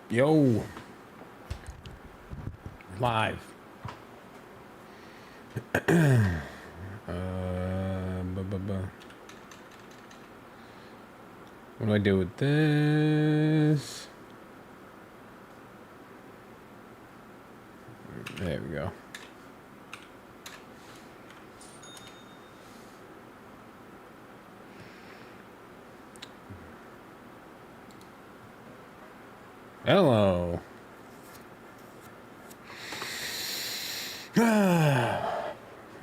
Yo. Live. What do I do with this? There we go. Hello.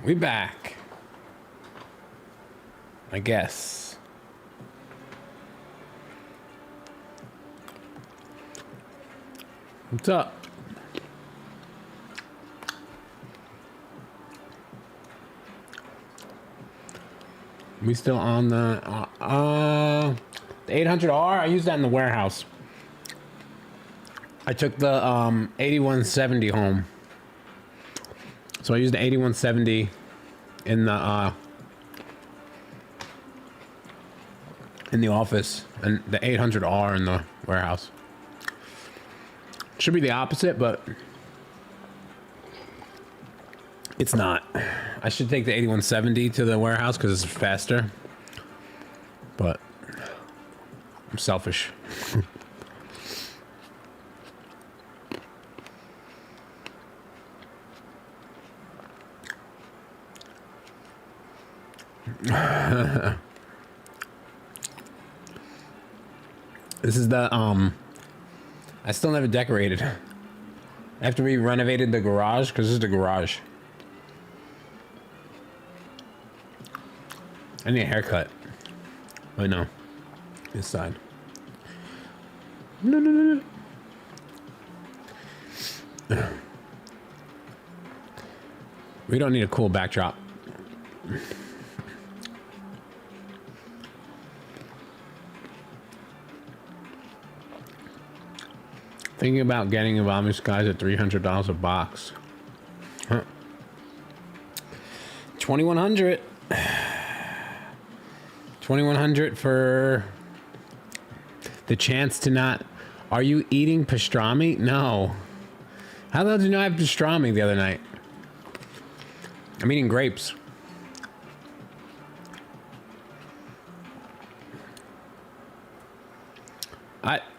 We back. I guess. What's up? We still on the 800R? I used that in the warehouse. I took the 8170 home. So I used the 8170 in the office and the 800R in the warehouse. Should be the opposite, but it's not. I should take the 8170 to the warehouse because it's faster, but I'm selfish. This is the I still never decorated. After we renovated the garage, because this is the garage. I need a haircut. Oh no. This side. No. We don't need a cool backdrop. Thinking about getting Vomit Skies at $300 a box. Huh. 2100. 2100 for the chance to not. Are you eating pastrami? No. How the hell did you know I have pastrami the other night? I'm eating grapes.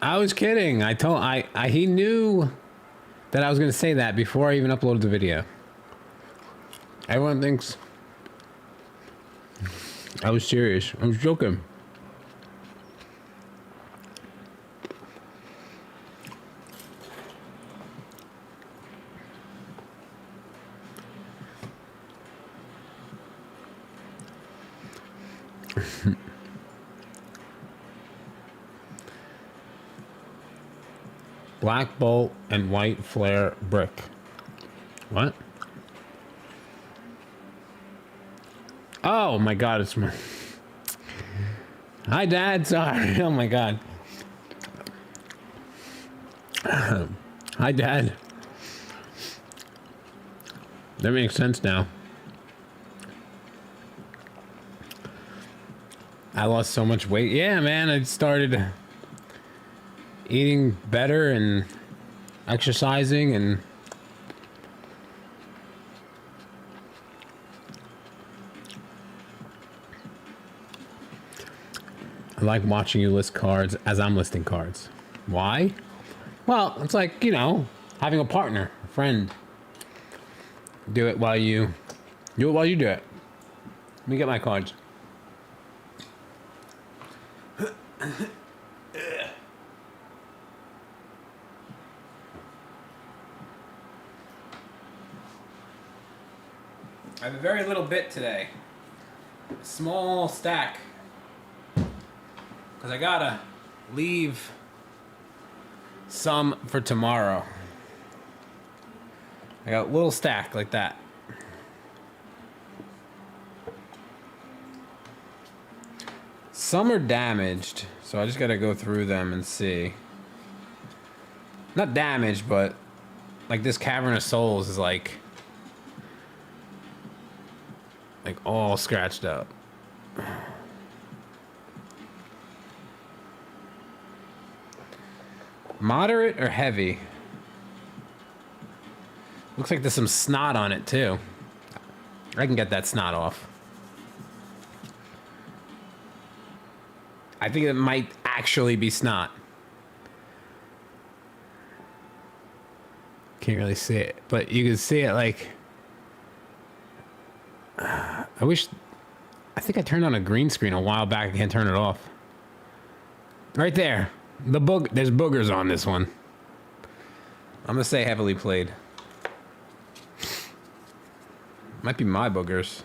I was kidding. He knew that I was going to say that before I even uploaded the video. Everyone thinks I was serious. I was joking. Black bolt and white flare brick. What? Oh my god, it's my... Hi Dad, sorry. Oh my god. Hi Dad. That makes sense now. I lost so much weight. Yeah, man, I started eating better and exercising and I like watching you list cards as I'm listing cards. Why? Well, it's like, you know, having a partner, a friend. Do it while you do it. Let me get my cards. I have a very little bit today. A small stack. Because I gotta leave some for tomorrow. I got a little stack like that. Some are damaged, so I just gotta go through them and see. Not damaged, but like this Cavern of Souls is like all scratched up. Moderate or heavy? Looks like there's some snot on it too. I can get that snot off. I think it might actually be snot. Can't really see it, but you can see it like... I think I turned on a green screen a while back. I can't turn it off. Right there. There's boogers on this one. I'm gonna say heavily played. Might be my boogers.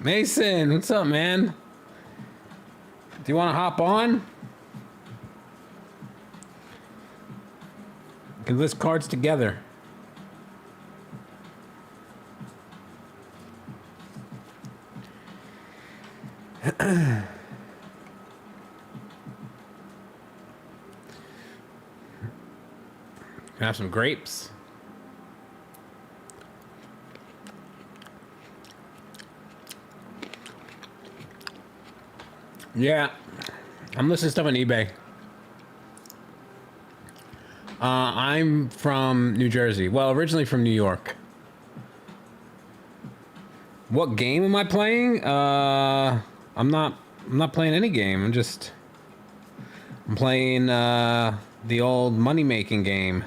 Mason, what's up, man? Do you want to hop on? We can list cards together. Can I have some grapes? Yeah, I'm listing stuff on eBay. I'm from New Jersey. Well, originally from New York. What game am I playing? I'm not playing any game. I'm playing the old money-making game.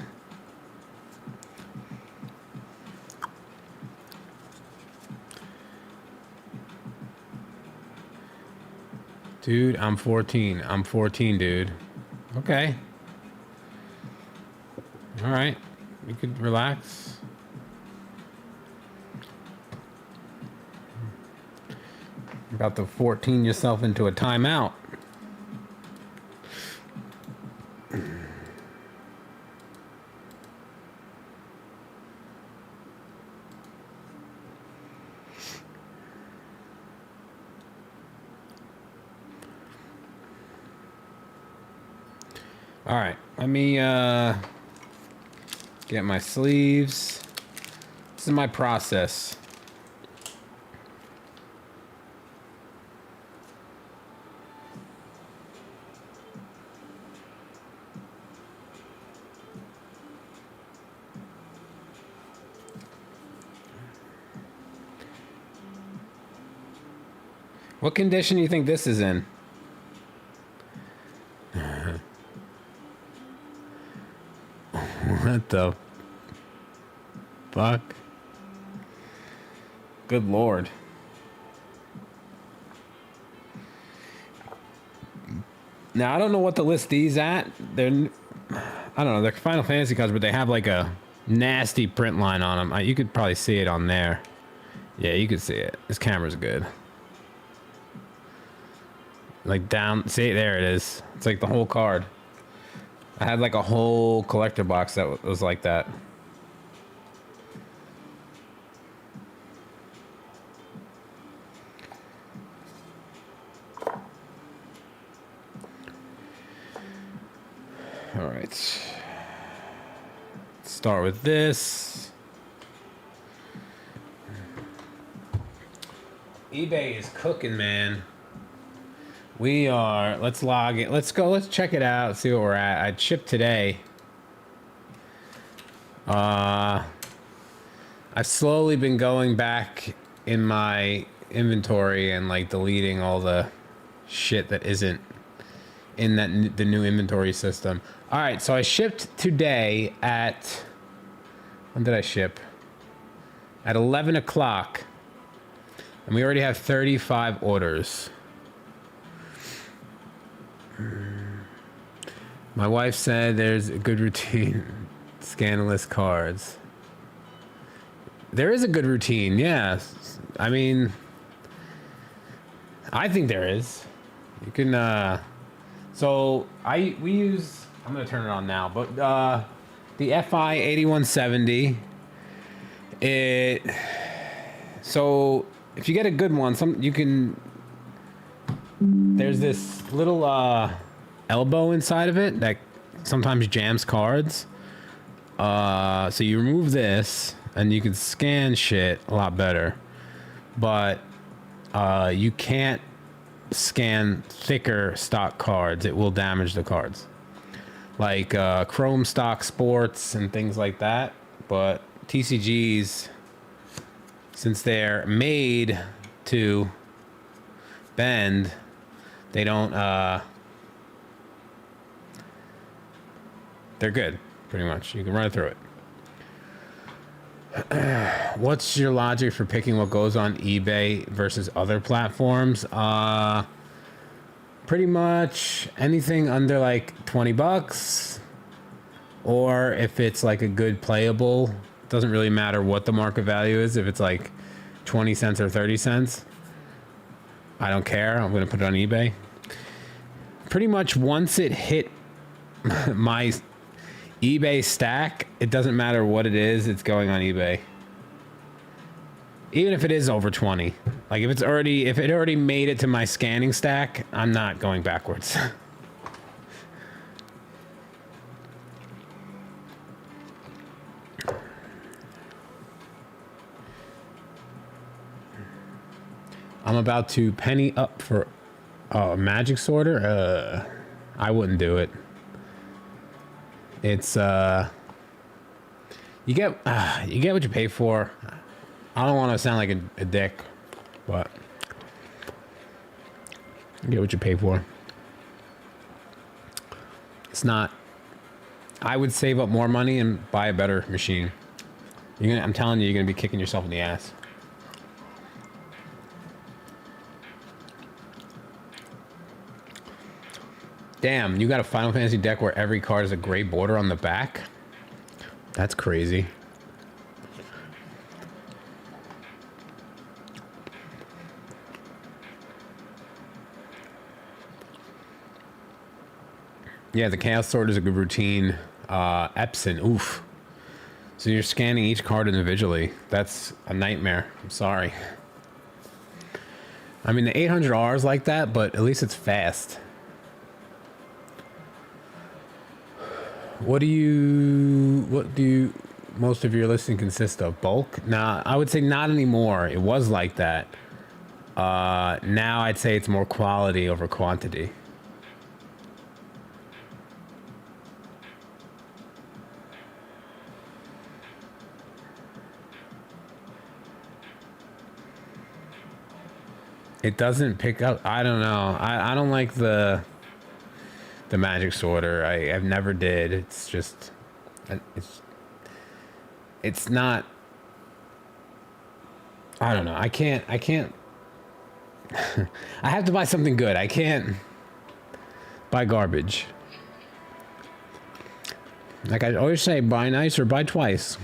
Dude, I'm 14. I'm 14, dude. Okay. All right. You could relax. You're about to 14 yourself into a timeout. All right, let me get my sleeves. This is my process. What condition do you think this is in? What the fuck? Good Lord. Now, I don't know what to list these at. I don't know. They're Final Fantasy cards, but they have like a nasty print line on them. You could probably see it on there. Yeah, you could see it. This camera's good. Like down, see, there it is. It's like the whole card. I had like a whole collector box that was like that. All right. Let's start with this. eBay is cooking, man. We are, let's log in. Let's go, let's check it out, see what we're at. I shipped today. I've slowly been going back in my inventory and like deleting all the shit that isn't in the new inventory system. All right, so I shipped today at, when did I ship? At 11 o'clock. And we already have 35 orders. My wife said there's a good routine. Scandalous cards. There is a good routine, yeah. I mean, I think there is. You can, so we use, I'm gonna turn it on now, but the FI 8170, so if you get a good one, you can there's this little elbow inside of it that sometimes jams cards. So you remove this and you can scan shit a lot better, but you can't scan thicker stock cards. It will damage the cards, like chrome stock sports and things like that. But TCGs, since they're made to bend, they don't they're good, pretty much. You can run it through it. What's your logic for picking what goes on eBay versus other platforms? Pretty much anything under like 20 bucks, or if it's like a good playable, doesn't really matter what the market value is. If it's like 20 cents or 30 cents, I don't care. I'm going to put it on eBay. Pretty much once it hit my eBay stack, it doesn't matter what it is, it's going on eBay. Even if it is over 20. Like if it already made it to my scanning stack, I'm not going backwards. I'm about to penny up for a magic sorter. I wouldn't do it. It's you get what you pay for. I don't want to sound like a dick, but you get what you pay for. It's not. I would save up more money and buy a better machine. I'm telling you, you're gonna be kicking yourself in the ass. Damn, you got a Final Fantasy deck where every card is a gray border on the back? That's crazy. Yeah, the Chaos Sword is a good routine. Epson, oof. So you're scanning each card individually. That's a nightmare. I'm sorry. I mean, the 800R is like that, but at least it's fast. What do most of your listing consist of? Bulk? Nah, I would say not anymore. It was like that. Now I'd say it's more quality over quantity. It doesn't pick up. I don't know. I don't like the magic sorter. I've never did. It's just it's not. I don't know. I can't I have to buy something good. I can't buy garbage. Like I always say, buy nice or buy twice.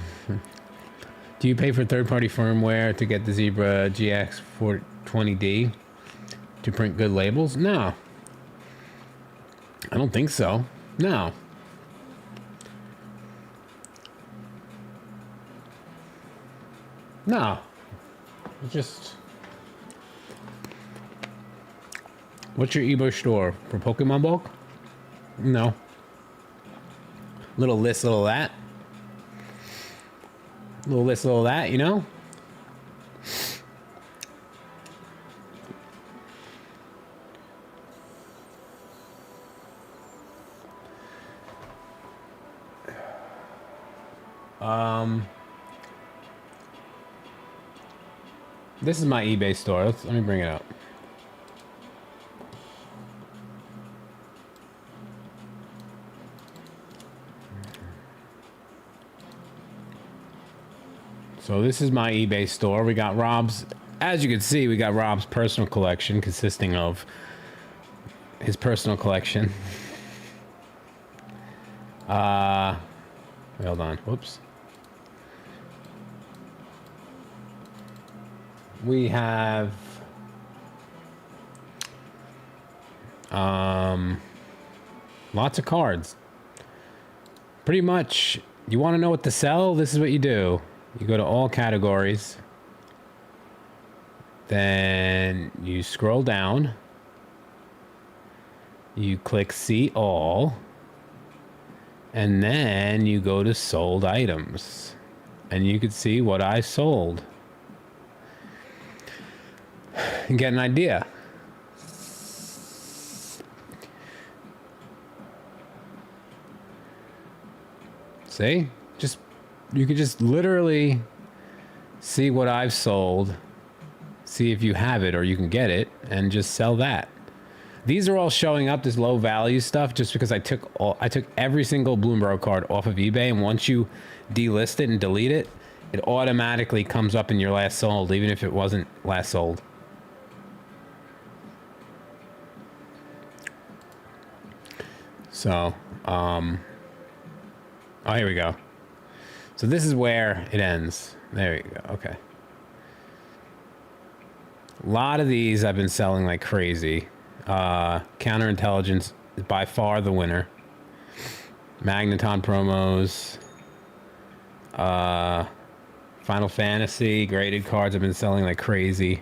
Do you pay for third-party firmware to get the Zebra GX 420D to print good labels? No. I don't think so. No. No. Just... What's your eBay store? For Pokemon bulk? No. Little this, little that. Little this, little that, you know? This is my eBay store. Let me bring it up. So this is my eBay store. We got Rob's, as you can see, we got Rob's personal collection consisting of his personal collection. Hold on. Whoops. We have lots of cards. Pretty much, you want to know what to sell? This is what you do. You go to all categories. Then you scroll down. You click see all, and then you go to sold items, and you can see what I sold and get an idea. See? You could just literally see what I've sold, see if you have it or you can get it, and just sell that. These are all showing up, this low value stuff, just because I took every single Bloomberg card off of eBay, and once you delist it and delete it, it automatically comes up in your last sold, even if it wasn't last sold. So, oh, here we go. So this is where it ends. There you go. Okay. A lot of these I've been selling like crazy. Counterintelligence is by far the winner. Magneton promos. Final Fantasy graded cards I've been selling like crazy.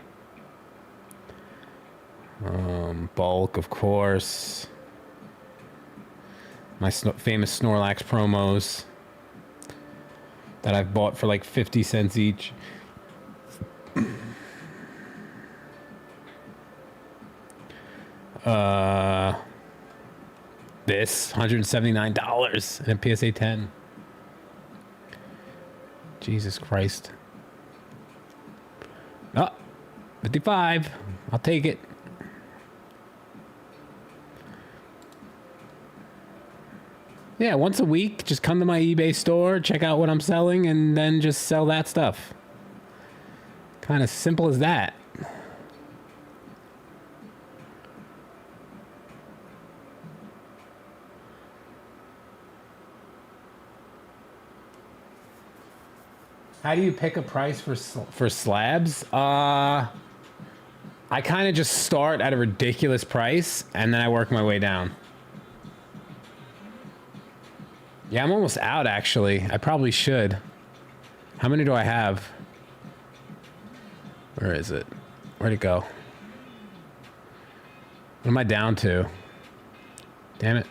Bulk, of course. My famous Snorlax promos that I've bought for like 50 cents each. This $179 and a PSA 10. Jesus Christ. Oh, 55. I'll take it. Yeah, once a week, just come to my eBay store, check out what I'm selling, and then just sell that stuff. Kind of simple as that. How do you pick a price for slabs? I kind of just start at a ridiculous price, and then I work my way down. Yeah, I'm almost out, actually. I probably should. How many do I have? Where is it? Where'd it go? What am I down to? Damn it.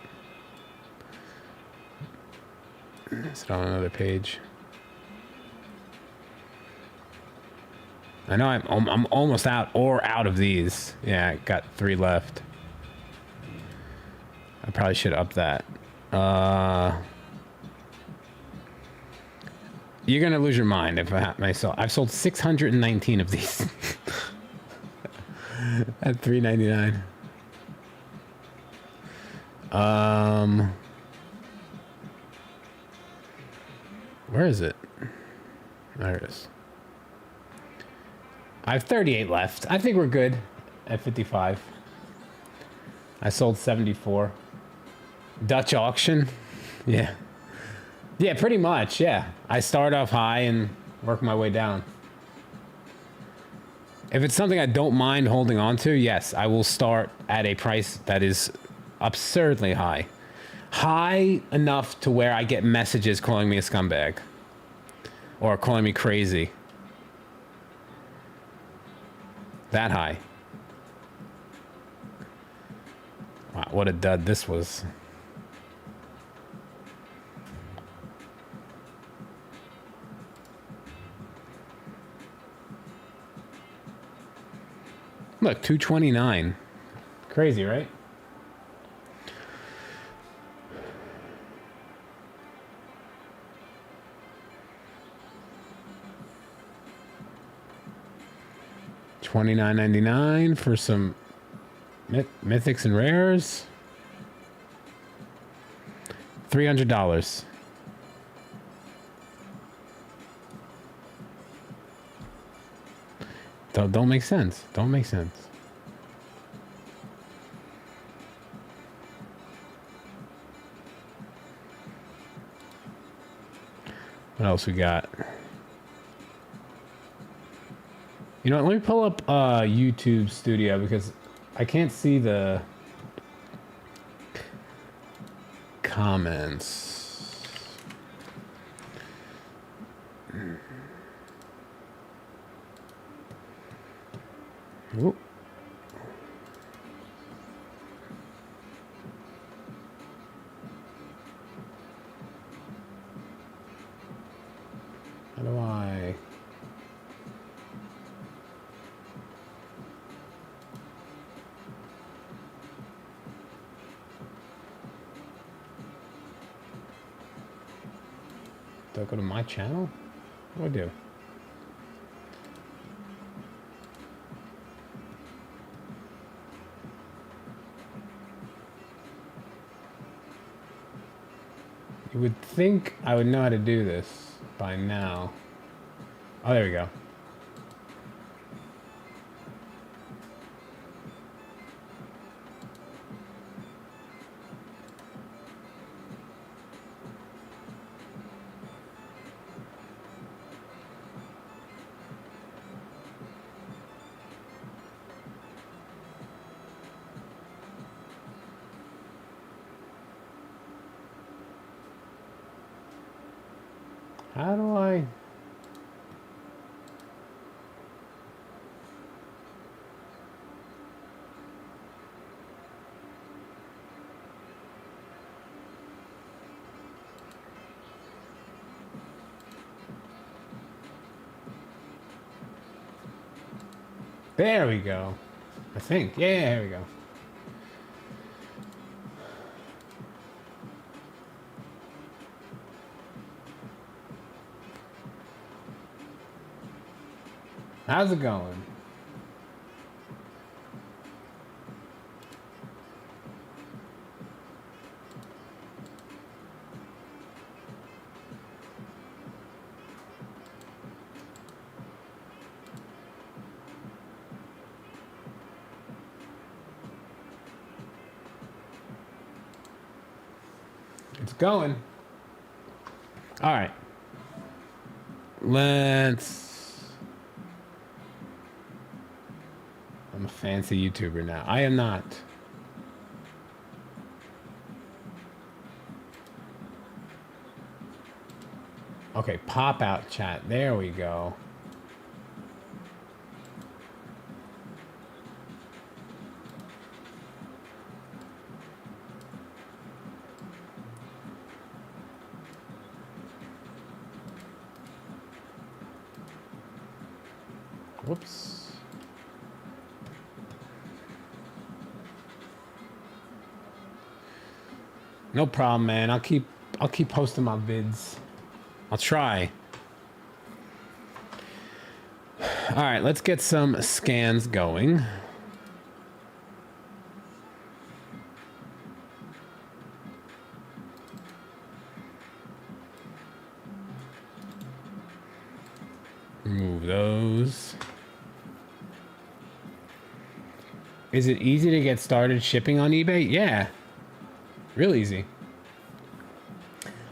Is it on another page? I know I'm almost out of these. Yeah, I got 3 left. I probably should up that. You're gonna lose your mind if I have myself. I've sold 619 of these at $3.99. Where is it? There it is. I have 38 left. I think we're good at 55. I sold 74. Dutch auction. Yeah. Yeah, pretty much, yeah. I start off high and work my way down. If it's something I don't mind holding on to, yes, I will start at a price that is absurdly high. High enough to where I get messages calling me a scumbag. Or calling me crazy. That high. Wow, what a dud this was. Look, 229. Crazy, right? $29.99 for some mythics and rares. $300. Don't make sense. Don't make sense. What else we got? You know what? Let me pull up YouTube Studio because I can't see the comments. Whoop. Do I go to my channel? What do I do? You would think I would know how to do this by now. Oh, there we go. How do I... There we go. I think. Yeah, there we go. How's it going? It's going. All right. I'm a fancy YouTuber now. I am not. Okay, pop out chat. There we go. Whoops. No problem, man. I'll keep posting my vids. I'll try. All right, let's get some scans going. Move those. Is it easy to get started shipping on eBay? Yeah. Real easy.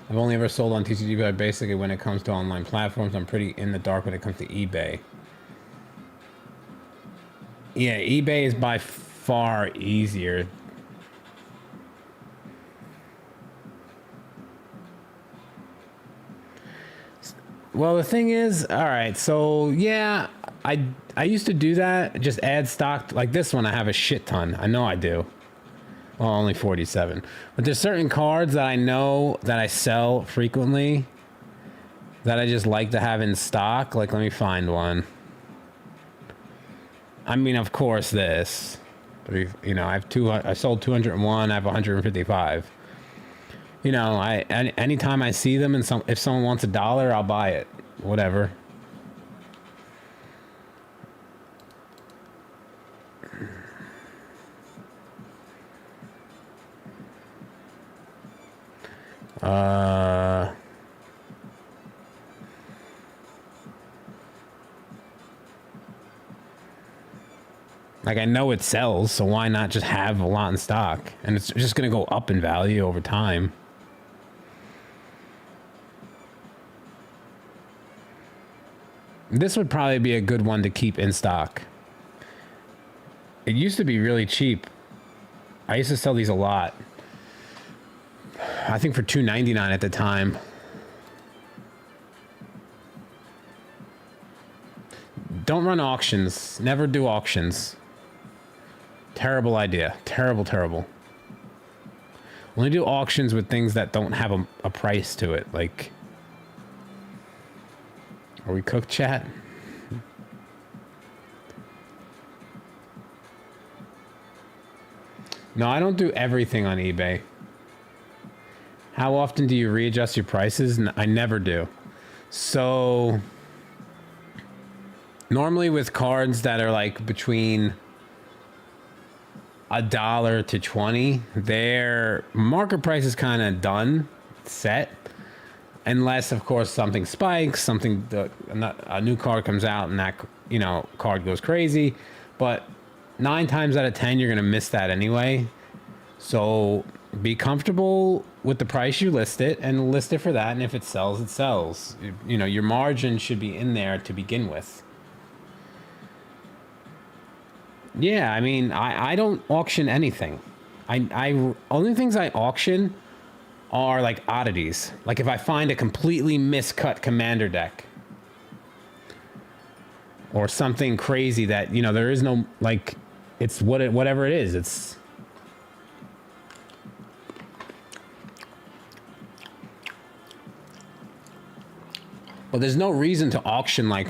I've only ever sold on TCG, but basically when it comes to online platforms, I'm pretty in the dark when it comes to eBay. Yeah, eBay is by far easier. Well, the thing is, all right, so yeah, I used to do that, just add stock. Like this one, I have a shit ton. I know I do. Well, only 47. But there's certain cards that I know that I sell frequently that I just like to have in stock. Like, let me find one. I mean, of course, this. You know, I sold 201. I have 155. You know, anytime I see them and if someone wants $1, I'll buy it. Whatever. Like, I know it sells, so why not just have a lot in stock? And it's just going to go up in value over time. This would probably be a good one to keep in stock. It used to be really cheap. I used to sell these a lot. I think for $2.99 at the time. Don't run auctions. Never do auctions. Terrible idea. Terrible, terrible. Only do auctions with things that don't have a price to it. Like, are we cooked, chat? No, I don't do everything on eBay. How often do you readjust your prices? I never do. So normally with cards that are like between $1 to 20, their market price is kind of done, set, unless of course something spikes, a new card comes out and that card goes crazy. But 9 times out of 10, you're gonna miss that anyway. So be comfortable with the price you list it and list it for that. And if it sells, it sells. Your margin should be in there to begin with. Yeah, I mean, I don't auction anything. I only things I auction are like oddities. Like if I find a completely miscut commander deck or something crazy that, there is no, like, it's whatever it is. It's But there's no reason to auction like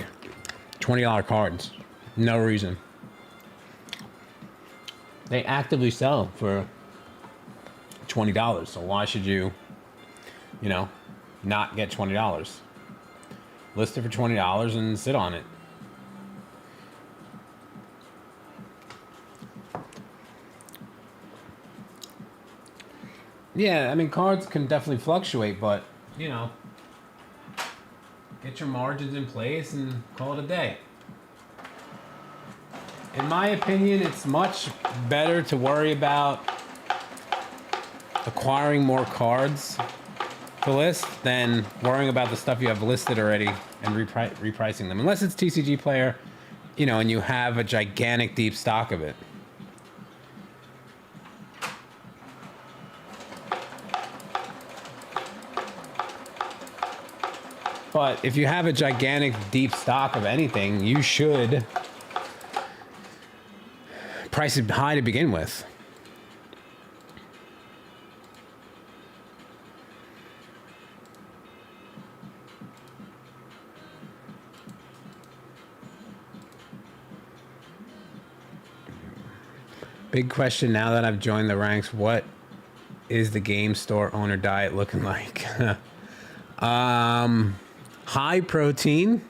$20 cards. No reason. They actively sell for $20. So why should you, not get $20? List it for $20 and sit on it. Yeah, I mean, cards can definitely fluctuate, but, get your margins in place and call it a day. In my opinion, it's much better to worry about acquiring more cards to list than worrying about the stuff you have listed already and repricing them. Unless it's TCG Player, and you have a gigantic deep stock of it. But if you have a gigantic deep stock of anything, you should price it high to begin with. Big question now that I've joined the ranks, what is the game store owner diet looking like? High protein,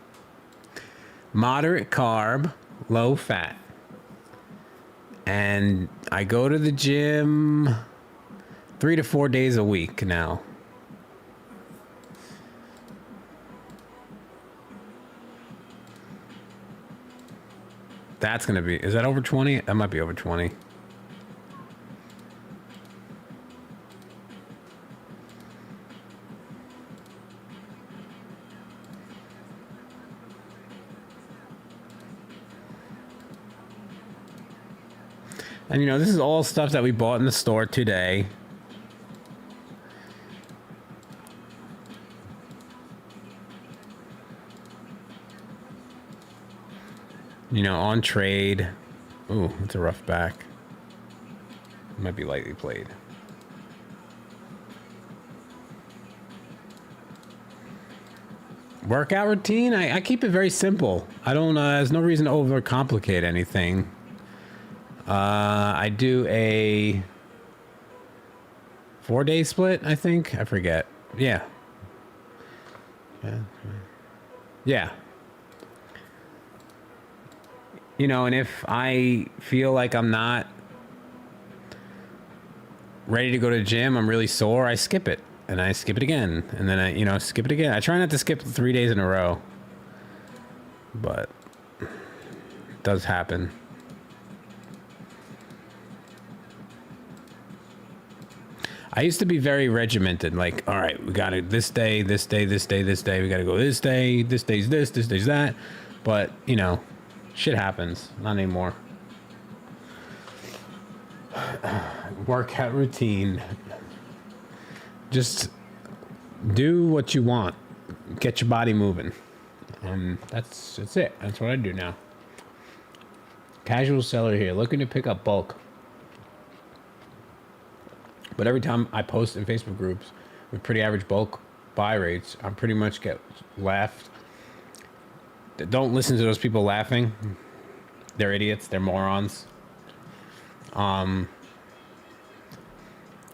moderate carb, low fat. And I go to the gym 3 to 4 days a week now. That's going to be, is that over 20? That might be over 20. And this is all stuff that we bought in the store today. On trade. Ooh, that's a rough back. Might be lightly played. Workout routine? I keep it very simple. I don't, there's no reason to overcomplicate anything. I do a 4-day split, I think. I forget. Yeah. Yeah. And if I feel like I'm not ready to go to the gym, I'm really sore, I skip it. And I skip it again. And then I, skip it again. I try not to skip 3 days in a row. But it does happen. I used to be very regimented, like, all right, we got to this day, this day, this day, this day. We got to go this day's this day's that. But, shit happens. Not anymore. Workout routine. Just do what you want. Get your body moving. And that's it. That's what I do now. Casual seller here, looking to pick up bulk. But every time I post in Facebook groups with pretty average bulk buy rates, I pretty much get laughed. Don't listen to those people laughing. They're idiots. They're morons.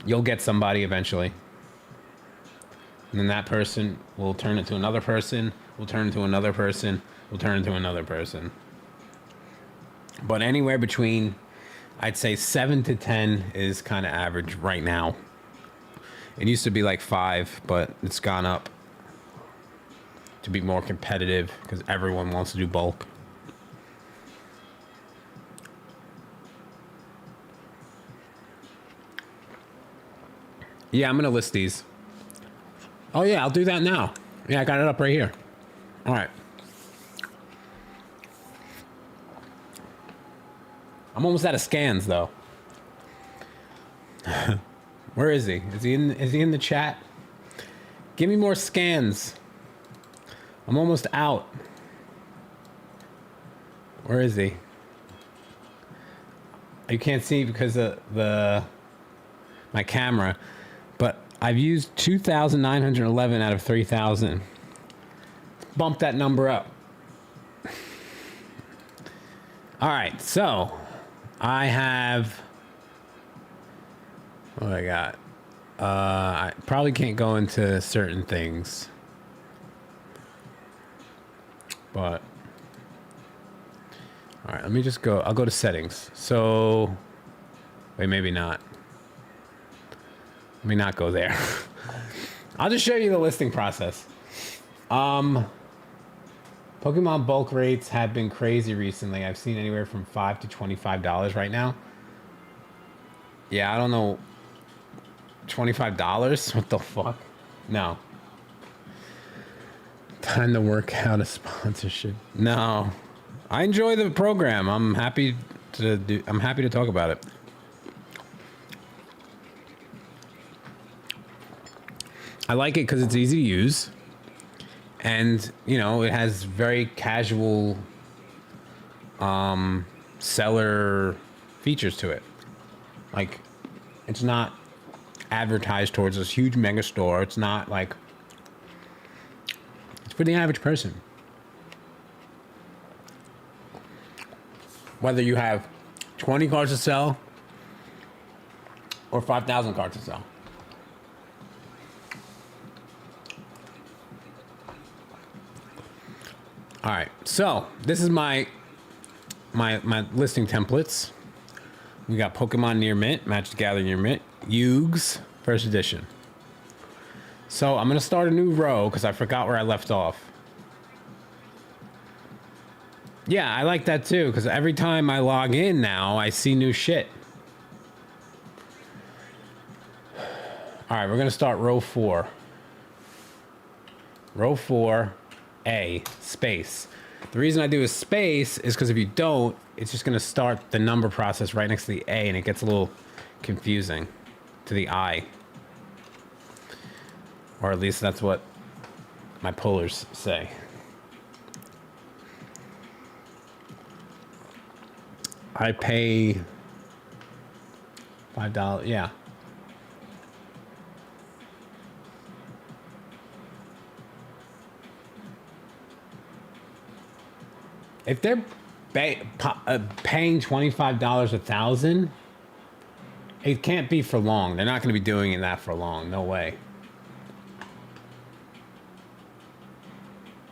You'll get somebody eventually. And then that person will turn it to another person, will turn it to another person, will turn it to another person. But anywhere between, I'd say 7 to 10 is kind of average right now. It used to be like 5, but it's gone up to be more competitive because everyone wants to do bulk. Yeah, I'm going to list these. Oh, yeah, I'll do that now. Yeah, I got it up right here. All right. I'm almost out of scans, though. Where is he? Is he in the chat? Give me more scans. I'm almost out. Where is he? You can't see because of my camera, but I've used 2,911 out of 3,000. Bump that number up. All right, so I have. What do I got? I probably can't go into certain things, but all right, let me just go. I'll go to settings. So, wait, maybe not. Let me not go there. I'll just show you the listing process. Pokemon bulk rates have been crazy recently. I've seen anywhere from $5 to $25 right now. Yeah, I don't know. $25? What the fuck? No. Time to work out a sponsorship. No. I enjoy the program. I'm happy to talk about it. I like it because it's easy to use. And, you know, it has very casual seller features to it. Like, it's not advertised towards this huge mega store. It's not like, it's for the average person. Whether you have 20 cards to sell or 5,000 cards to sell. All right, so this is my listing templates. We got Pokemon Near Mint, Magic the Gathering Near Mint, Yugs, first edition. So I'm gonna start a new row because I forgot where I left off. Yeah, I like that too because every time I log in now, I see new shit. All right, we're gonna start row 4. Row 4. A space. The reason I do a space is because if you don't, it's just going to start the number process right next to the A, and it gets a little confusing to the I. Or at least that's what my pullers say. I pay $5. Yeah. If they're paying $25 a thousand, it can't be for long. They're not going to be doing that for long. No way.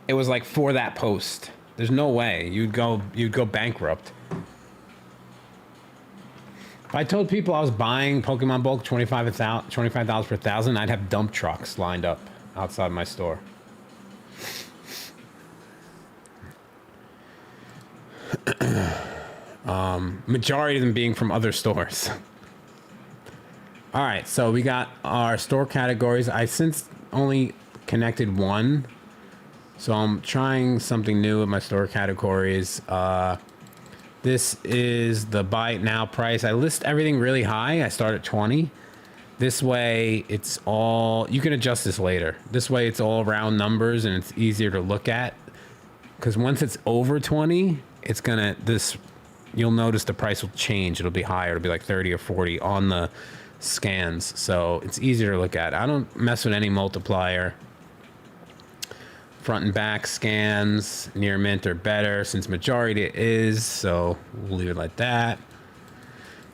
It was like for that post. There's no way you'd go bankrupt. If I told people I was buying Pokemon bulk $25 per thousand, I'd have dump trucks lined up outside my store. Majority of them being from other stores. All right, so we got our store categories. I since only connected one, so I'm trying something new with my store categories. This is the buy it now price. I list everything really high. I start at 20. This way it's all, you can adjust this later. This way it's all round numbers and it's easier to look at. Because once it's over 20, it's gonna, you'll notice the price will change. It'll be higher. It'll be like 30 or 40 on the scans. So it's easier to look at. I don't mess with any multiplier. Front and back scans, near mint or better, since majority it is. So we'll leave it like that.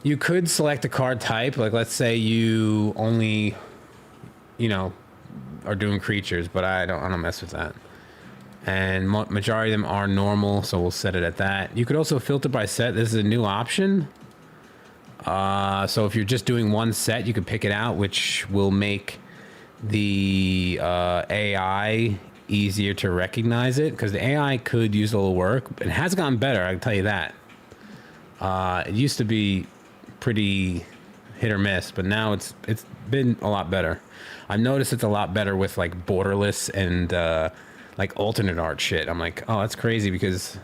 You could select a card type. Like let's say you only, are doing creatures, but I don't mess with that. And majority of them are normal, so we'll set it at that. You could also filter by set. This is a new option. So if you're just doing one set, you can pick it out, which will make the AI easier to recognize it, because the AI could use a little work. It has gotten better, I can tell you that. It used to be pretty hit or miss, but now it's been a lot better. I've noticed it's a lot better with like borderless and like alternate art shit. I'm like, oh, that's crazy, because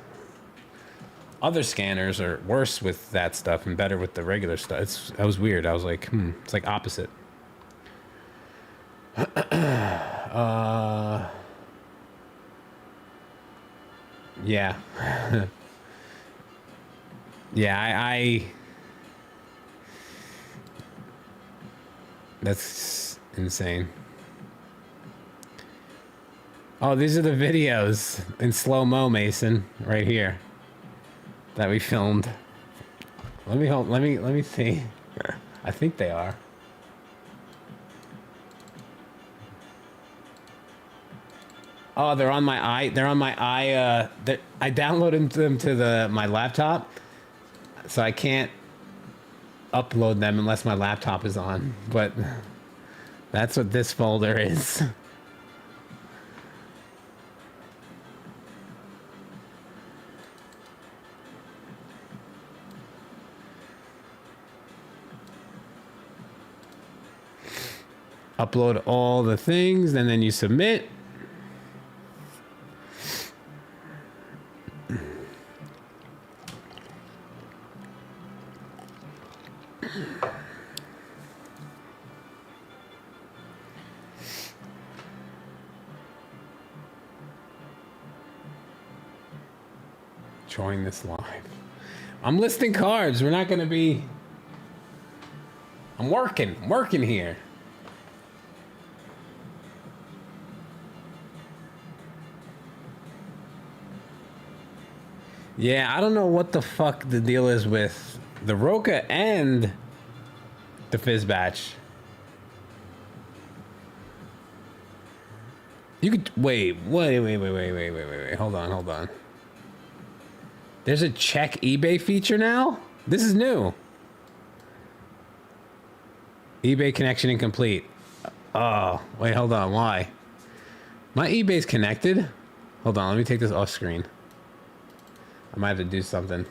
other scanners are worse with that stuff and better with the regular stuff. That was weird. I was like, it's like opposite. Yeah. Yeah, I that's insane. Oh, these are the videos in slow-mo, Mason, right here, that we filmed. Let me see. I think they are. Oh, they're on my I downloaded them to my laptop, so I can't upload them unless my laptop is on. But that's what this folder is. Upload all the things, and then you submit. Join this live. I'm listing cards. We're not going to be... I'm working here. Yeah, I don't know what the fuck the deal is with the Roca and the Fizz Batch. You could wait. Hold on. There's a check eBay feature now? This is new. eBay connection incomplete. Oh, wait, hold on. Why? My eBay's connected. Hold on, let me take this off screen. I might have to do something.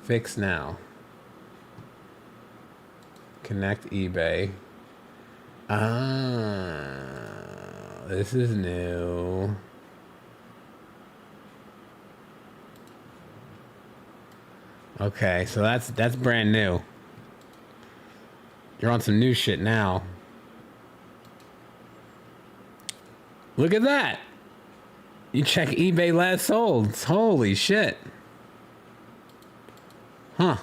Fix now. Connect eBay. Ah, this is new. Okay, so that's brand new. You're on some new shit now. Look at that. You check eBay last sold. Holy shit. Huh.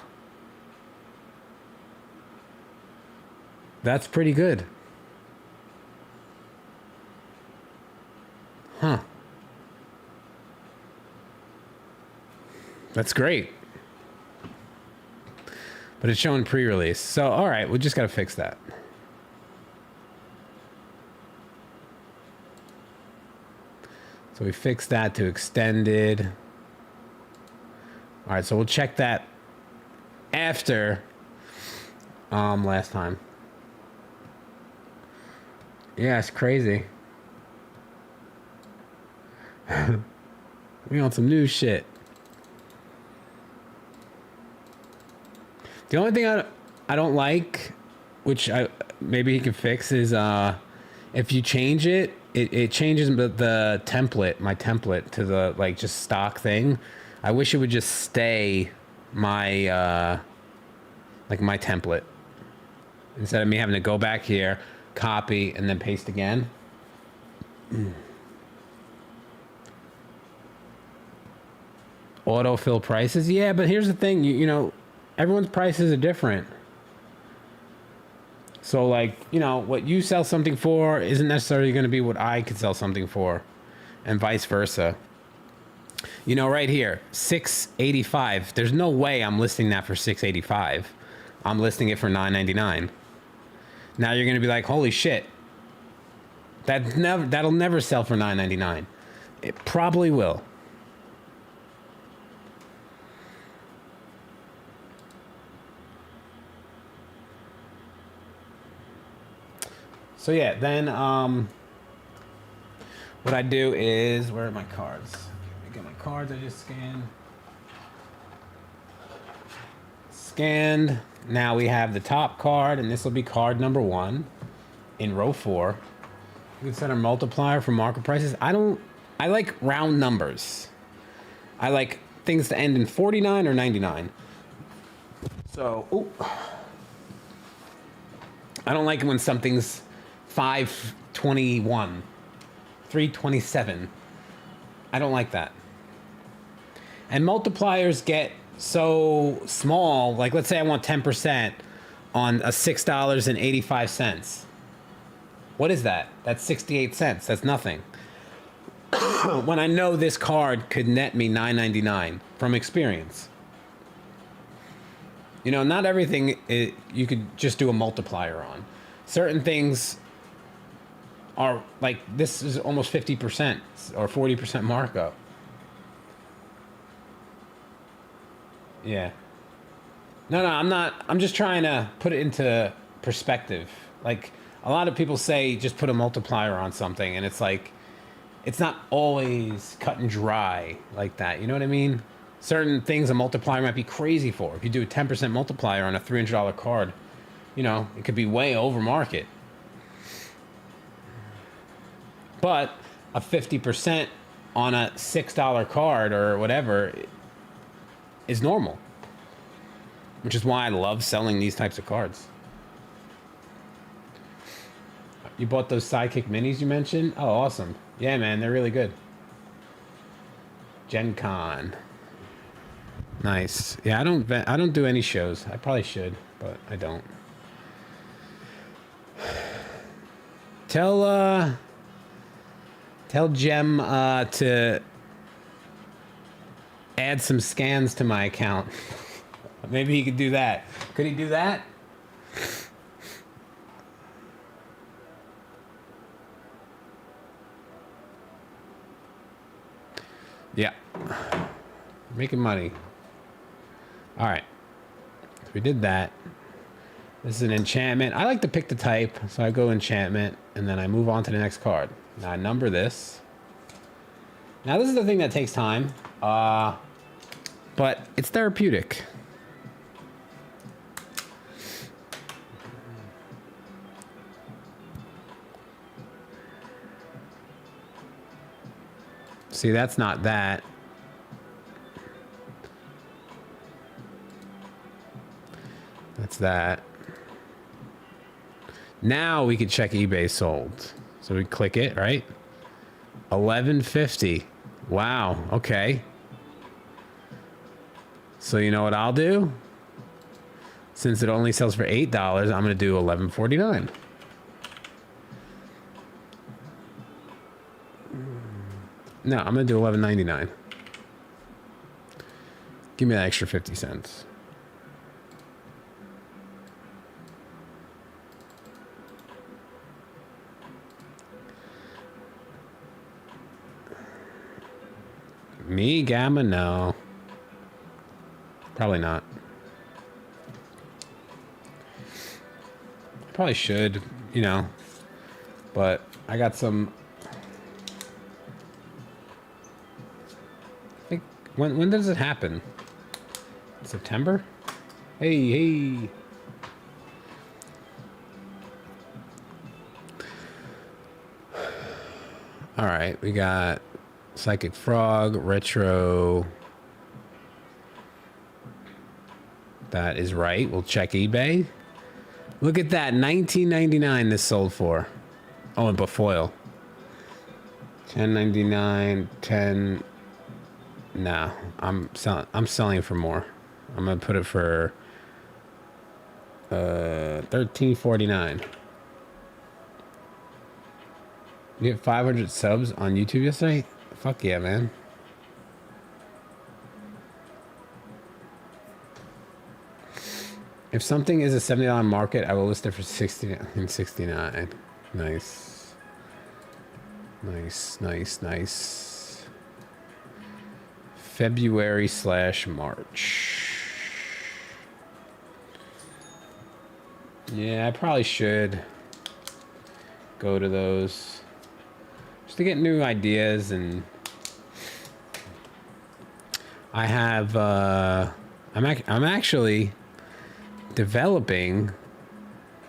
That's pretty good. Huh. That's great. But it's showing pre-release. So, all right, we just got to fix that. So we fixed that to extended. All right, so we'll check that after last time. Yeah, it's crazy. We on some new shit. The only thing I don't like, which maybe he can fix, is if you change it, it changes the template, my template, to the like just stock thing. I wish it would just stay my like my template instead of me having to go back here, copy, and then paste again. Autofill prices, yeah, but here's the thing, you know, everyone's prices are different. So, like, you know, what you sell something for isn't necessarily going to be what I could sell something for, and vice versa. You know, right here, $6.85. There's no way I'm listing that for $6.85. I'm listing it for $9.99. Now you're going to be like, holy shit, That'll never sell for $9.99. It probably will. So yeah, then what I do is, where are my cards? I get my cards. I just scanned. Now we have the top card, and this will be card number 1 in row 4. We can set our multiplier for market prices. I like round numbers. I like things to end in 49 or 99. So, I don't like it when something's 521, 327. I don't like that. And multipliers get so small. Like, let's say I want 10% on a $6.85. What is that? That's 68 cents. That's nothing. When I know this card could net me $9.99 from experience. You know, not everything you could just do a multiplier on. Certain things are like, this is almost 50% or 40% markup. Yeah. No, I'm not. I'm just trying to put it into perspective. Like, a lot of people say just put a multiplier on something, and it's like, it's not always cut and dry like that. You know what I mean? Certain things a multiplier might be crazy for. If you do a 10% multiplier on a $300 card, you know, it could be way over market. But a 50% on a $6 card or whatever is normal. Which is why I love selling these types of cards. You bought those Sidekick minis you mentioned? Oh, awesome. Yeah, man, they're really good. Gen Con. Nice. Yeah, I don't do any shows. I probably should, but I don't. Tell Jem to add some scans to my account. Maybe he could do that. Could he do that? Yeah. Making money. All right. So we did that. This is an enchantment. I like to pick the type, so I go enchantment, and then I move on to the next card. Now I number this. Now this is the thing that takes time, but it's therapeutic. See, that's not that. That's that. Now we can check eBay sold. So we click it, right? 1150. Wow, okay. So you know what I'll do? Since it only sells for $8, I'm going to do 1149. No, I'm going to do 11.99. Give me that extra 50 cents. Me, Gamma? No. Probably not. Probably should, you know. But I got some... I think... When does it happen? September? Hey. Alright, we got... Psychic Frog, Retro. That is right. We'll check eBay. Look at that. $19.99 this sold for. Oh, and Bafoil. $10.99, 10. No, I'm selling it for more. I'm gonna put it for $13.49. You have 500 subs on YouTube yesterday? Fuck yeah, man. If something is a $70 market, I will list it for $69. Nice. Nice, nice, nice. February/March. Yeah, I probably should go to those just to get new ideas. And I have I'm actually developing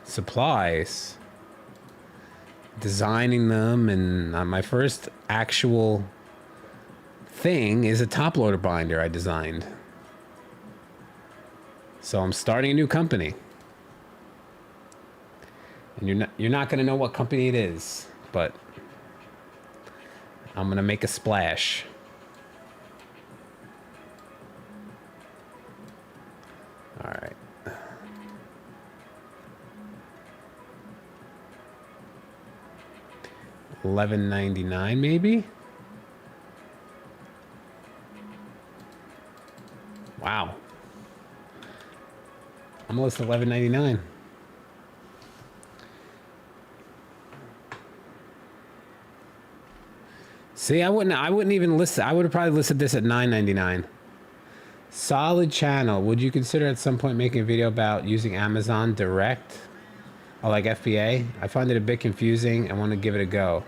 supplies, designing them, and my first actual thing is a top loader binder I designed. So I'm starting a new company. And you're not going to know what company it is, but I'm going to make a splash. All right. $11.99 maybe? Wow. I'm gonna list $11.99. See, I wouldn't even list it. I would have probably listed this at $9.99. Solid channel. Would you consider at some point making a video about using Amazon Direct? Or like FBA? I find it a bit confusing and want to give it a go.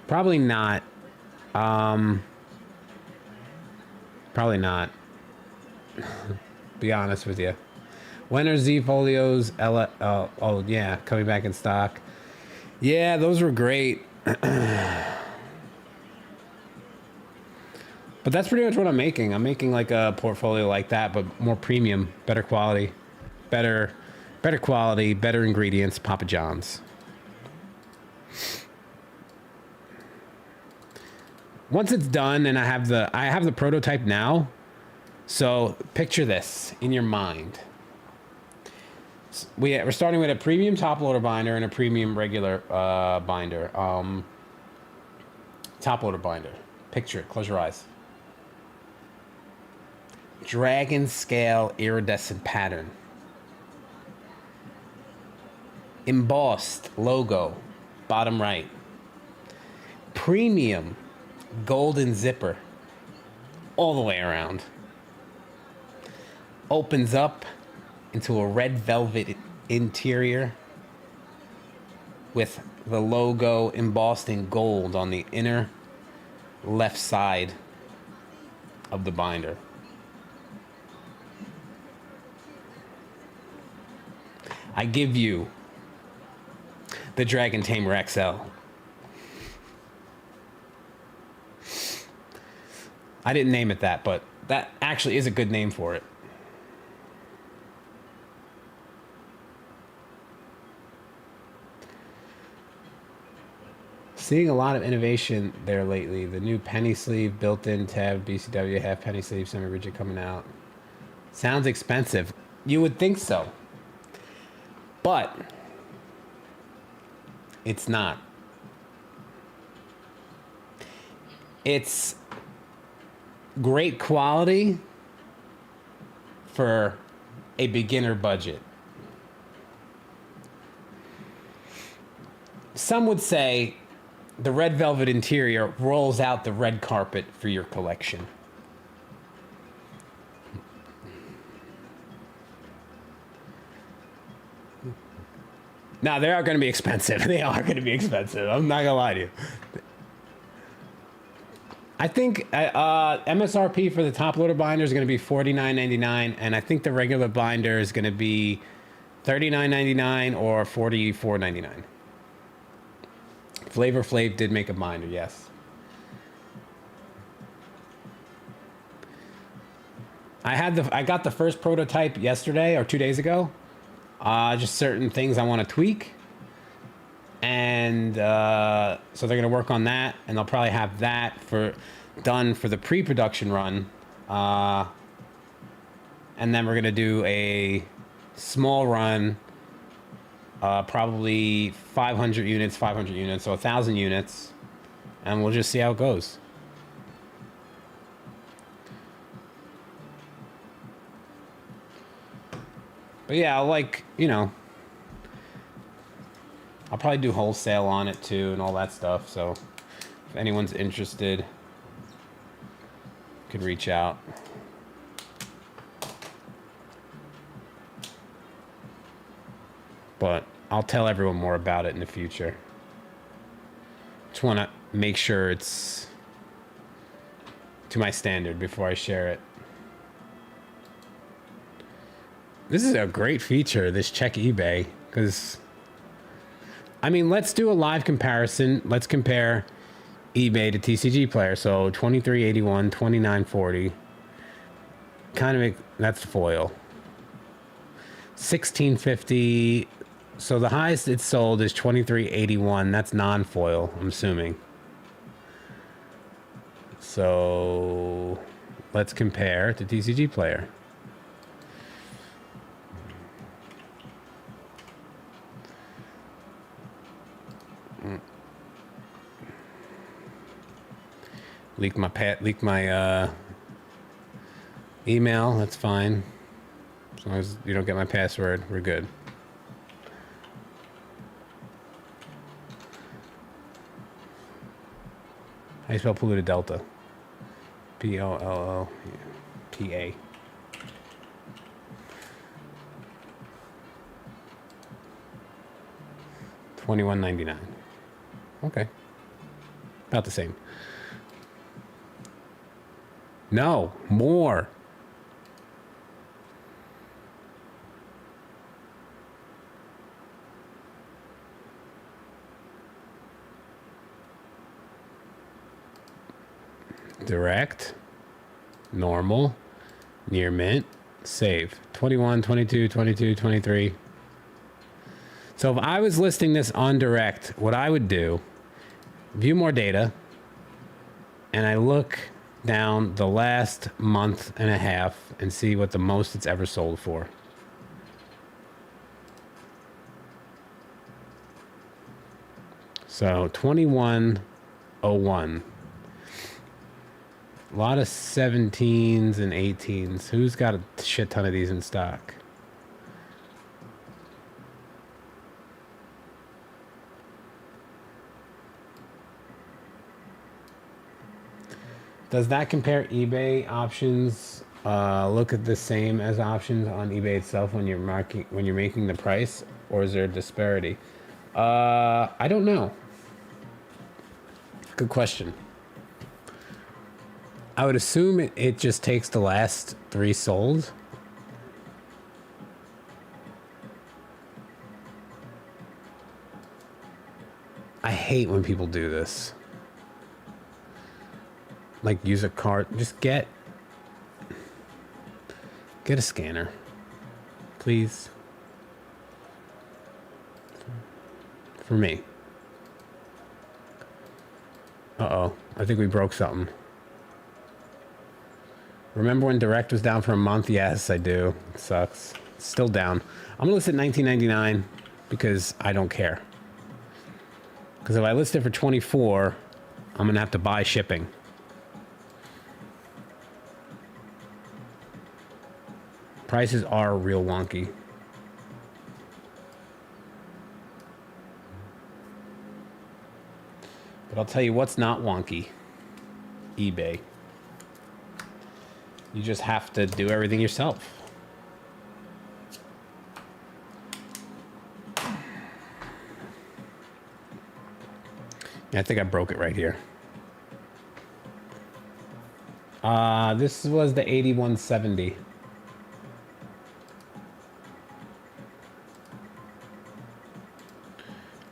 Probably not. Probably not. Be honest with you. When are Z Folios? Oh yeah, coming back in stock. Yeah, those were great. But that's pretty much what I'm making. I'm making like a portfolio like that, but more premium, better quality, better quality, better ingredients. Papa John's. Once it's done, and I have the prototype now. So picture this in your mind. We're starting with a premium top loader binder and a premium regular binder. Top loader binder. Picture it. Close your eyes. Dragon scale iridescent pattern. Embossed logo. Bottom right. Premium golden zipper. All the way around. Opens up into a red velvet interior with the logo embossed in gold on the inner left side of the binder. I give you the Dragon Tamer XL. I didn't name it that, but that actually is a good name for it. Seeing a lot of innovation there lately. The new penny sleeve, built-in tab, BCW half penny sleeve, semi-rigid coming out. Sounds expensive. You would think so. But it's not. It's great quality for a beginner budget. Some would say the red velvet interior rolls out the red carpet for your collection. Now, they are going to be expensive. They are going to be expensive. I'm not going to lie to you. I think MSRP for the top loader binder is going to be $49.99, and I think the regular binder is going to be $39.99 or $44.99. Flavor Flav did make a binder, yes. I got the first prototype yesterday or 2 days ago. Just certain things I want to tweak. And so they're going to work on that, and they'll probably have that done for the pre-production run. And then we're going to do a small run, probably 500 units, so 1,000 units, and we'll just see how it goes. But yeah, like, you know, I'll probably do wholesale on it too and all that stuff. So if anyone's interested, you could reach out. But I'll tell everyone more about it in the future. Just want to make sure it's to my standard before I share it. This is a great feature, this check eBay, because, I mean, let's do a live comparison. Let's compare eBay to TCG Player. So 2381, 2940. Kind of, that's foil. 1650. So the highest it's sold is 2381. That's non-foil, I'm assuming. So let's compare to TCG Player. Leak my email. That's fine. As long as you don't get my password, we're good. How do you spell polluted delta? P-O-L-O-T-A. $21.99. Okay. About the same. No, more. Direct, normal, near mint, save. 21, 22, 22, 23. So if I was listing this on direct, what I would do, view more data, and I look down the last month and a half and see what the most it's ever sold for. So 2101. A lot of 17s and 18s. Who's got a shit ton of these in stock? Does that compare eBay options? Look at the same as options on eBay itself when you're making the price, or is there a disparity? I don't know. Good question. I would assume it just takes the last 3 sold. I hate when people do this. Like, use a card. Just get a scanner, please. For me. Uh-oh. I think we broke something. Remember when Direct was down for a month? Yes, I do. It sucks. It's still down. I'm gonna list it $19.99 because I don't care. Because if I list it for $24, I'm gonna have to buy shipping. Prices are real wonky. But I'll tell you what's not wonky. eBay. You just have to do everything yourself. Yeah, I think I broke it right here. This was the 8170.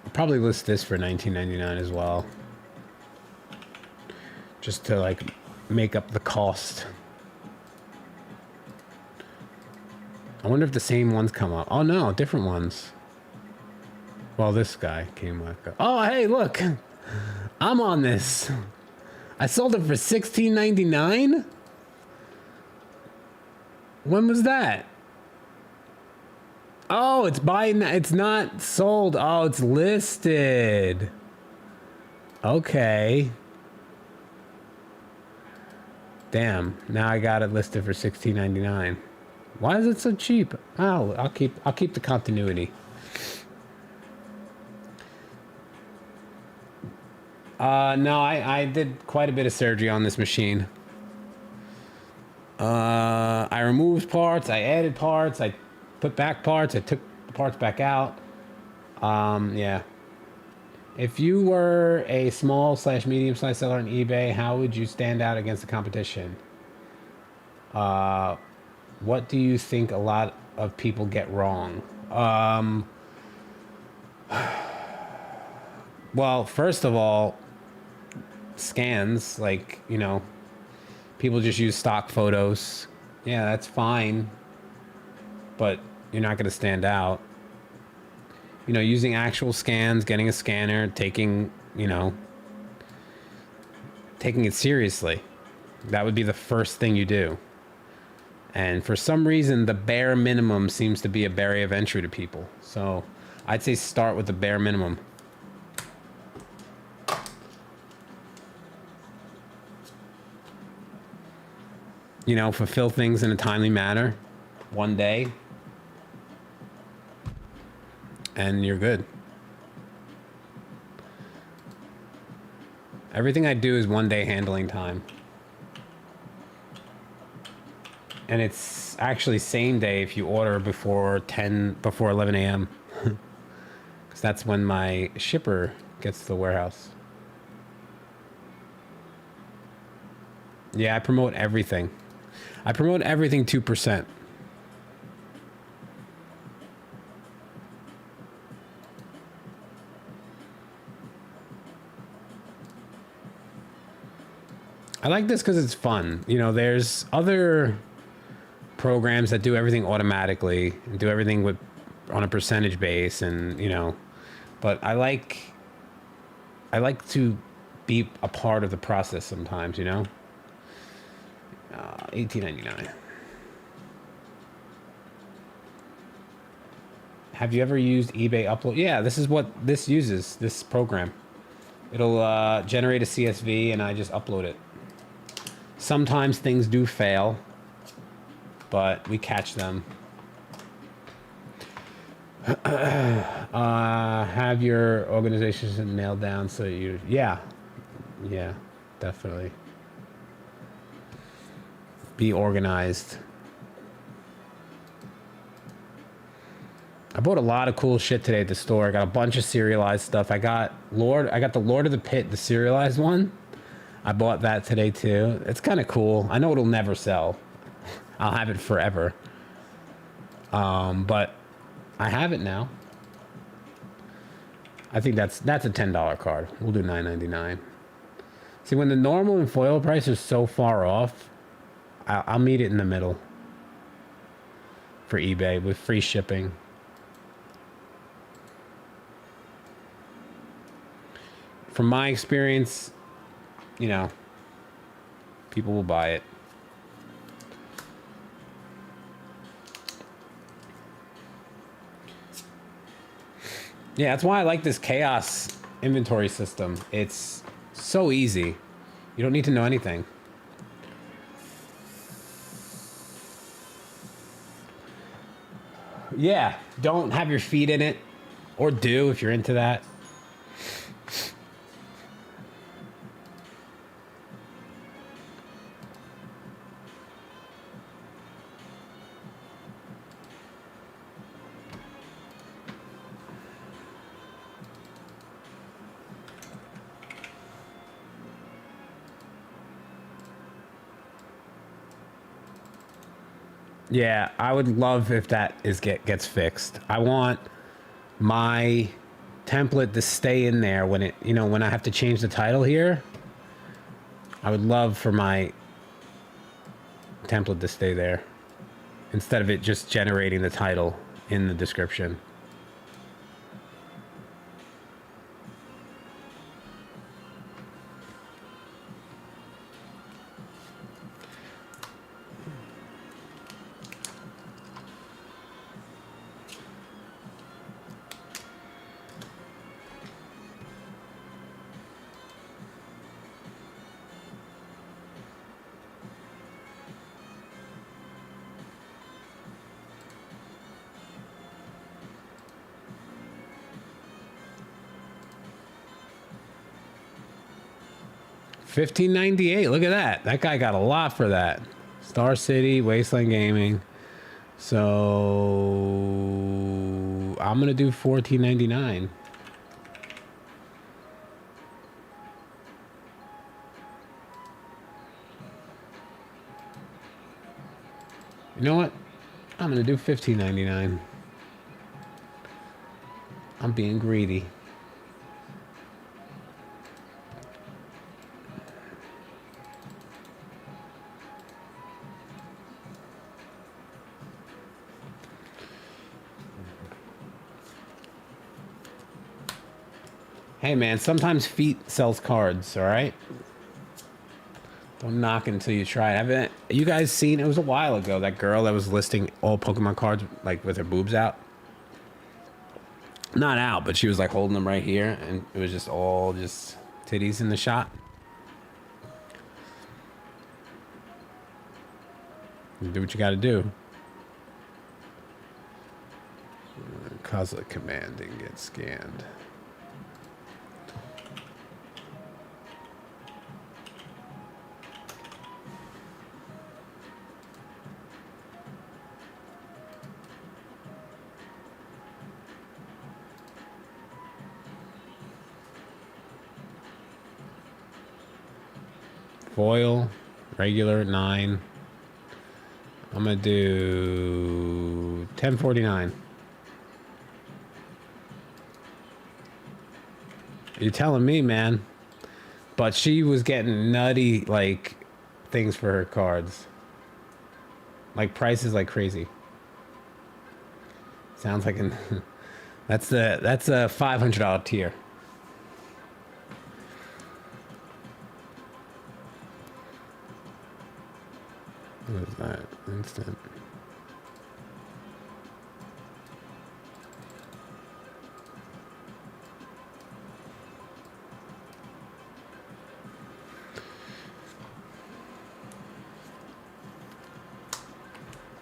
I'll probably list this for $19.99 as well. Just to like make up the cost. I wonder if the same ones come up. Oh no, different ones. Well, this guy came like, oh hey, look, I'm on this. I sold it for $16.99. When was that? Oh, it's buying. It's not sold. Oh, it's listed. Okay. Damn. Now I got it listed for $16.99. Why is it so cheap? Oh, I'll keep the continuity. No, I did quite a bit of surgery on this machine. I removed parts, I added parts, I put back parts, I took the parts back out. Yeah. If you were a small slash medium sized seller on eBay, how would you stand out against the competition? What do you think a lot of people get wrong? Well, first of all, scans, like, people just use stock photos. Yeah, that's fine, but you're not going to stand out. Using actual scans, getting a scanner, taking it seriously. That would be the first thing you do. And for some reason, the bare minimum seems to be a barrier of entry to people. So I'd say start with the bare minimum. Fulfill things in a timely manner, one day, and you're good. Everything I do is one day handling time. And it's actually same day if you order before 11 a.m. Because that's when my shipper gets to the warehouse. Yeah, I promote everything. I promote everything 2%. I like this because it's fun. There's other programs that do everything automatically and do everything on a percentage base, and but I like to be a part of the process sometimes. $18.99. Have you ever used eBay Upload? Yeah, this is what this uses, this program. It'll generate a CSV and I just upload it. Sometimes things do fail, but we catch them. Have your organization nailed down so yeah, definitely. Be organized. I bought a lot of cool shit today at the store. I got a bunch of serialized stuff. I got the Lord of the Pit, the serialized one. I bought that today too. It's kind of cool. I know it'll never sell. I'll have it forever. But I have it now. I think that's a $10 card. We'll do $9.99. See, when the normal and foil price is so far off, I'll meet it in the middle for eBay with free shipping. From my experience, people will buy it. Yeah, that's why I like this chaos inventory system. It's so easy. You don't need to know anything. Yeah, don't have your feet in it, or do if you're into that. Yeah, I would love if that gets fixed. I want my template to stay in there when when I have to change the title here. I would love for my template to stay there instead of it just generating the title in the description. $15.98. Look at that. That guy got a lot for that. Star City, Wasteland Gaming. So I'm gonna do $14.99. You know what? I'm gonna do $15.99. I'm being greedy. Hey man, sometimes feet sells cards, all right? Don't knock it until you try it. Haven't you guys seen, it was a while ago, that girl that was listing all Pokemon cards like with her boobs out? Not out, but she was like holding them right here, and it was just all just titties in the shot. You do what you gotta do. Cause a command and get scanned. Foil, regular 9. I'm gonna do 1049. You're telling me, man. But she was getting nutty like things for her cards. Like prices like crazy. Sounds like an that's a $500 tier. What is that? Instant.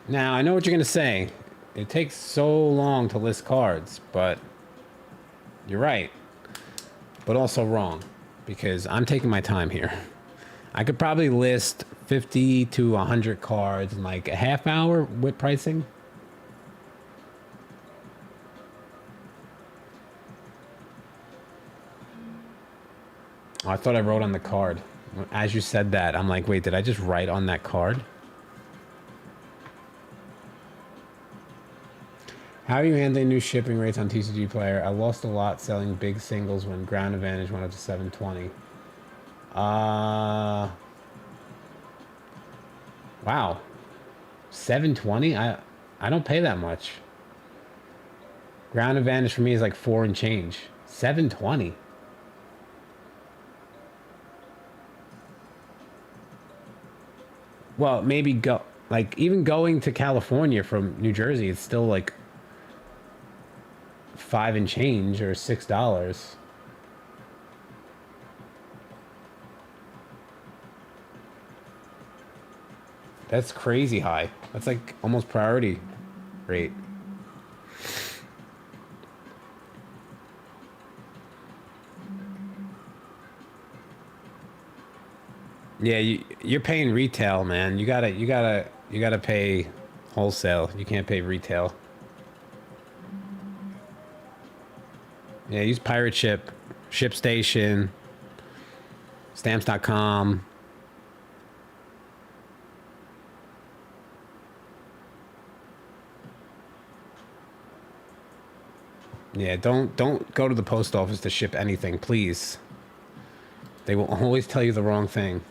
Now, I know what you're going to say. It takes so long to list cards, but you're right. But also wrong, because I'm taking my time here. I could probably list 50 to 100 cards in like a half hour with pricing. Oh, I thought I wrote on the card. As you said that, I'm like, wait, did I just write on that card? How are you handling new shipping rates on TCG Player? I lost a lot selling big singles when Ground Advantage went up to 720. Wow. 720? I don't pay that much. Ground Advantage for me is like 4 and change. 720. Well, maybe go like even going to California from New Jersey, it's still like 5 and change or $6. That's crazy high. That's like almost priority rate. Yeah, you're paying retail, man. You gotta pay wholesale. You can't pay retail. Yeah, use Pirate Ship, ShipStation, Stamps.com. Yeah, don't go to the post office to ship anything, please. They will always tell you the wrong thing.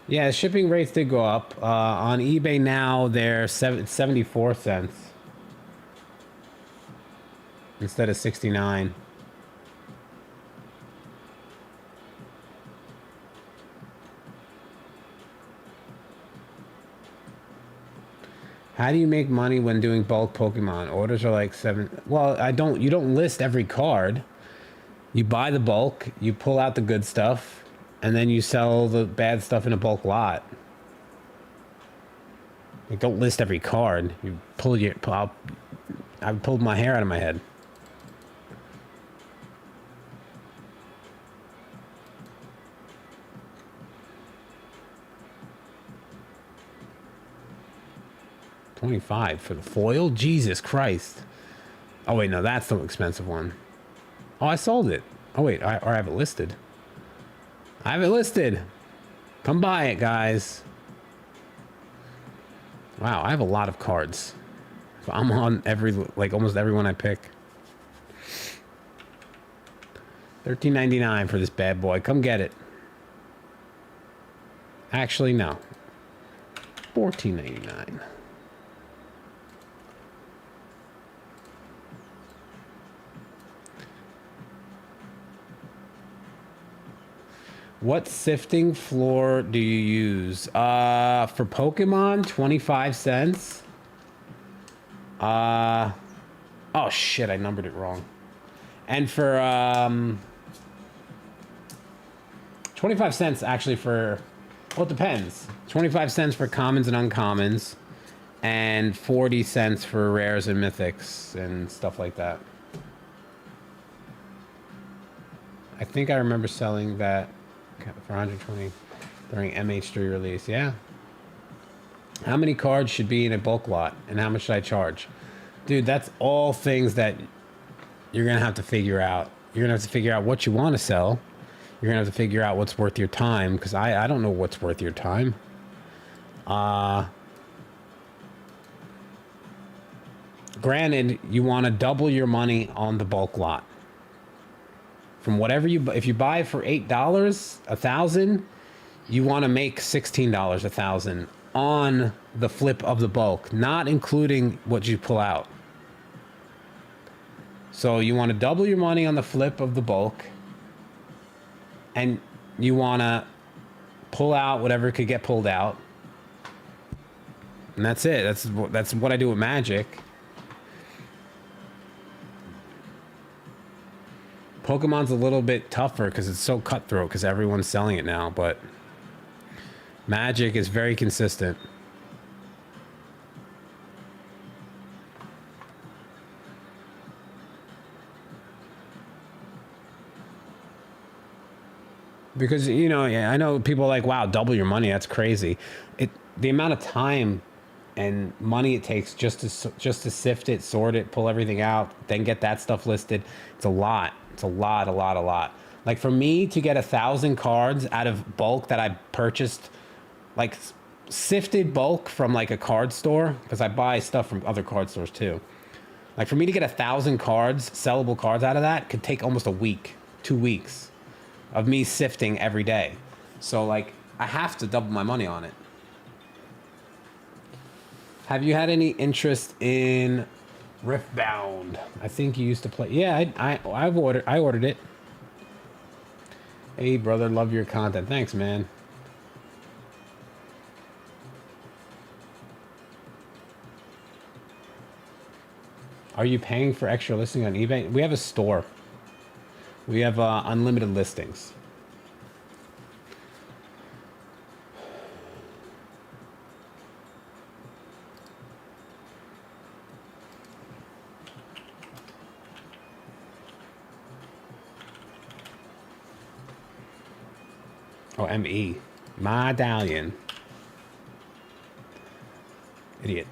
Yeah, shipping rates did go up. On eBay now, they're 74 cents instead of 69. How do you make money when doing bulk Pokemon? Orders are like 7. Well, you don't list every card. You buy the bulk, you pull out the good stuff, and then you sell the bad stuff in a bulk lot. You don't list every card. You pull I pulled my hair out of my head. $25 for the foil? Jesus Christ. Oh, wait, no, that's the expensive one. Oh, I sold it. Oh, wait, or I have it listed. I have it listed. Come buy it, guys. Wow, I have a lot of cards. I'm on almost every one I pick. $13.99 for this bad boy. Come get it. Actually, no. $14.99. What sifting floor do you use? For Pokemon, 25 cents. Oh shit, I numbered it wrong. And for 25 cents actually for, well, it depends. 25 cents for commons and uncommons, and 40 cents for rares and mythics and stuff like that. I think I remember selling that for 120 during MH3 release. Yeah. How many cards should be in a bulk lot, and how much should I charge? Dude, that's all things that you're gonna have to figure out. You're gonna have to figure out what you want to sell. You're gonna have to figure out what's worth your time, because I don't know what's worth your time. Granted, you want to double your money on the bulk lot. From whatever you, if you buy for $8, 1,000, you want to make $16, 1,000 on the flip of the bulk, not including what you pull out. So you want to double your money on the flip of the bulk, and you want to pull out whatever could get pulled out, and that's it. That's what I do with Magic. Pokemon's a little bit tougher because it's so cutthroat because everyone's selling it now, but Magic is very consistent. Because, you know, yeah, I know people are like, wow, double your money, that's crazy. The amount of time and money it takes just to sift it, sort it, pull everything out, then get that stuff listed, it's a lot. It's a lot. Like for me to get 1,000 cards out of bulk that I purchased, like sifted bulk from like a card store, because I buy stuff from other card stores too. Like for me to get 1,000 cards, sellable cards out of that, could take almost a week, 2 weeks of me sifting every day. So like I have to double my money on it. Have you had any interest in Riftbound? I think you used to play. Yeah, I ordered it. Hey brother, love your content. Thanks, man. Are you paying for extra listing on eBay? We have a store. We have unlimited listings. Oh, ME. Medallion. Idiot.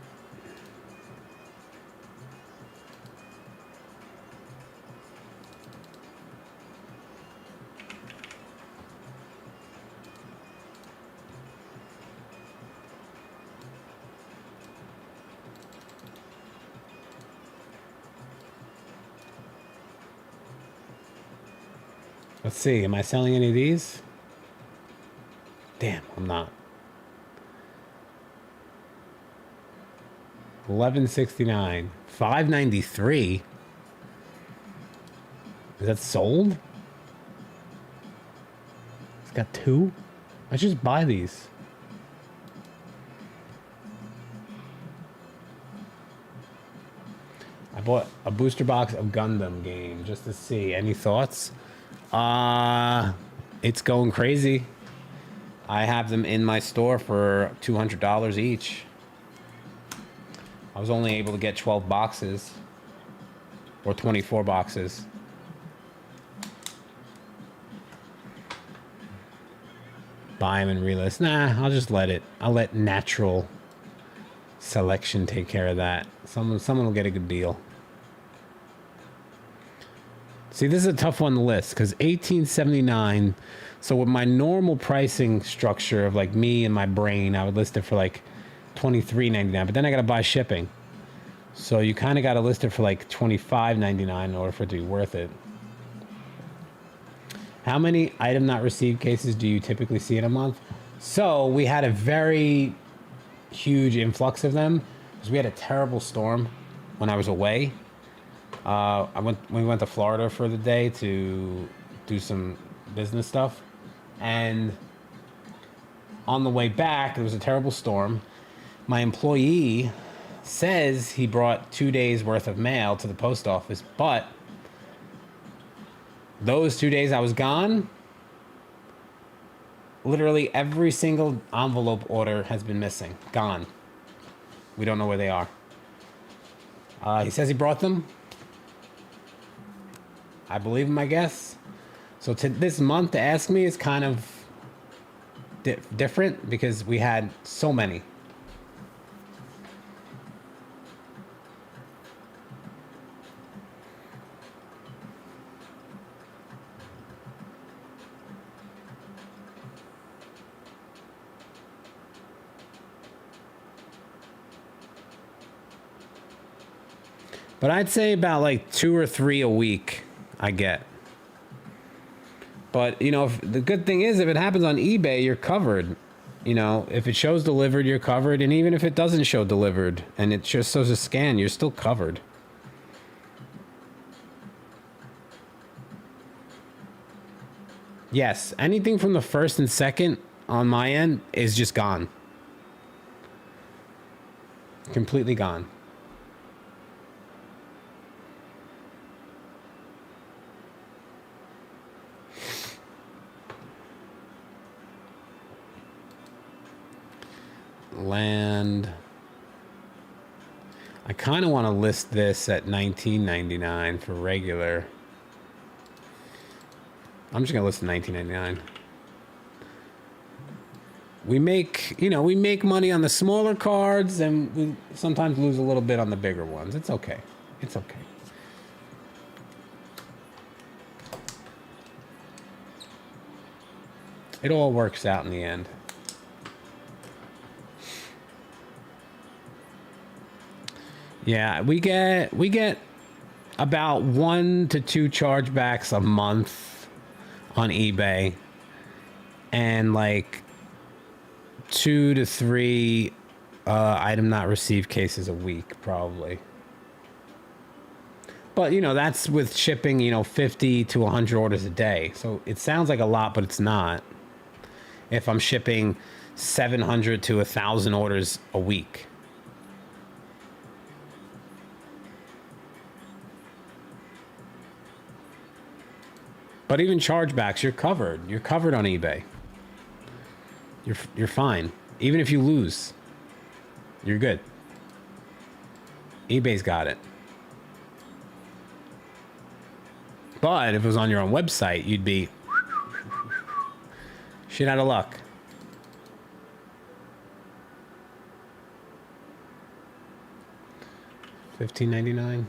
Let's see. Am I selling any of these? Damn, I'm not. 1169, 593. Is that sold? It's got 2. I should just buy these. I bought a booster box of Gundam game just to see. Any thoughts? It's going crazy. I have them in my store for $200 each. I was only able to get 12 boxes or 24 boxes. Buy them and relist. Nah, I'll just let it. I'll let natural selection take care of that. Someone will get a good deal. See, this is a tough one to list because $18.79. So with my normal pricing structure of like me and my brain, I would list it for like $23.99. But then I got to buy shipping. So you kind of got to list it for like $25.99 in order for it to be worth it. How many item not received cases do you typically see in a month? So we had a very huge influx of them because we had a terrible storm when I was away. We went to Florida for the day to do some business stuff, and on the way back there was a terrible storm. My employee says he brought 2 days worth of mail to the post office, but those 2 days I was gone, literally every single envelope order has been missing, gone. We don't know where they are. He says he brought them. I believe him, I guess. So this month to ask me is kind of different because we had so many. But I'd say about like 2 or 3 a week I get. But, you know, the good thing is if it happens on eBay, you're covered. You know, if it shows delivered, you're covered. And even if it doesn't show delivered and it just shows a scan, you're still covered. Yes, anything from the first and second on my end is just gone. Completely gone. Land. I kind of want to list this at $19.99 for regular. I'm just gonna list it $19.99. We make, you know, we make money on the smaller cards, and we sometimes lose a little bit on the bigger ones. It's okay. It's okay. It all works out in the end. Yeah, we get about 1 to 2 chargebacks a month on eBay, and like 2 to 3 item not received cases a week, probably. But you know, that's with shipping, you know, 50 to 100 orders a day. So it sounds like a lot, but it's not. If I'm shipping 700 to 1,000 orders a week. But even chargebacks, you're covered. You're covered on eBay. You're fine. Even if you lose, you're good. eBay's got it. But if it was on your own website, you'd be shit out of luck. $15.99.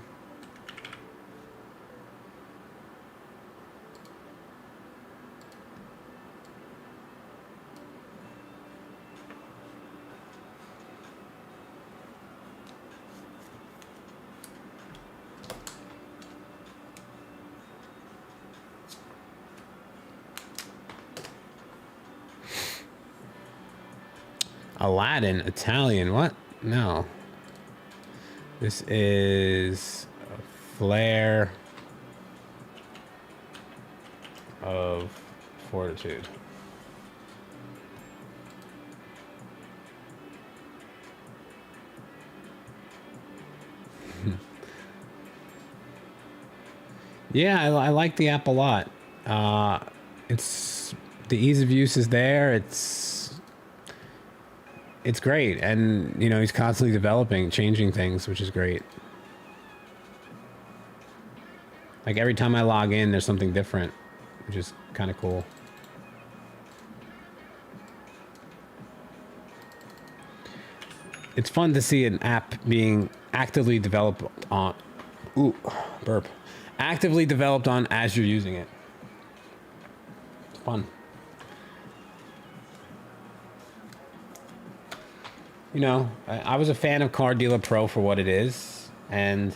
Aladdin, Italian, what? No. This is a flare of fortitude. Yeah, I like the app a lot. It's the ease of use is there. It's great, and you know, he's constantly developing, changing things, which is great. Like every time I log in, there's something different, which is kind of cool. it's fun to see an app being actively developed on, actively developed on as you're using it. It's fun. You know, I was a fan of Car Dealer Pro for what it is, and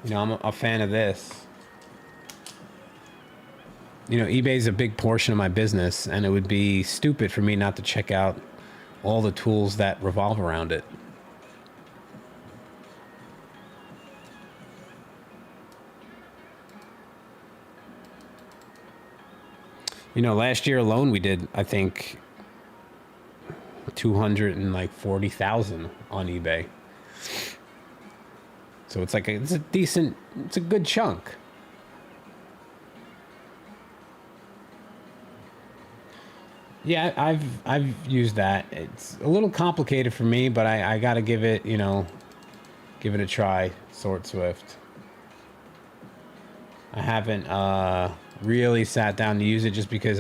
you know, I'm a fan of this. You know, eBay is a big portion of my business, and it would be stupid for me not to check out all the tools that revolve around it. You know, last year alone we did, I think, 240,000 on eBay. So it's like it's a good chunk. Yeah, I've used that. It's a little complicated for me, but I got to give it, you know, give it a try. Sort Swift. I haven't really sat down to use it just because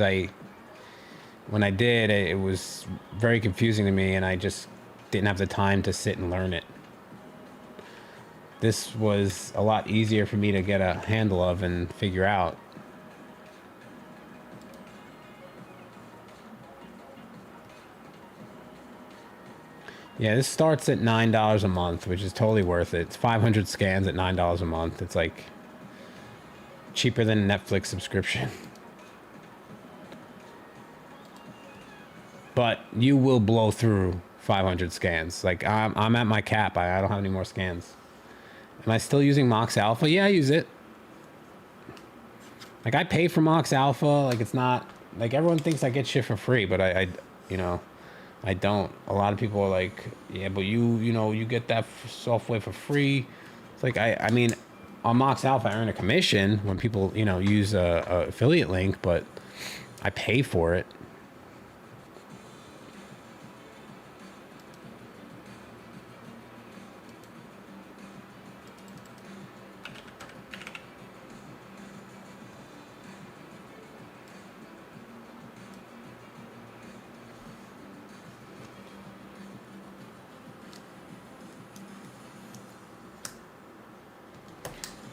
when I did, it was very confusing to me, and I just didn't have the time to sit and learn it. This was a lot easier for me to get a handle of and figure out. Yeah, this starts at $9 a month, which is totally worth it. It's 500 scans at $9 a month. It's like cheaper than a Netflix subscription. But you will blow through 500 scans. Like I'm at my cap. I don't have any more scans. Am I still using Mox Alpha? Yeah, I use it. Like I pay for Mox Alpha. Like it's not like everyone thinks I get shit for free, but I you know, I don't. A lot of people are like, yeah, but you know, you get that software for free. It's like, I mean, on Mox Alpha, I earn a commission when people, you know, use a affiliate link, but I pay for it.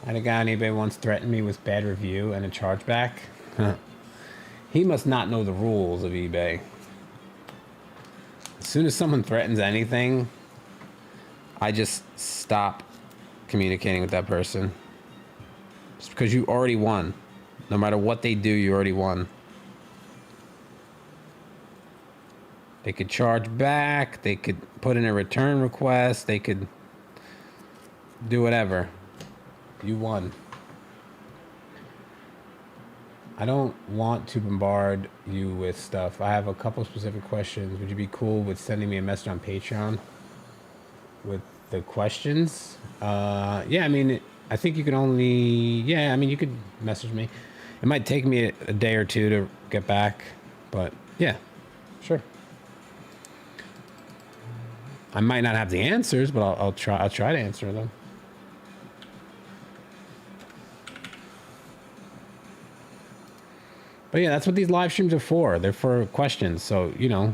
I had a guy on eBay once threatened me with bad review and a chargeback. He must not know the rules of eBay. As soon as someone threatens anything, I just stop communicating with that person. It's because you already won. No matter what they do, you already won. They could charge back. They could put in a return request. They could do whatever. You won. I don't want to bombard you with stuff. I have a couple specific questions. Would you be cool with sending me a message on Patreon with the questions? Yeah, I mean, I think you can only... Yeah, I mean, you could message me. It might take me a day or two to get back, but yeah, sure. I might not have the answers, but I'll try to answer them. But yeah, that's what these live streams are for. They're for questions. So, you know,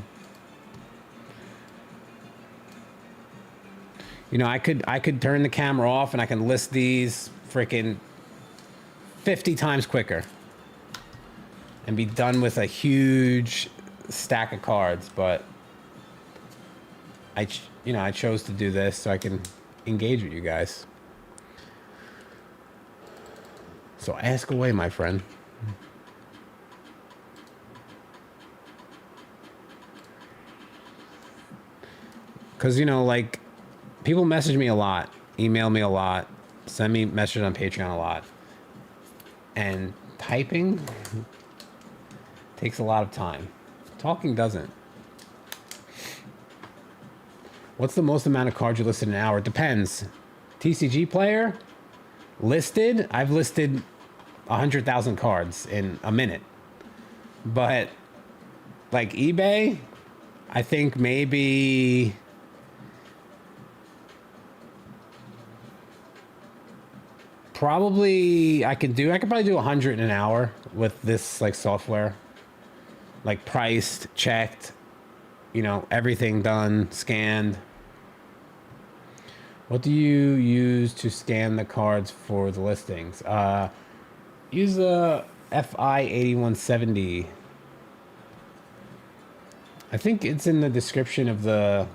I could turn the camera off and I can list these freaking 50 times quicker and be done with a huge stack of cards. But I chose to do this so I can engage with you guys. So ask away, my friend. Because, you know, like, people message me a lot, email me a lot, send me messages on Patreon a lot. And typing takes a lot of time. Talking doesn't. What's the most amount of cards you listed in an hour? It depends. TCG player, listed, I've listed 100,000 cards in a minute. But, like, eBay, I think maybe... I could probably do 100 in an hour with this like software, like priced, checked, you know, everything done, scanned. What do you use to scan the cards for the listings? Use a FI 8170. I think it's in the description of the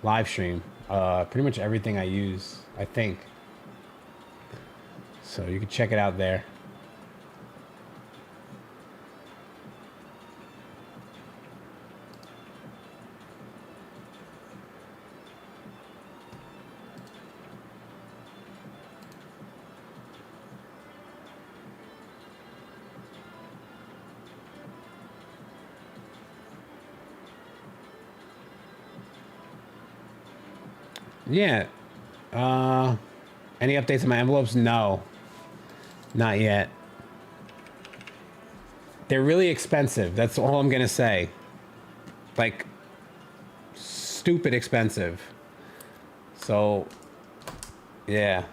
live stream. Pretty much everything I use, I think. So you can check it out there. Yeah. Any updates on my envelopes? No. Not yet. They're really expensive. That's all I'm going to say. Like, stupid expensive. So, yeah.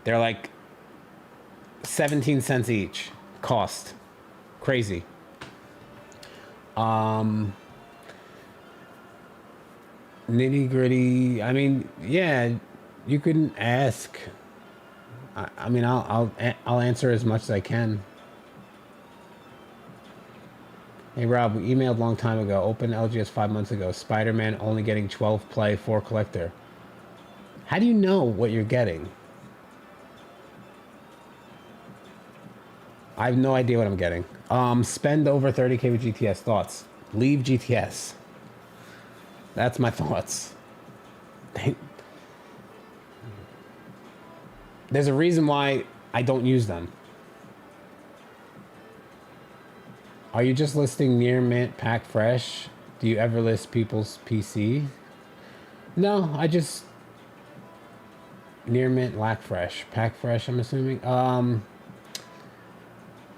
They're like 17 cents each. Cost. Crazy. Nitty gritty. I mean, yeah, you can ask. I mean, I'll answer as much as I can. Hey Rob, we emailed a long time ago. Open LGS 5 months ago. Spider-Man only getting 12 play, 4 collector. How do you know what you're getting? I have no idea what I'm getting. Spend over 30K with GTS. Thoughts? Leave GTS. That's my thoughts. There's a reason why I don't use them. Are you just listing near mint pack fresh? Do you ever list people's PC? No, I just near mint lack fresh. Pack fresh, I'm assuming.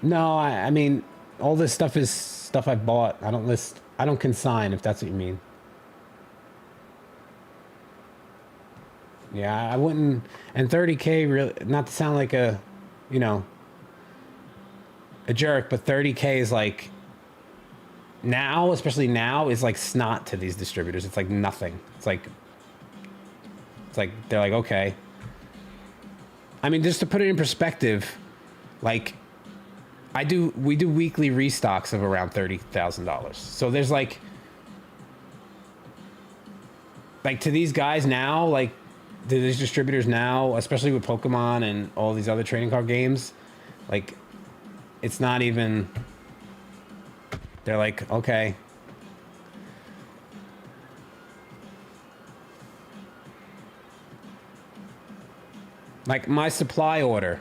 No, I mean all this stuff is stuff I bought. I don't consign, if that's what you mean. Yeah, I wouldn't. And 30K, really, not to sound like a, you know, a jerk, but 30K is like, now, especially now, is like snot to these distributors. It's like nothing. It's like they're like, okay. I mean, just to put it in perspective, like, we do weekly restocks of around $30,000. So there's like to these guys now, like, these distributors now, especially with Pokemon and all these other trading card games, like, it's not even, they're like, okay. Like, my supply order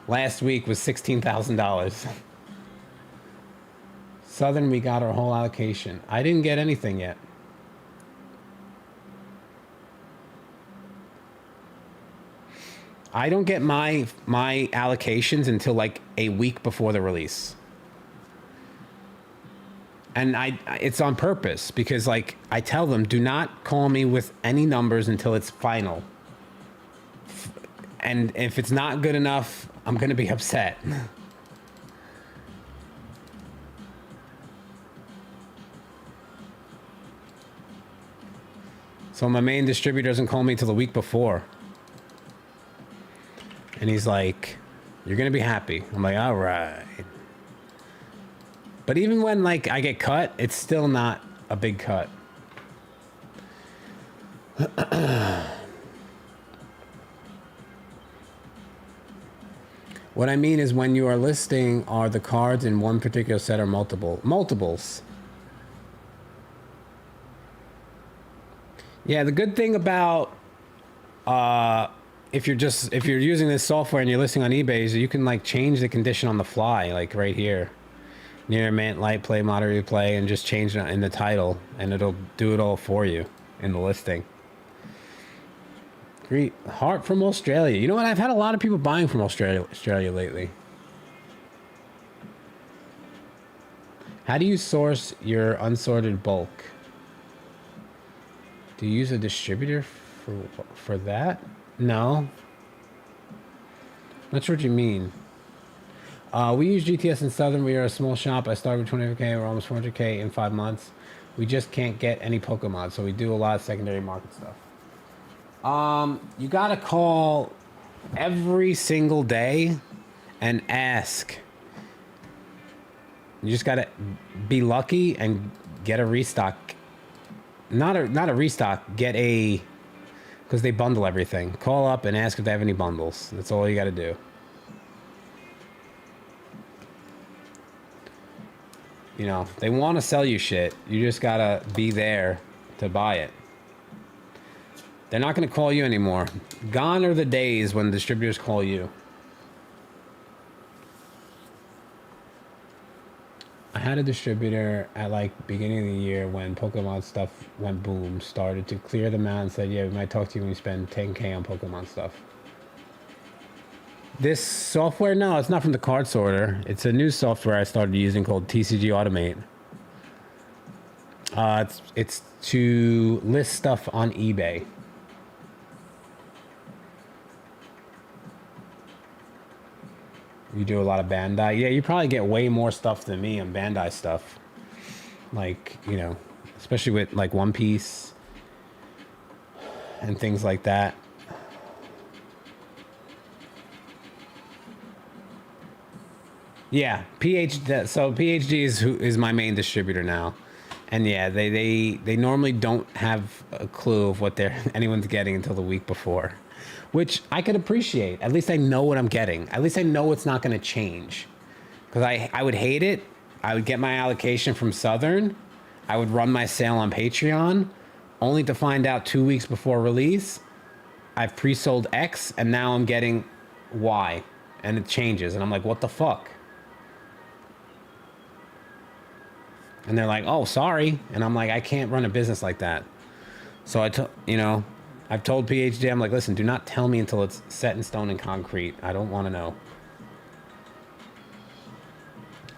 last week was $16,000. Southern, we got our whole allocation. I didn't get anything yet. I don't get my allocations until like a week before the release. And it's on purpose because, like, I tell them, do not call me with any numbers until it's final. And if it's not good enough, I'm going to be upset. So my main distributor doesn't call me till the week before. And he's like, you're going to be happy. I'm like, all right. But even when, like, I get cut, it's still not a big cut. What I mean is when you are listing, are the cards in one particular set or multiples? Yeah, the good thing about if you're using this software and you're listing on eBay is you can, like, change the condition on the fly, like right here. Near mint, light play, moderate play, and just change it in the title, and it'll do it all for you in the listing. Great. Heart from Australia. You know what? I've had a lot of people buying from Australia lately. How do you source your unsorted bulk? Do you use a distributor for that? No. Not sure what you mean. We use GTS in Southern. We are a small shop. I started with 25K. We're almost 400K in 5 months. We just can't get any Pokemon, so we do a lot of secondary market stuff. You gotta call every single day and ask. You just gotta be lucky and get a restock. Not a restock. Get a, because they bundle everything. Call up and ask if they have any bundles. That's all you gotta do. You know, they want to sell you shit. You just gotta be there to buy it. They're not gonna call you anymore. Gone are the days when distributors call you. I had a distributor at like beginning of the year when Pokemon stuff went boom, started to clear them out and said, yeah, we might talk to you when you spend 10K on Pokemon stuff. This software, no, it's not from the card sorter. It's a new software I started using called TCG Automate. It's to list stuff on eBay. You do a lot of Bandai. Yeah, you probably get way more stuff than me on Bandai stuff. Like, you know, especially with like One Piece and things like that. Yeah, so PhD is my main distributor now. And yeah, they normally don't have a clue of what anyone's getting until the week before, which I could appreciate. At least I know what I'm getting. At least I know it's not going to change. Because I would hate it. I would get my allocation from Southern. I would run my sale on Patreon, only to find out 2 weeks before release, I've pre-sold X, and now I'm getting Y. And it changes. And I'm like, what the fuck? And they're like, oh, sorry. And I'm like, I can't run a business like that. So I've told PhD, I'm like, listen, do not tell me until it's set in stone and concrete. I don't want to know.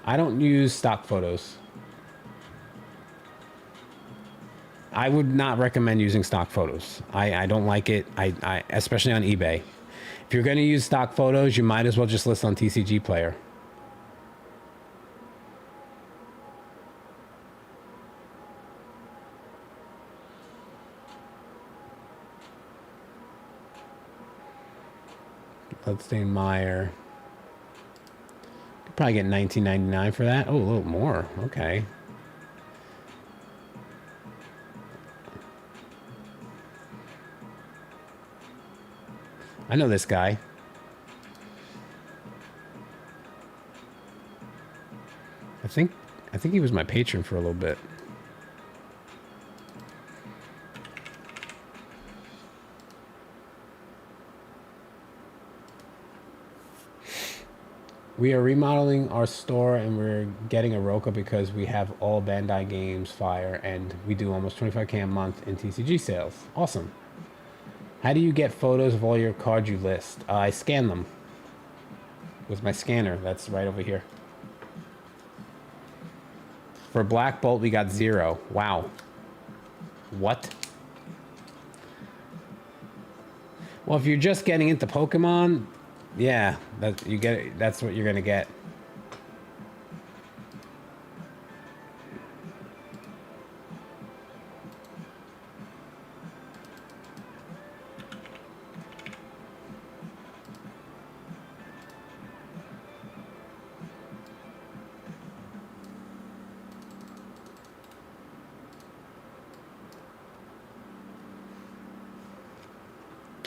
I don't use stock photos. I would not recommend using stock photos. I don't like it. I especially on eBay. If you're going to use stock photos, you might as well just list on TCG Player. Bloodstained Meyer. Could probably get $19.99 for that. Oh, a little more. Okay. I know this guy. I think he was my patron for a little bit. We are remodeling our store and we're getting a Roka because we have all Bandai games fire and we do almost 25K a month in TCG sales. Awesome. How do you get photos of all your cards you list? I scan them with my scanner. That's right over here. For Black Bolt, we got 0. Wow. What? Well, if you're just getting into Pokemon, yeah, that's what you're gonna get.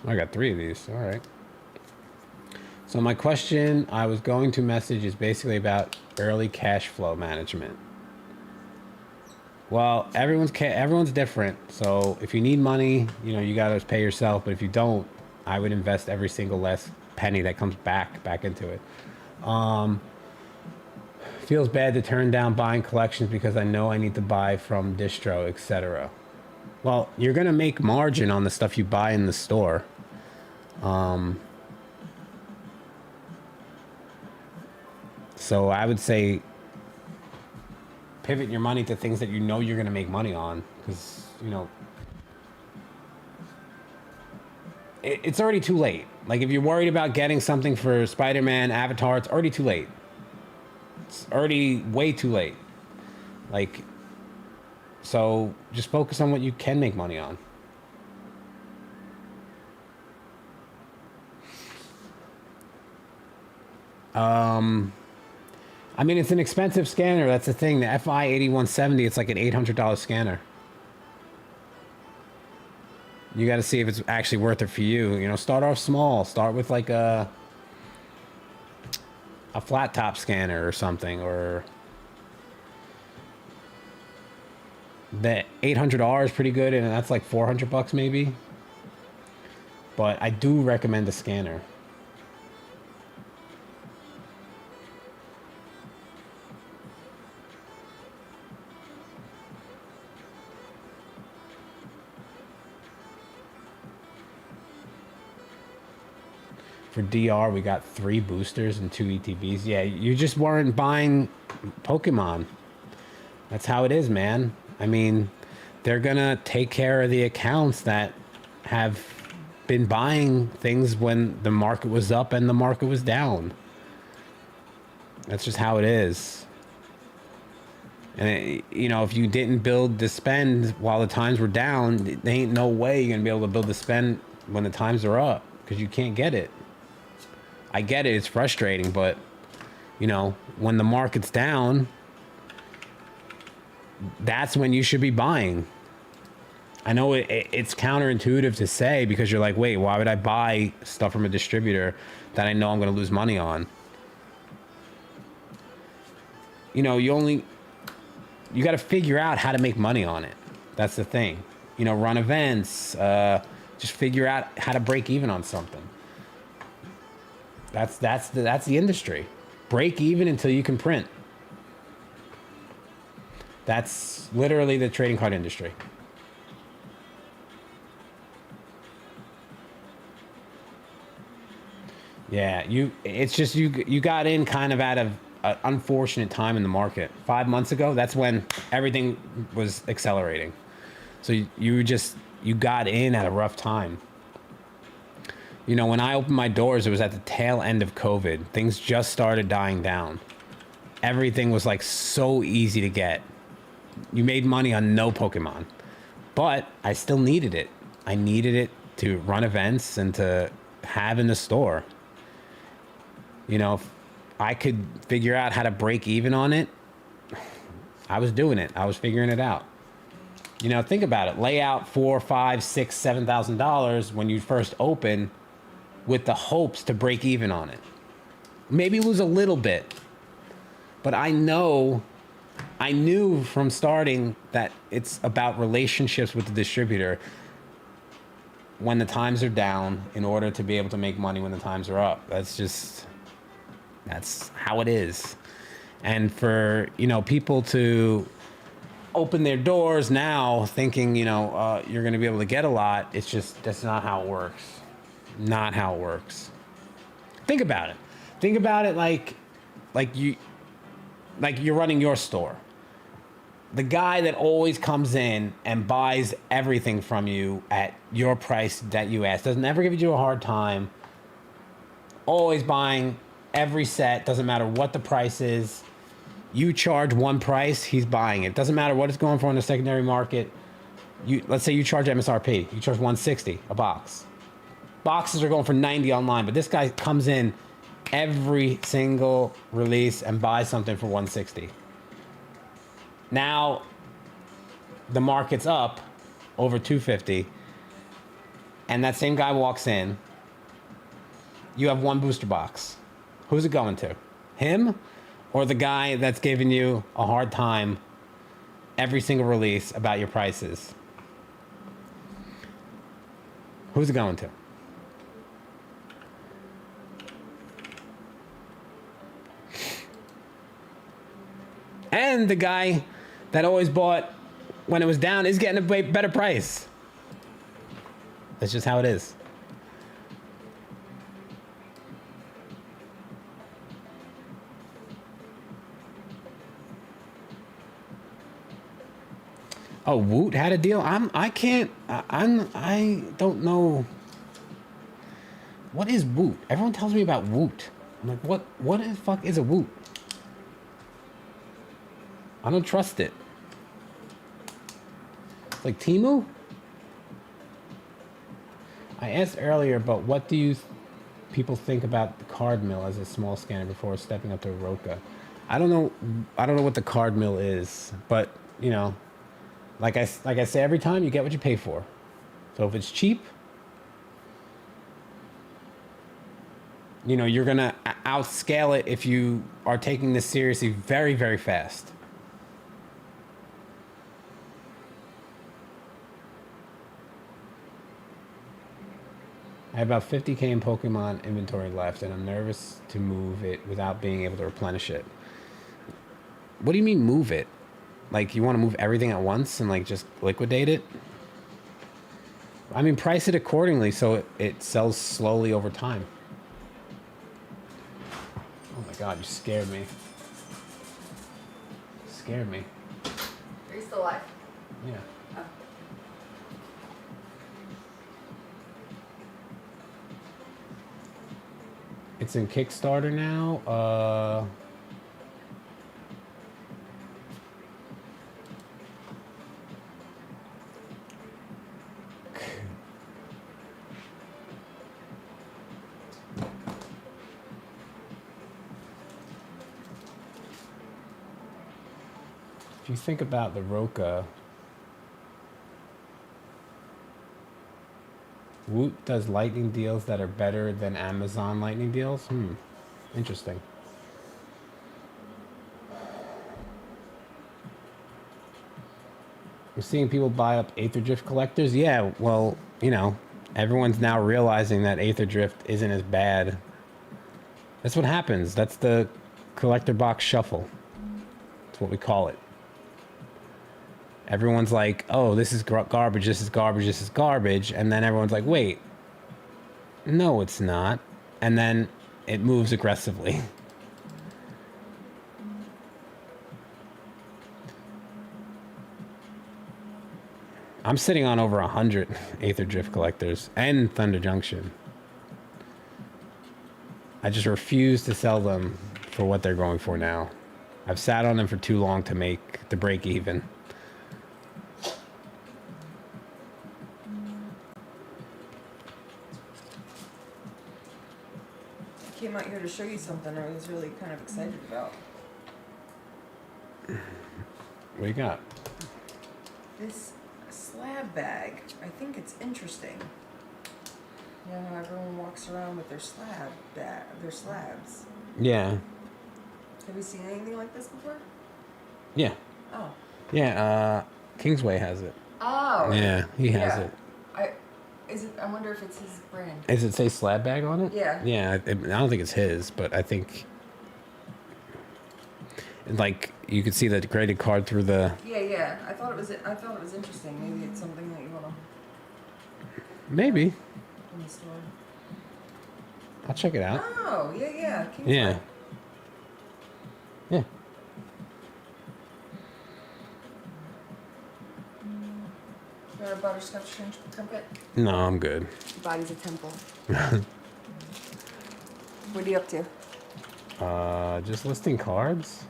I got 3 of these. All right. So my question I was going to message is basically about early cash flow management. Well, everyone's different. So if you need money, you know, you got to pay yourself. But if you don't, I would invest every single last penny that comes back into it. Feels bad to turn down buying collections because I know I need to buy from distro, etc. Well, you're going to make margin on the stuff you buy in the store. So I would say pivot your money to things that you know you're going to make money on, because, you know, it's already too late. Like, if you're worried about getting something for Spider-Man, Avatar, it's already too late. It's already way too late. Like, So just focus on what you can make money on. I mean, it's an expensive scanner. That's the thing. The FI 8170, it's like an $800 scanner. You got to see if it's actually worth it for you. You know, start off small. Start with like a flat top scanner or something, or the $800 is pretty good, and that's like $400 maybe. But I do recommend the scanner. For DR, we got 3 boosters and 2 ETBs. Yeah, you just weren't buying Pokemon. That's how it is, man. I mean, they're gonna take care of the accounts that have been buying things when the market was up and the market was down. That's just how it is. And you know, if you didn't build the spend while the times were down, there ain't no way you're gonna be able to build the spend when the times are up, because you can't get it. I get it, it's frustrating, but you know, when the market's down, that's when you should be buying. I know it's counterintuitive to say, because you're like, wait, why would I buy stuff from a distributor that I know I'm going to lose money on? You know, you got to figure out how to make money on it. That's the thing. You know, run events, just figure out how to break even on something. That's the industry. Break even until you can print. That's literally the trading card industry. Yeah, it's just you got in kind of at an unfortunate time in the market. 5 months ago, that's when everything was accelerating. So you got in at a rough time. You know, when I opened my doors, it was at the tail end of COVID. Things just started dying down. Everything was like so easy to get. You made money on no Pokemon. But I still needed it. I needed it to run events and to have in the store. You know, if I could figure out how to break even on it, I was doing it. I was figuring it out. You know, think about it. Lay out $4, $5, $6, $7,000 when you first open, with the hopes to break even on it. Maybe lose a little bit. But I knew from starting that it's about relationships with the distributor when the times are down, in order to be able to make money when the times are up. That's how it is. And for, you know, people to open their doors now thinking, you know, you're going to be able to get a lot, that's not how it works. Not how it works. Think about it. Think about it like you're running your store. The guy that always comes in and buys everything from you at your price that you ask, doesn't ever give you a hard time, always buying every set, doesn't matter what the price is. You charge one price, he's buying it. Doesn't matter what it's going for in the secondary market. Let's say you charge MSRP, you charge $160 a box. Boxes are going for $90 online, but this guy comes in every single release and buys something for $160. Now the market's up over $250, and that same guy walks in. You have one booster box. Who's it going to? Him, or the guy that's giving you a hard time every single release about your prices? Who's it going to? And the guy that always bought when it was down is getting a way better price. That's just how it is. Oh, Woot had a deal. I don't know. What is Woot? Everyone tells me about Woot. I'm like, what the fuck is a Woot? I don't trust it. It's like Temu? I asked earlier, but what do you people think about the card mill as a small scanner before stepping up to a Roca? I don't know. I don't know what the card mill is, but you know, like I say every time, you get what you pay for. So if it's cheap, you know, you're gonna outscale it if you are taking this seriously very, very fast. I have about 50K in Pokemon inventory left, and I'm nervous to move it without being able to replenish it. What do you mean move it? Like, you want to move everything at once and, like, just liquidate it? I mean, price it accordingly so it sells slowly over time. Oh my god, you scared me. Scared me. Are you still alive? Yeah. Oh. It's in Kickstarter now. If you think about the Roca, Woot does lightning deals that are better than Amazon lightning deals? Interesting. I'm seeing people buy up Aether Drift collectors. Yeah, well, you know, everyone's now realizing that Aether Drift isn't as bad. That's what happens. That's the collector box shuffle. That's what we call it. Everyone's like, oh, this is garbage, this is garbage, this is garbage. And then everyone's like, wait, no, it's not. And then it moves aggressively. I'm sitting on over 100 Aether Drift collectors and Thunder Junction. I just refuse to sell them for what they're going for now. I've sat on them for too long to break even. I came out here to show you something I was really kind of excited about. What do you got? This slab bag. I think it's interesting. You know how everyone walks around with their slabs. Yeah. Have you seen anything like this before? Yeah. Oh. Yeah, Kingsway has it. Oh. Yeah, he has it. I wonder if it's his brand. Does it say slab bag on it? Yeah. Yeah, I don't think it's his, but I think, like, you could see the graded card through the. Yeah. I thought it was interesting. Maybe it's something that you wanna. Maybe. In the store. I'll check it out. Oh, yeah. Kingsway. Yeah. Yeah. You want a butterscotch trumpet? No, I'm good. Your body's a temple. What are you up to? Just listing cards.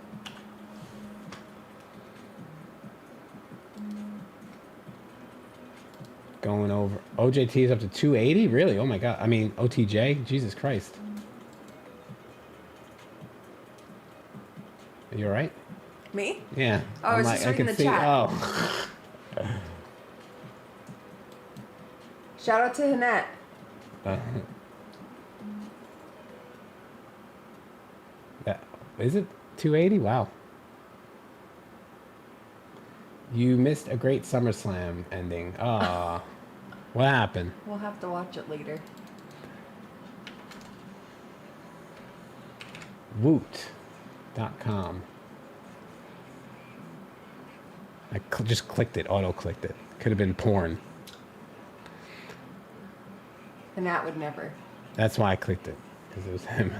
Going over. OJT is up to 280? Really? Oh my god. I mean, OTJ? Jesus Christ. Are you alright? Me? Yeah. Oh, I was just reading the chat. Oh. Shout out to Hanette. Is it 280? Wow. You missed a great SummerSlam ending. Ah. What happened? We'll have to watch it later. Woot.com. I just clicked it, auto-clicked it. Could have been porn. Hanette would never. That's why I clicked it, because it was him.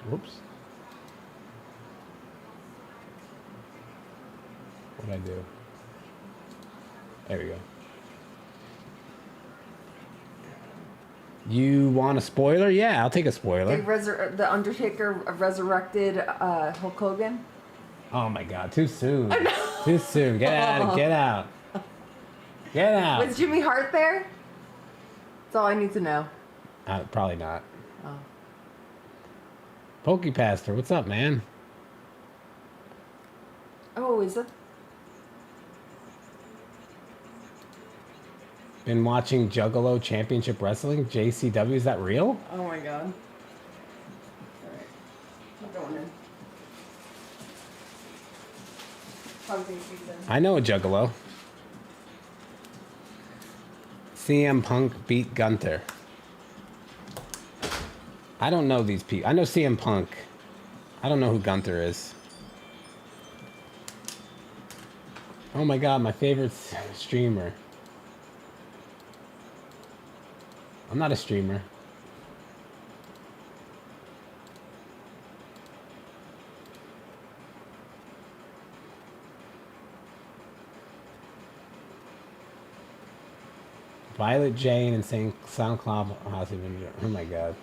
Whoops. What did I do? There we go. You want a spoiler? Yeah, I'll take a They spoiler. the Undertaker resurrected Hulk Hogan. Oh my God, too soon. Too soon. Get out. Get out. Get out. Was Jimmy Hart there? That's all I need to know. Probably not. Oh. Pokepastor, what's up, man? Oh, is it? Been watching Juggalo Championship Wrestling? JCW, is that real? Oh my god. Alright. I'm going in. Hunting season. I know a Juggalo. CM Punk beat Gunther. I don't know these people. I know CM Punk. I don't know who Gunther is. Oh my God, my favorite streamer. I'm not a streamer. Violet Jane and saying SoundCloud. Oh my God.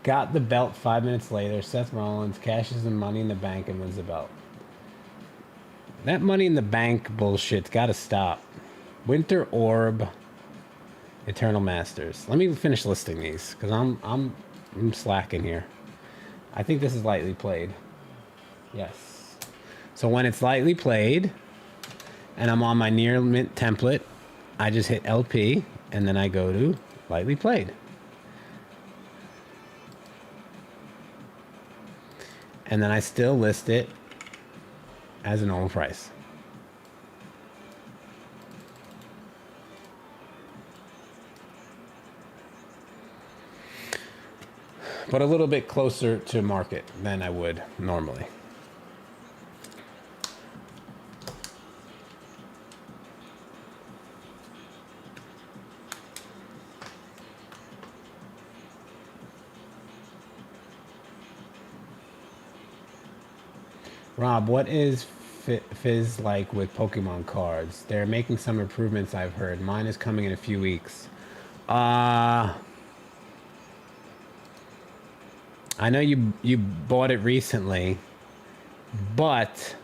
Got the belt 5 minutes later. Seth Rollins cashes the Money in the Bank and wins the belt. That Money in the Bank bullshit's got to stop. Winter Orb, Eternal Masters. Let me finish listing these because I'm slacking here. I think this is lightly played. Yes. So when it's lightly played, and I'm on my near mint template, I just hit LP and then I go to lightly played. And then I still list it as a normal price. But a little bit closer to market than I would normally. Rob, what is Fizz like with Pokemon cards? They're making some improvements, I've heard. Mine is coming in a few weeks. I know you bought it recently, but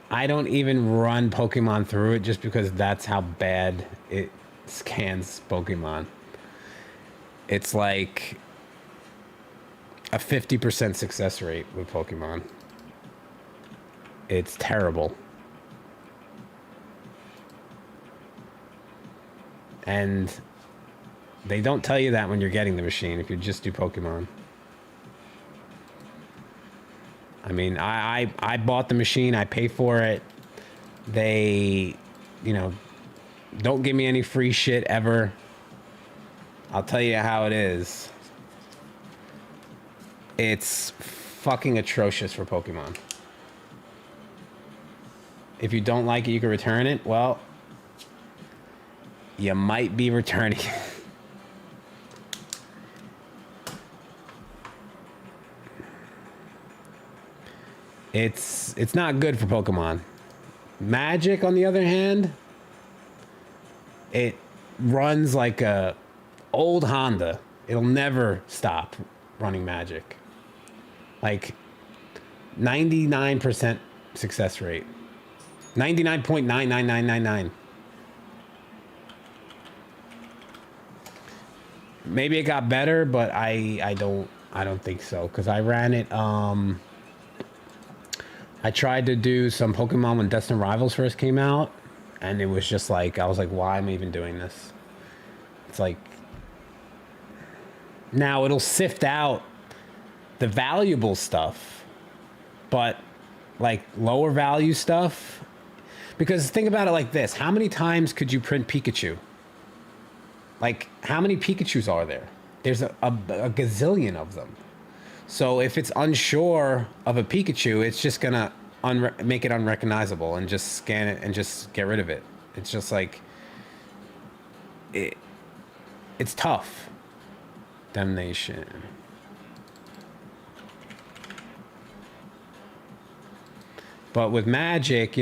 I don't even run Pokemon through it just because that's how bad it scans Pokemon. It's like a 50% success rate with Pokemon. It's terrible. And they don't tell you that when you're getting the machine if you just do Pokemon. I mean, I bought the machine, I pay for it. They, don't give me any free shit ever. I'll tell you how it is. It's fucking atrocious for Pokemon. If you don't like it, you can return it. Well, you might be returning it. It's not good for Pokemon. Magic, on the other hand, it runs like a old Honda. It'll never stop running Magic. Like 99% success rate. 99.99999. Maybe it got better, but I don't think so, because I ran it. I tried to do some Pokemon when Destined Rivals first came out, and it was just like, I was like, why am I even doing this? It's like, now it'll sift out the valuable stuff, but like lower value stuff, because think about it like this: how many times could you print Pikachu? Like, how many Pikachus are there? There's a gazillion of them. So if it's unsure of a Pikachu, it's just gonna make it unrecognizable and just scan it and just get rid of it. It's just like it's tough. Damnation. But with Magic,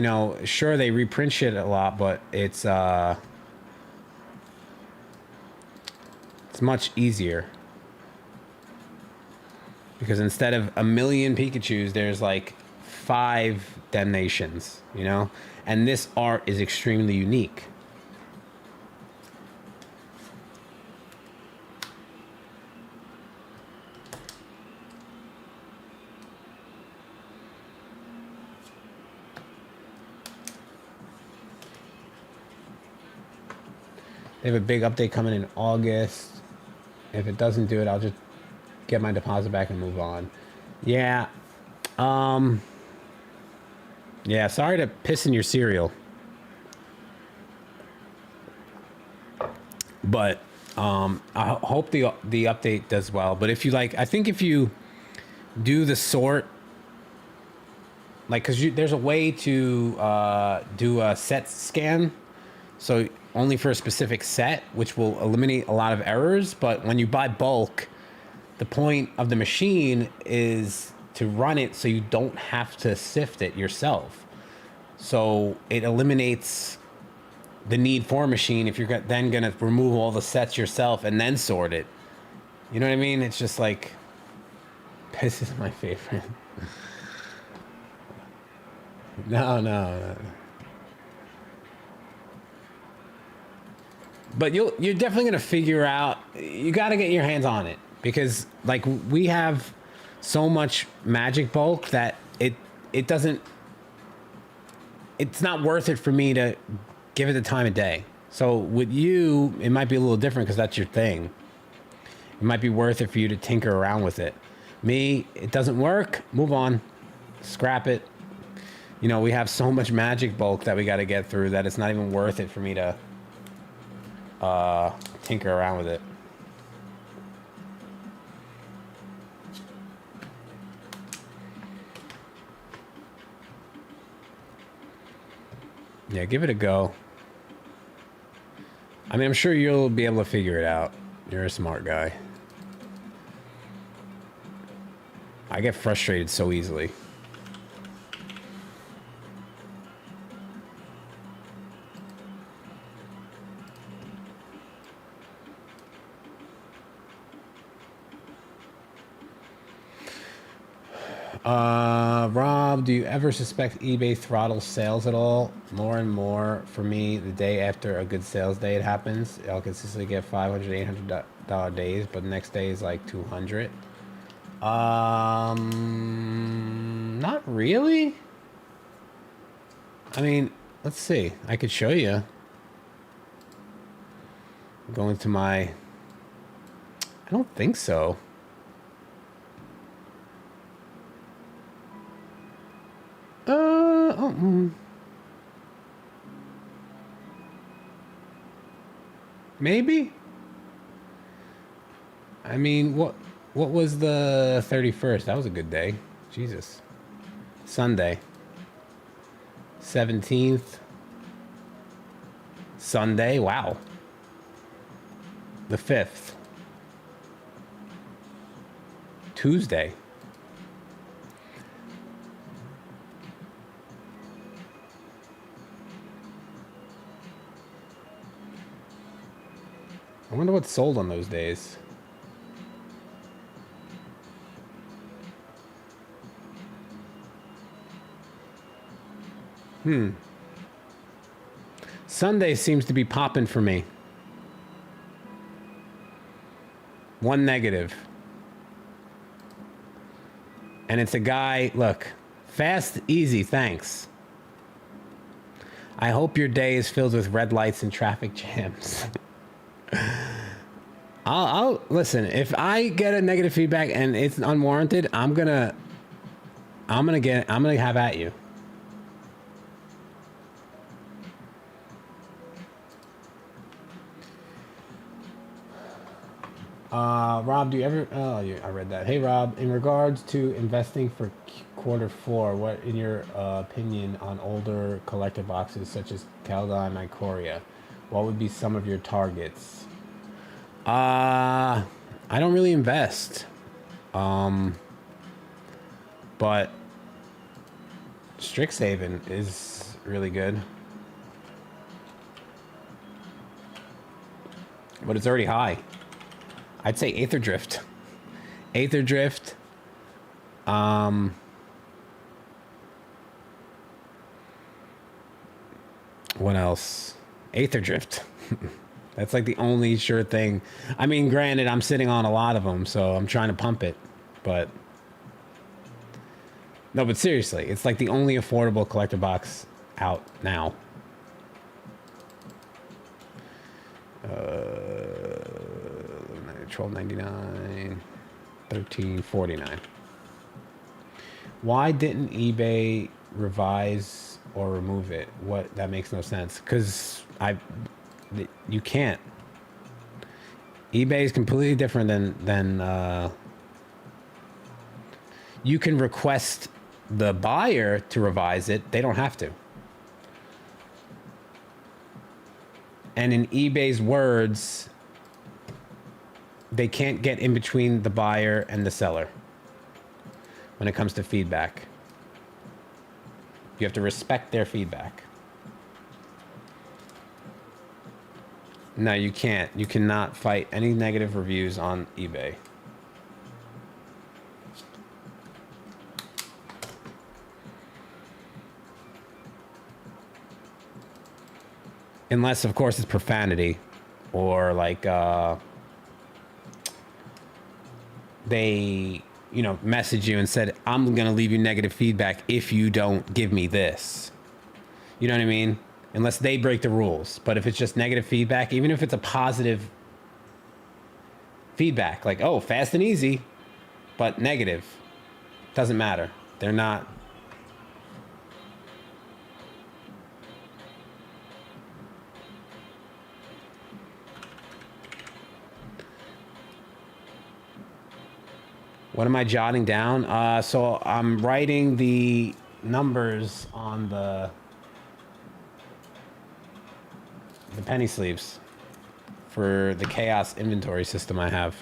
sure, they reprint shit a lot, but it's It's much easier. Because instead of a million Pikachus, there's like 5 Damnations, you know? And this art is extremely unique. They have a big update coming in August. If it doesn't do it, I'll just get my deposit back and move on. Yeah. Yeah, sorry to piss in your cereal. But I hope the update does well. But if you like, I think if you do the sort, like, because there's a way to do a set scan. So only for a specific set, which will eliminate a lot of errors. But when you buy bulk, the point of the machine is to run it so you don't have to sift it yourself. So it eliminates the need for a machine if you're then going to remove all the sets yourself and then sort it. You know what I mean? It's just like, this is my favorite. No. But you're definitely going to figure out, you got to get your hands on it. Because, like, we have so much magic bulk that it doesn't, it's not worth it for me to give it the time of day. So with you, it might be a little different because that's your thing. It might be worth it for you to tinker around with it. Me, it doesn't work, move on, scrap it. You know, we have so much magic bulk that we got to get through that it's not even worth it for me to tinker around with it. Yeah, give it a go. I mean, I'm sure you'll be able to figure it out. You're a smart guy. I get frustrated so easily. Rob, do you ever suspect eBay throttles sales at all? More and more for me, the day after a good sales day it happens. I'll consistently get $500, $800 days, but the next day is like 200. Not really. I mean, let's see. I could show you. Going to my, I don't think so. Maybe. I mean, what was the 31st? That was a good day. Jesus. Sunday. 17th. Sunday. Wow. The 5th. Tuesday. I wonder what sold on those days. Sunday seems to be popping for me. One negative. And it's a guy, look, fast, easy, thanks. I hope your day is filled with red lights and traffic jams. I'll listen. If I get a negative feedback and it's unwarranted, I'm gonna have at you. Rob, do you ever? Oh, I read that. Hey, Rob, in regards to investing for Q4, what, in your opinion, on older collector boxes such as Kaldheim and Ikoria, what would be some of your targets? I don't really invest. But Strixhaven is really good. But it's already high. I'd say Aether Drift. Aether Drift. What else? Aether Drift. That's like the only sure thing. I mean, granted, I'm sitting on a lot of them, so I'm trying to pump it. But no, but seriously, it's like the only affordable collector box out now. 12.99, 13.49. Why didn't eBay revise or remove it? What? That makes no sense. Because you can't. eBay is completely different than you can request the buyer to revise it. They don't have to. And in eBay's words, they can't get in between the buyer and the seller when it comes to feedback. You have to respect their feedback. No, you can't. You cannot fight any negative reviews on eBay. Unless, of course, it's profanity or like they, you know, message you and said, I'm going to leave you negative feedback if you don't give me this. You know what I mean? Unless they break the rules. But if it's just negative feedback, even if it's a positive feedback, like, oh, fast and easy, but negative, doesn't matter. They're not. What am I jotting down? So I'm writing the numbers on the penny sleeves for the chaos inventory system I have.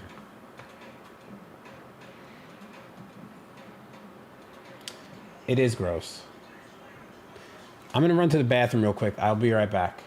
It is gross. I'm gonna run to the bathroom real quick. I'll be right back.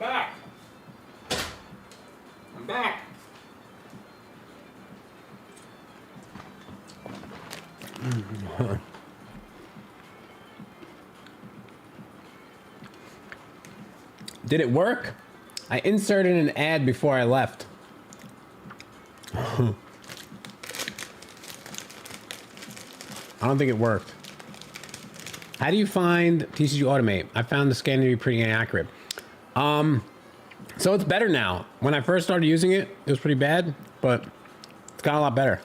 back. I'm back. Did it work? I inserted an ad before I left. I don't think it worked. How do you find TCG Automate? I found the scan to be pretty inaccurate. So it's better now. When I first started using it, it was pretty bad, but it's got a lot better.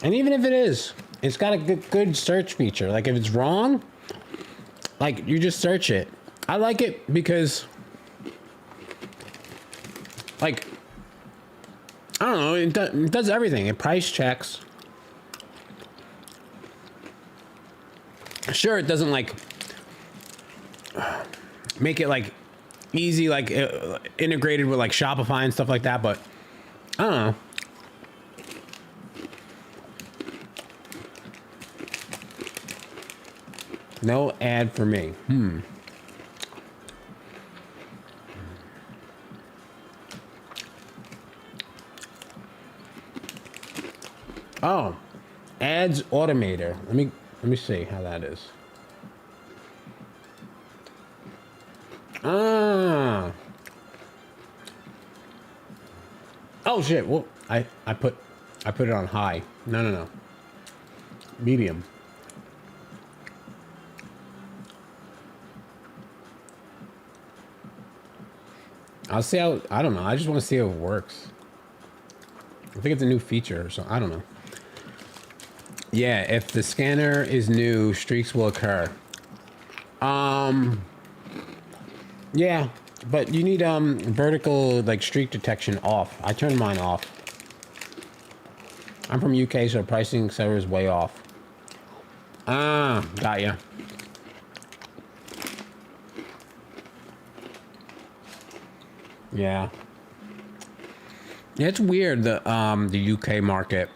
And even if it is, it's got a good search feature. Like if it's wrong, like you just search it. I like it because, like, I don't know, it does everything. It price checks. Sure, it doesn't like make it like easy, like integrated with like Shopify and stuff like that, but I don't know. No ad for me. Oh, ads automator. Let me see how that is. Ah. Oh shit. Well, I put it on high. No. Medium. I'll see how, I don't know. I just want to see how it works. I think it's a new feature or something. I don't know. Yeah, if the scanner is new, streaks will occur. Yeah, but you need vertical like streak detection off. I turned mine off. I'm from UK, so pricing server is way off. Ah, got ya. Yeah. Yeah, it's weird the UK market.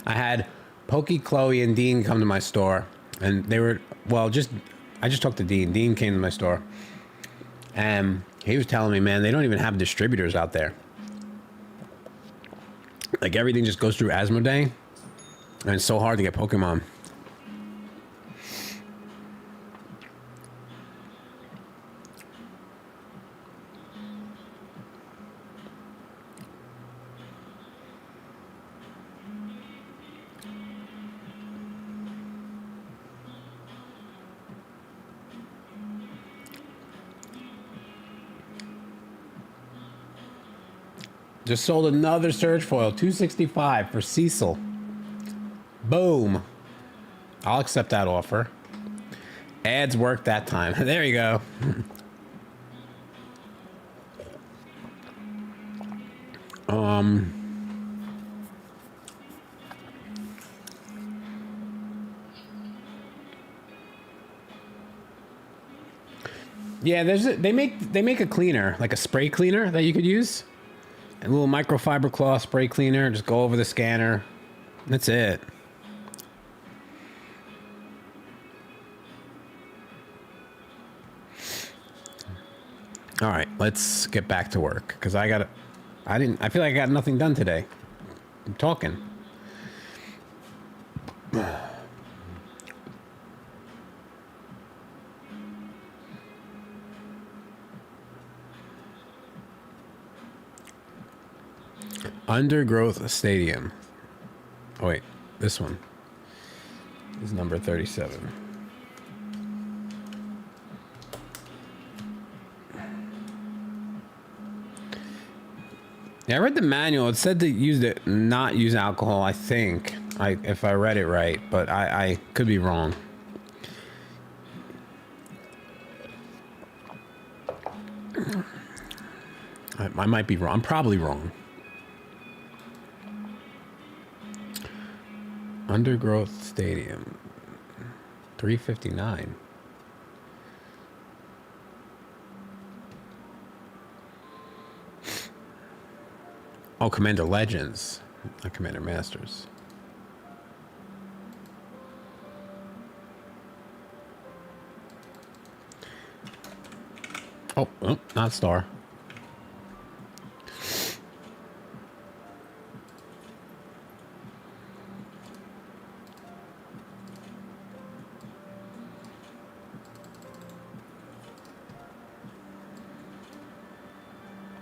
I had Pokey, Chloe, and Dean come to my store, and they were, well, I just talked to Dean. Dean came to my store, and he was telling me, man, they don't even have distributors out there. Like, everything just goes through Asmodee, and it's so hard to get Pokemon. Just sold another Surge Foil, 265 for Cecil. Boom. I'll accept that offer. Ads worked that time. There you go. Yeah, they make a cleaner, like a spray cleaner that you could use. A little microfiber cloth spray cleaner. Just go over the scanner. That's it. All right, let's get back to work because I feel like I got nothing done today. I'm talking. Undergrowth Stadium. Oh wait, this one is number 37. Yeah, I read the manual. It said to not use alcohol, I think. If I read it right, but I could be wrong. I might be wrong. I'm probably wrong. Undergrowth Stadium. 359. Oh, Commander Legends, not Commander Masters. Oh, not star.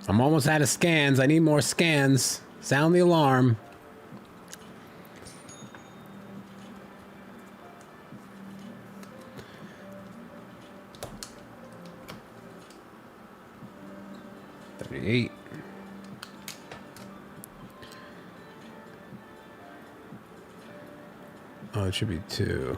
I'm almost out of scans. I need more scans. Sound the alarm. $38. Oh, it should be 2.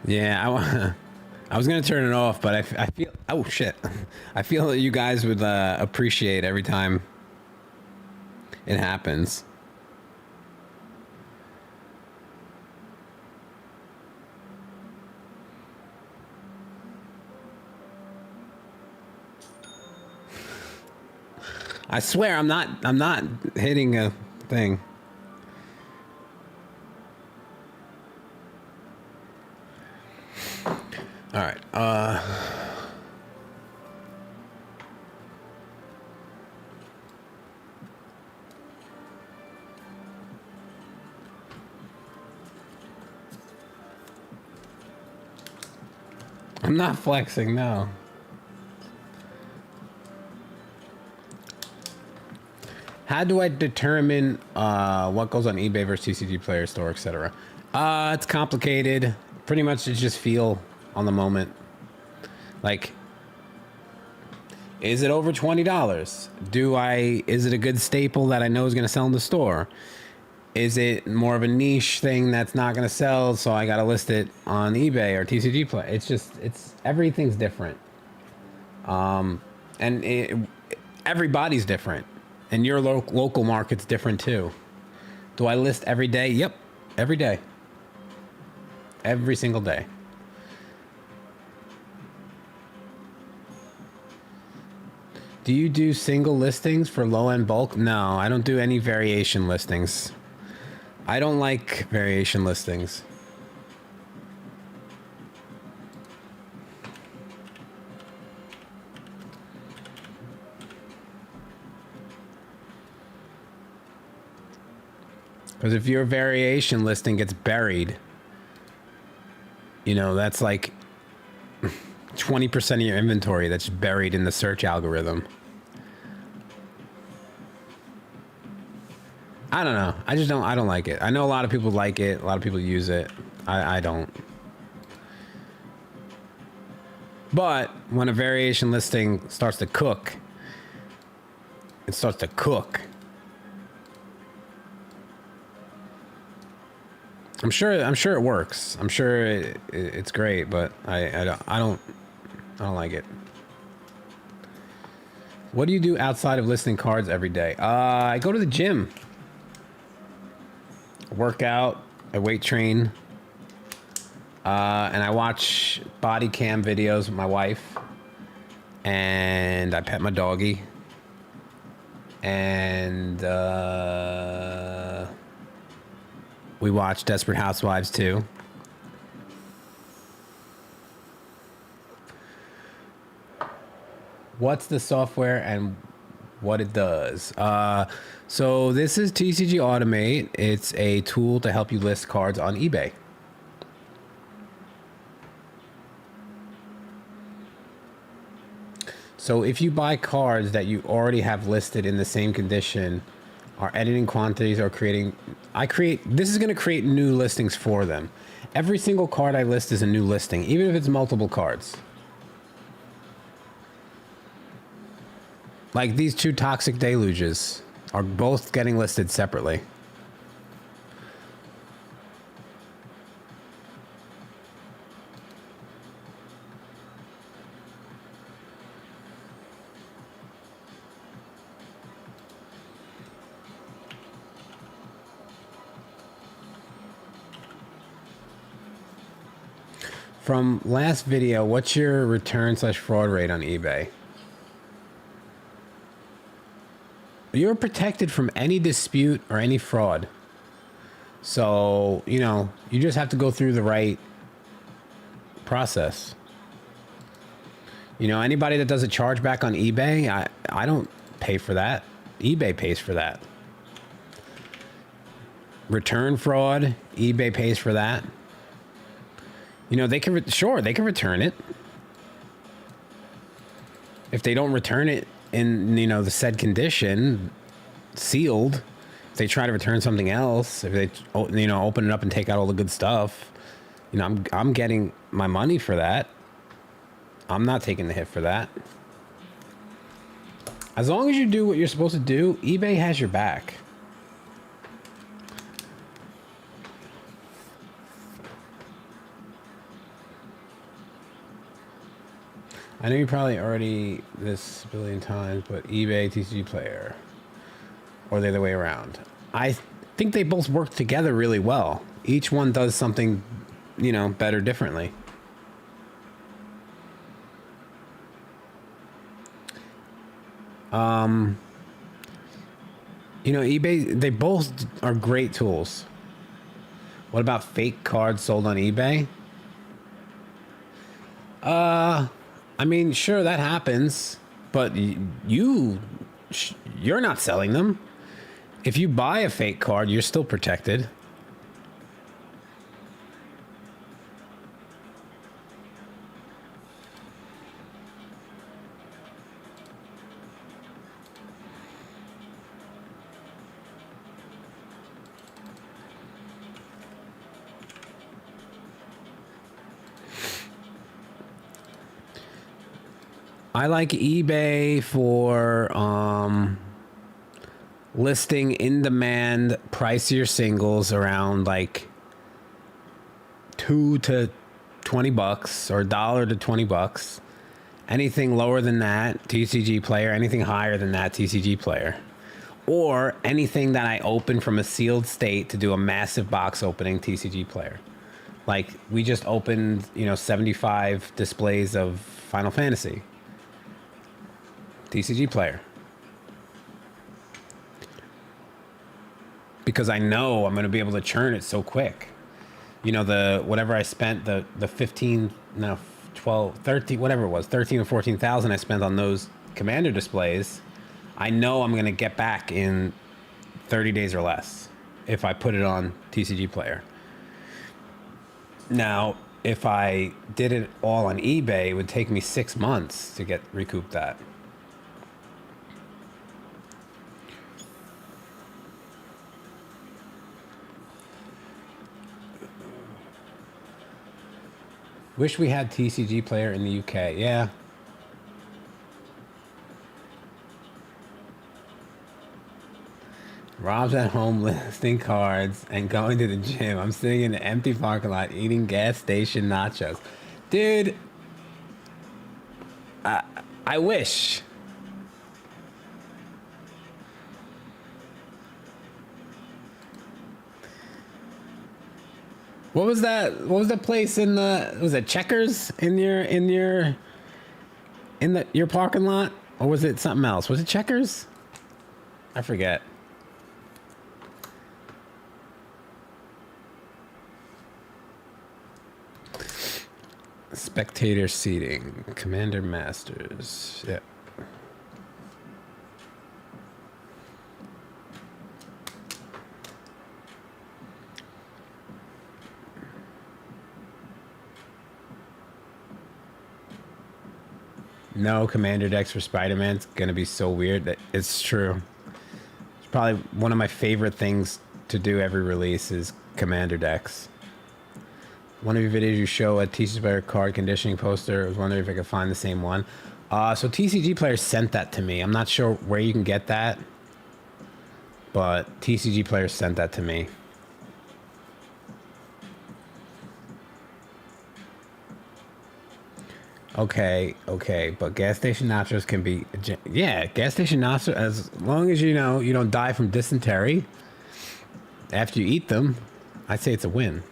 Yeah, I was gonna turn it off, but I feel, oh shit, I feel that you guys would appreciate every time it happens. I swear I'm not hitting a thing. All right. I'm not flexing, no. How do I determine what goes on eBay versus TCG Player Store, etc.? It's complicated. Pretty much it's just feel on the moment. Like, is it over $20? Is it a good staple that I know is going to sell in the store? Is it more of a niche thing that's not going to sell, so I got to list it on eBay or TCG Play? It's everything's different. Everybody's different. And your local market's different too. Do I list every day? Yep, every day. Every single day. Do you do single listings for low-end bulk? No, I don't do any variation listings. I don't like variation listings. Because if your variation listing gets buried, you know, that's like 20% of your inventory that's buried in the search algorithm. I don't know. I don't like it. I know a lot of people like it. A lot of people use it. I don't. But when a variation listing starts to cook, it starts to cook. I'm sure it works. I'm sure it's great, but I don't like it. What do you do outside of listing cards every day? I go to the gym. Work out, I weight train, and I watch body cam videos with my wife, and I pet my doggy, and we watch Desperate Housewives too. What's the software and what it does? So this is TCG Automate. It's a tool to help you list cards on eBay. So if you buy cards that you already have listed in the same condition, are editing quantities or this is going to create new listings for them. Every single card I list is a new listing, even if it's multiple cards. Like these 2 Toxic Deluges are both getting listed separately. From last video, what's your return/fraud rate on eBay? You're protected from any dispute or any fraud. So, you know, you just have to go through the right process. You know, anybody that does a chargeback on eBay, I don't pay for that. eBay pays for that. Return fraud, eBay pays for that. You know, they can, sure, they can return it. If they don't return it in, you know, the said condition, sealed, if they try to return something else, if they, you know, open it up and take out all the good stuff, you know, I'm getting my money for that. I'm not taking the hit for that. As long as you do what you're supposed to do, eBay has your back. I know you probably already this a billion times, but eBay, TCG Player, or the other way around. I think they both work together really well. Each one does something, you know, better differently. You know, eBay, they both are great tools. What about fake cards sold on eBay? I mean, sure, that happens, but you're not selling them. If you buy a fake card, you're still protected. I like eBay for listing in demand pricier singles around like $2 to $20 or $1 to $20. Anything lower than that, TCG Player. Anything higher than that, TCG Player. Or anything that I open from a sealed state to do a massive box opening, TCG Player. Like we just opened, you know, 75 displays of Final Fantasy. TCG Player. Because I know I'm going to be able to churn it so quick. You know, the whatever I spent, the 15, no, 12, 13, whatever it was, 13 or 14,000 I spent on those commander displays, I know I'm going to get back in 30 days or less if I put it on TCG Player. Now, if I did it all on eBay, it would take me 6 months to recoup that. Wish we had TCG Player in the UK. Yeah. Rob's at home listing cards and going to the gym. I'm sitting in the empty parking lot eating gas station nachos. Dude, I wish. What was that? What was that place in the? Was it Checkers in your parking lot, or was it something else? Was it Checkers? I forget. Spectator seating, Commander Masters. Yeah. No Commander decks for Spider-Man's gonna be so weird. That it's true. It's probably one of my favorite things to do every release is Commander decks. One of your videos you show a TCG Player card conditioning poster. I was wondering if I could find the same one. So TCG Player sent that to me. I'm not sure where you can get that, but TCG Player sent that to me. Okay, but gas station nachos can be, yeah, gas station nachos, as long as you know you don't die from dysentery after you eat them, I'd say it's a win.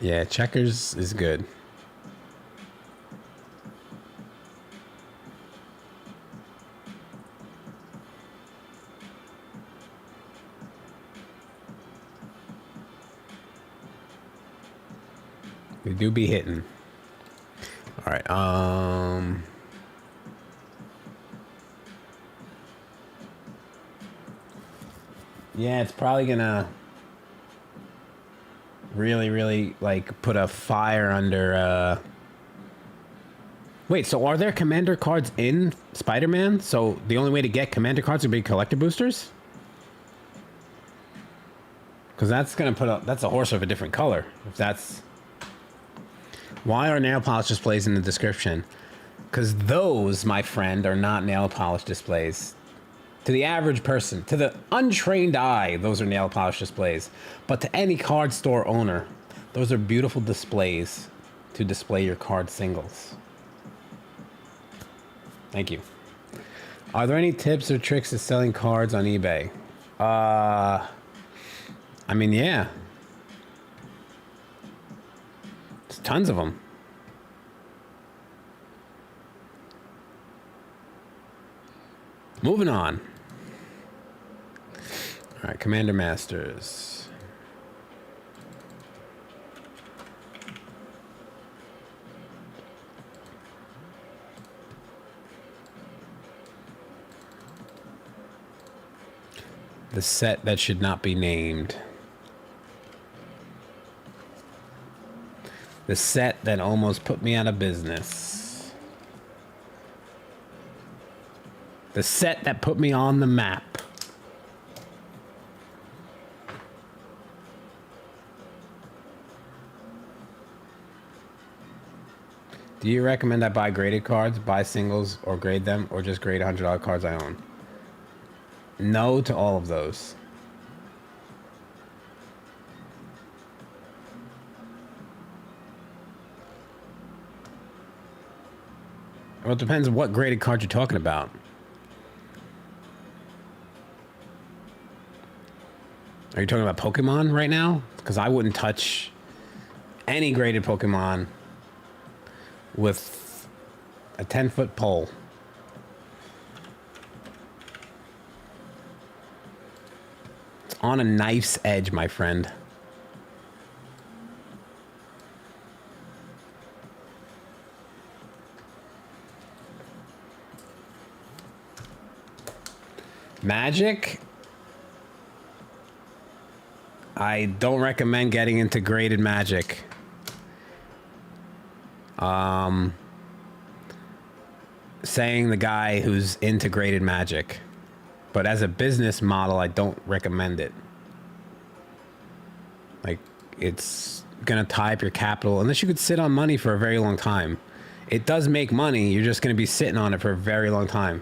Yeah, checkers is good. We do be hitting. All right. Yeah, it's probably gonna really like put a fire under. Wait, so are there commander cards in Spider-Man? So the only way to get commander cards would be collector boosters? Because that's gonna put up. That's a horse of a different color. If that's. Why are nail polish displays in the description? Because those, my friend, are not nail polish displays. To the average person, to the untrained eye, those are nail polish displays. But to any card store owner, those are beautiful displays to display your card singles. Thank you. Are there any tips or tricks to selling cards on eBay? I mean, yeah. There's tons of them. Moving on. All right, Commander Masters. The set that should not be named. The set that almost put me out of business. The set that put me on the map. Do you recommend I buy graded cards, buy singles, or grade them, or just grade $100 cards I own? No to all of those. Well, it depends on what graded card you're talking about. Are you talking about Pokemon right now? Because I wouldn't touch any graded Pokemon with a 10-foot pole. It's on a knife's edge, my friend. Magic? I don't recommend getting into graded Magic. Saying the guy who's integrated Magic. But as a business model, I don't recommend it. Like, it's gonna tie up your capital, unless you could sit on money for a very long time. It does make money, you're just gonna be sitting on it for a very long time.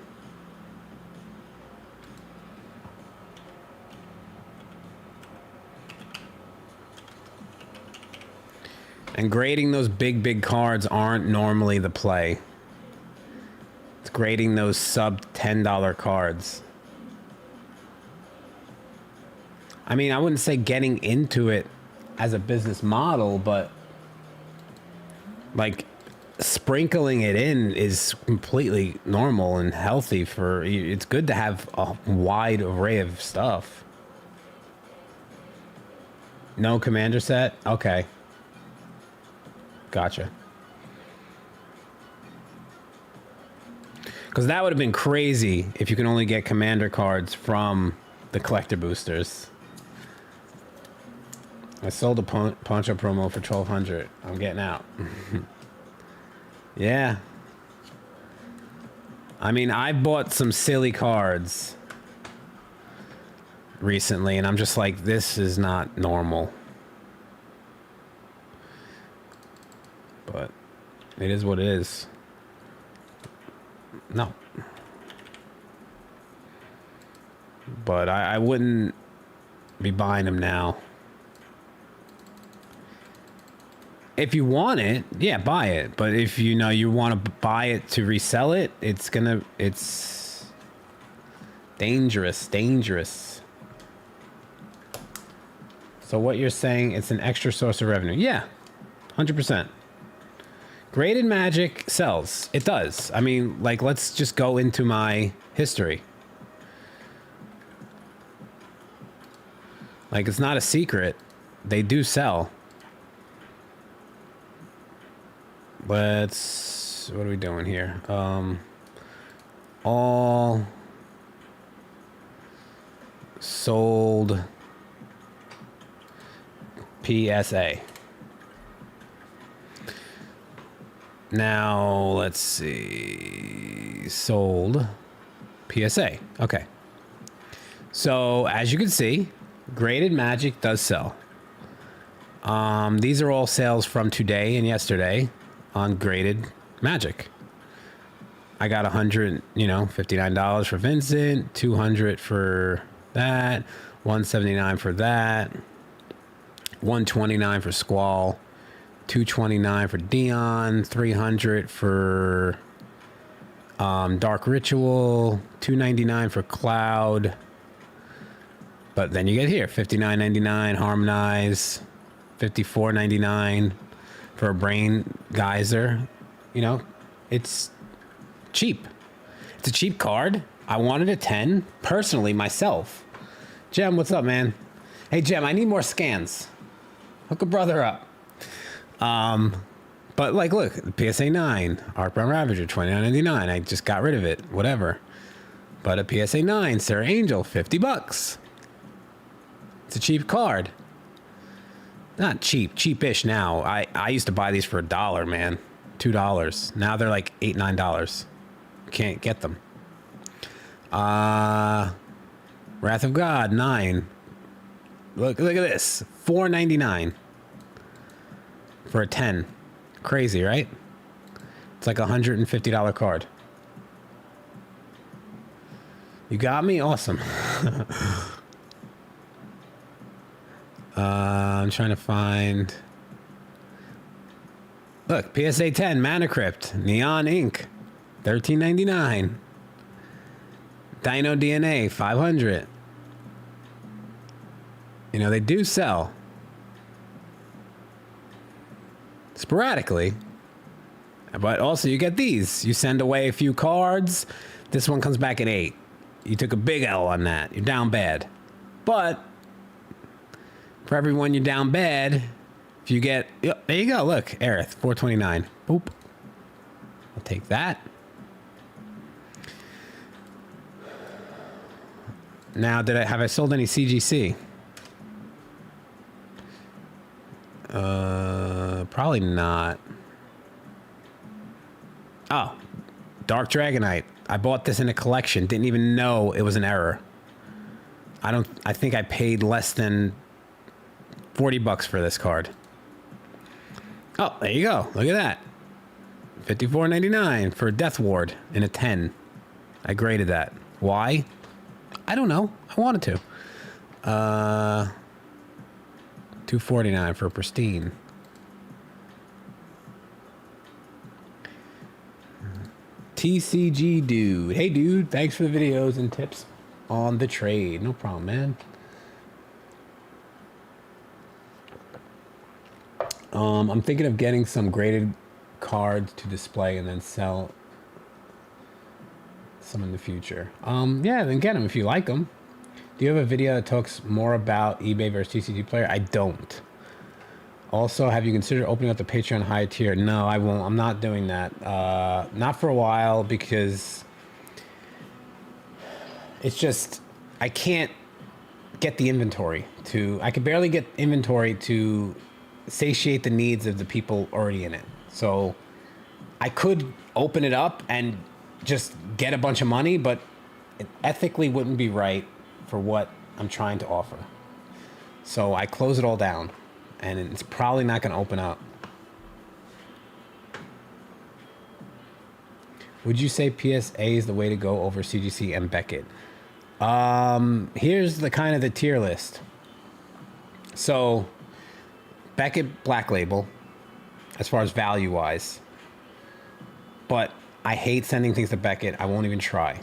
And grading those big cards aren't normally the play. It's grading those sub $10 cards. I mean, I wouldn't say getting into it as a business model, but like sprinkling it in is completely normal and healthy for, it's good to have a wide array of stuff. No commander set? Okay. Gotcha. Because that would have been crazy if you can only get commander cards from the collector boosters. I sold a Poncho promo for $1,200. I'm getting out. Yeah. I mean, I bought some silly cards recently, and I'm just like, this is not normal. But it is what it is. No. But I wouldn't be buying them now. If you want it, yeah, buy it. But if you know you want to buy it to resell it, it's dangerous. So what you're saying, it's an extra source of revenue. Yeah. 100%. Graded Magic sells. It does. I mean, like, let's just go into my history. Like, it's not a secret. They do sell. Let's... What are we doing here? All sold PSA. Now, let's see. Sold PSA. Okay. So, as you can see, Graded Magic does sell. These are all sales from today and yesterday on Graded Magic. I got $59 for Vincent, $200 for that, $179 for that, $129 for Squall, $229 for Dion, $300 for Dark Ritual, $299 for Cloud. But then you get here, $59.99 Harmonize, $54.99 for a Brain Geyser. You know, it's cheap. It's a cheap card. I wanted a 10 personally myself. Jem, what's up, man? Hey, Jem, I need more scans. Hook a brother up. But like, look, PSA 9, Art Brown Ravager, $29.99. I just got rid of it. Whatever. But a PSA 9, Sarah Angel, $50. It's a cheap card. Not cheap, cheapish now. I used to buy these for $1, man. $2. Now they're like $8, $9. Can't get them. Wrath of God, 9. Look at this. $4.99 for a 10. Crazy, right? It's like a $150 card. You got me? Awesome. I'm trying to find... Look, PSA 10, Mana Crypt, Neon Ink, $13.99. Dino DNA, $500. You know, they do sell. Sporadically. But also you get these. You send away a few cards. This one comes back at 8. You took a big L on that. You're down bad. But for everyone you're down bad, if you get... Yep, there you go. Look, Aerith, $4.29. Boop. I'll take that. Now, have I sold any CGC? Probably not. Oh, Dark Dragonite. I bought this in a collection. Didn't even know it was an error. I think I paid less than $40 for this card. Oh, there you go. Look at that. $54.99 for Death Ward in a 10. I graded that. Why? I don't know. I wanted to. $249 for Pristine. TCG Dude. Hey, dude. Thanks for the videos and tips on the trade. No problem, man. I'm thinking of getting some graded cards to display and then sell some in the future. Yeah, then get them if you like them. Do you have a video that talks more about eBay versus TCG Player? I don't. Also, have you considered opening up the Patreon high tier? No, I won't. I'm not doing that. Not for a while because it's just, I can't get the inventory to, I could barely get inventory to satiate the needs of the people already in it. So I could open it up and just get a bunch of money, but it ethically wouldn't be right for what I'm trying to offer. So I close it all down, and it's probably not going to open up. Would you say PSA is the way to go over CGC and Beckett? Here's the kind of the tier list. So Beckett Black Label, as far as value wise, but I hate sending things to Beckett. I won't even try.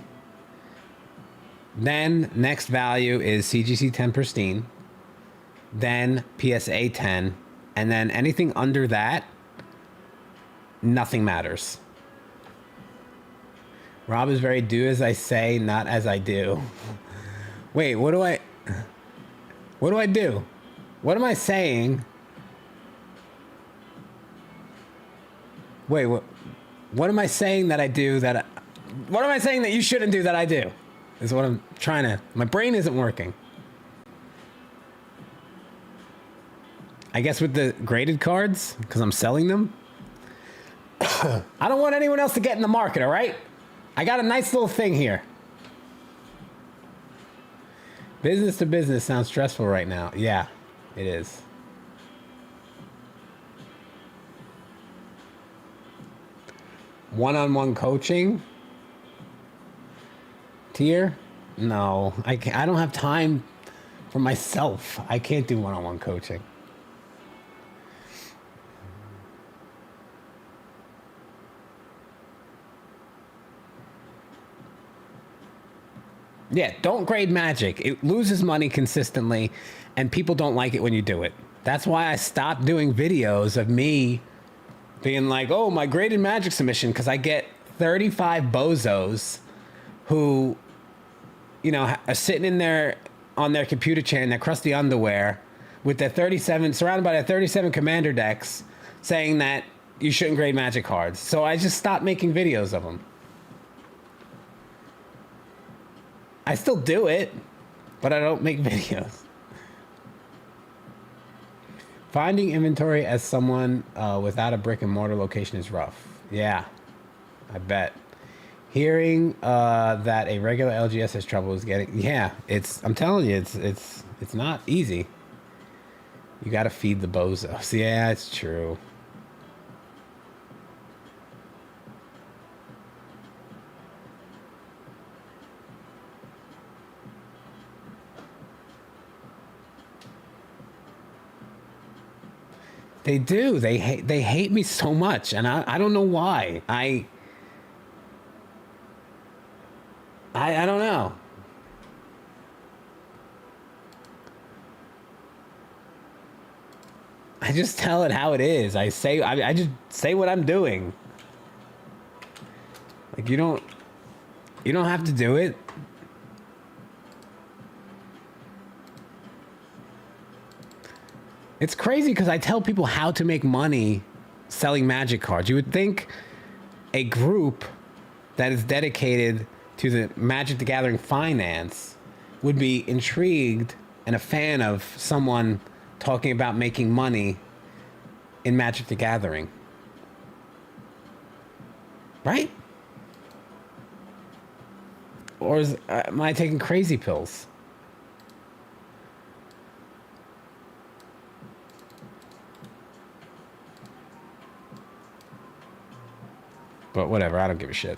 Then next value is CGC 10 Pristine, then PSA 10, And then anything under that, nothing matters. Rob is very do as I say, not as I do. Wait, what do I do? What am I saying? Wait, what am I saying that I do what am I saying that you shouldn't do that I do? Is what I'm trying to, my brain isn't working. I guess with the graded cards, because I'm selling them. I don't want anyone else to get in the market, all right? I got a nice little thing here. Business to business sounds stressful right now. Yeah, it is. One-on-one coaching tier? No, I don't have time for myself. I can't do one-on-one coaching. Yeah, don't grade Magic. It loses money consistently, and people don't like it when you do it. That's why I stopped doing videos of me being like, oh, my graded Magic submission, because I get 35 bozos who, you know, are sitting in there on their computer chair in their crusty underwear with their 37, surrounded by their 37 commander decks, saying that you shouldn't grade Magic cards. So I just stopped making videos of them. I still do it, but I don't make videos. Finding inventory as someone without a brick and mortar location is rough. Yeah, I bet. Hearing that a regular LGS has trouble is getting, yeah, I'm telling you, it's not easy. You got to feed the bozos. Yeah, it's true. They do. They hate me so much, and I don't know why. I don't know. I just tell it how it is. I just say what I'm doing. Like you don't have to do it. It's crazy because I tell people how to make money selling Magic cards. You would think a group that is dedicated to the Magic the Gathering finance would be intrigued and a fan of someone talking about making money in Magic the Gathering. Right? Or am I taking crazy pills? But whatever, I don't give a shit.